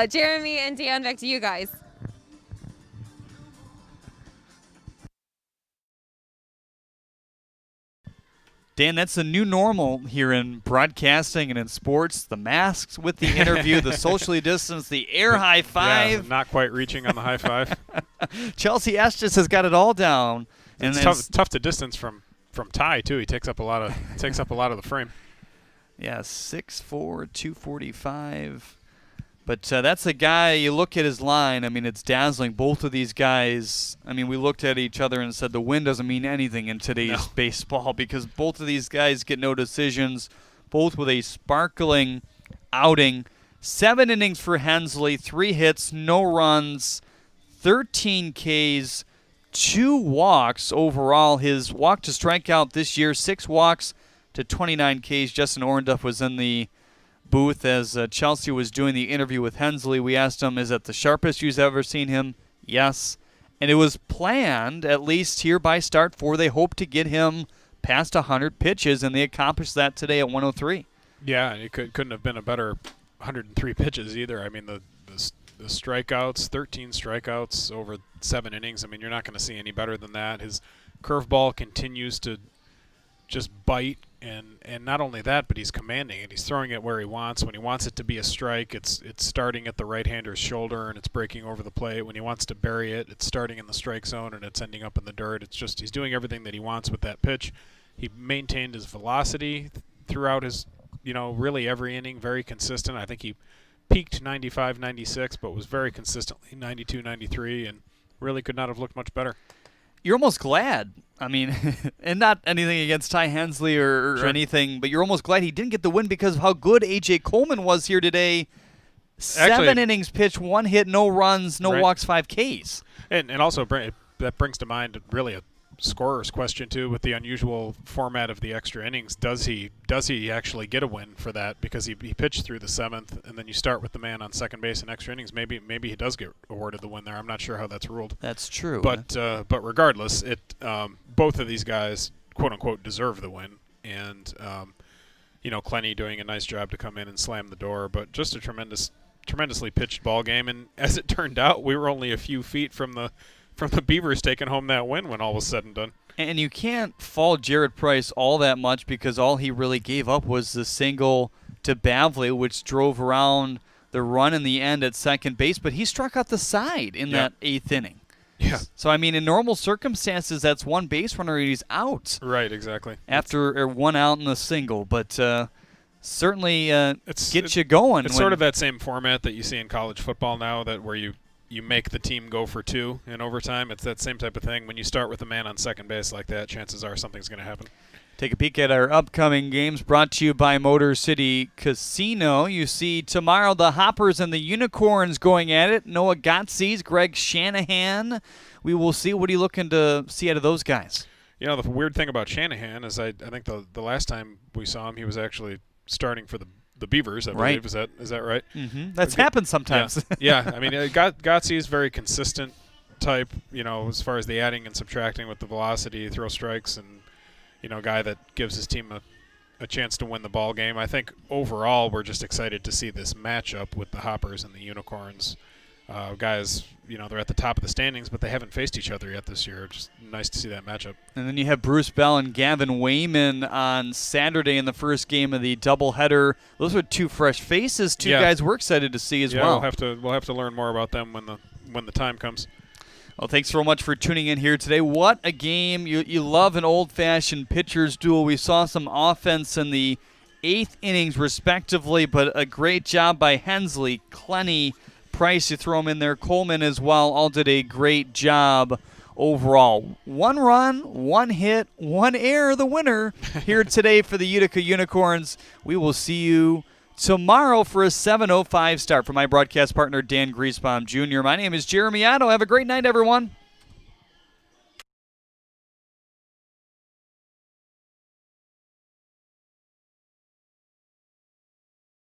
Jeremy and Dan, back to you guys. Dan, that's the new normal here in broadcasting and in sports. The masks with the interview, the socially distanced, the air high five. Yeah, not quite reaching on the high five. Chelsea Estes has got it all down. And it's tough to distance from Ty too. He takes up a lot of the frame. Yeah, 6'4", 245. But that's a guy, you look at his line, it's dazzling. Both of these guys, we looked at each other and said the win doesn't mean anything in today's baseball because both of these guys get no decisions, both with a sparkling outing. 7 innings for Hensley, 3 hits, no runs, 13 Ks, 2 walks overall. His walk to strikeout this year, 6 walks to 29 Ks. Justin Orndorff was in the booth as Chelsea was doing the interview with Hensley. We asked him, is that the sharpest you've ever seen him? Yes. And it was planned, at least here by start 4. They hoped to get him past 100 pitches, and they accomplished that today at 103. Yeah, it couldn't have been a better 103 pitches either. The strikeouts, 13 strikeouts over 7 innings. You're not going to see any better than that. His curveball continues to just bite, and not only that, but he's commanding it. He's throwing it where he wants. When he wants it to be a strike, it's starting at the right-hander's shoulder and it's breaking over the plate. When he wants to bury it, it's starting in the strike zone and it's ending up in the dirt. It's just he's doing everything that he wants with that pitch. He maintained his velocity throughout his, really every inning, very consistent. I think he peaked 95, 96, but was very consistently 92, 93, and really could not have looked much better. You're almost glad. And not anything against Ty Hensley or Sure. anything, but you're almost glad he didn't get the win because of how good A.J. Coleman was here today. 7 innings pitched, 1 hit, no runs, no walks, 5 Ks. And also that brings to mind really a scorer's question too with the unusual format of the extra innings. Does he actually get a win for that because he pitched through the 7th and then you start with the man on second base in extra innings? Maybe he does get awarded the win there. I'm not sure how that's ruled. That's true. But regardless, both of these guys quote unquote deserve the win, and Clenny doing a nice job to come in and slam the door, but just a tremendously pitched ball game. And as it turned out, we were only a few feet from the Beavers taking home that win when all was said and done. And you can't fault Jared Price all that much because all he really gave up was the single to Bavley, which drove around the run in the end at second base. But he struck out the side in that 8th inning. Yeah. So, in normal circumstances, that's one base runner and he's out. Right, exactly. After 1 out in the single. But certainly gets you going. It's sort of that same format that you see in college football now, that where you make the team go for 2 in overtime. It's that same type of thing. When you start with a man on second base like that, chances are something's going to happen. Take a peek at our upcoming games brought to you by Motor City Casino. You see tomorrow the Hoppers and the Unicorns going at it. Noah Gottsees, Greg Shanahan. We will see. What are you looking to see out of those guys? The weird thing about Shanahan is I think the last time we saw him, he was actually starting for the Beavers, I believe. Is that right? Mm-hmm. That's happened sometimes. Yeah. Gotsey is very consistent type, as far as the adding and subtracting with the velocity, throw strikes, and, guy that gives his team a chance to win the ball game. I think overall we're just excited to see this matchup with the Hoppers and the Unicorns. Guys, they're at the top of the standings, but they haven't faced each other yet this year. Just nice to see that matchup. And then you have Bruce Bell and Gavin Wayman on Saturday in the first game of the doubleheader. Those are 2 fresh faces, 2 guys we're excited to see as well. We'll have to learn more about them when when the time comes. Well, thanks so much for tuning in here today. What a game. You love an old-fashioned pitcher's duel. We saw some offense in the 8th innings, respectively, but a great job by Hensley, Clenny, Price, you throw him in there, Coleman as well, all did a great job overall. 1 run, 1 hit, 1 error, the winner here today for the Utica Unicorns. We will see you tomorrow for a 7:05 start. For my broadcast partner, Dan Griesbaum Jr., my name is Jeremy Otto. Have a great night, everyone.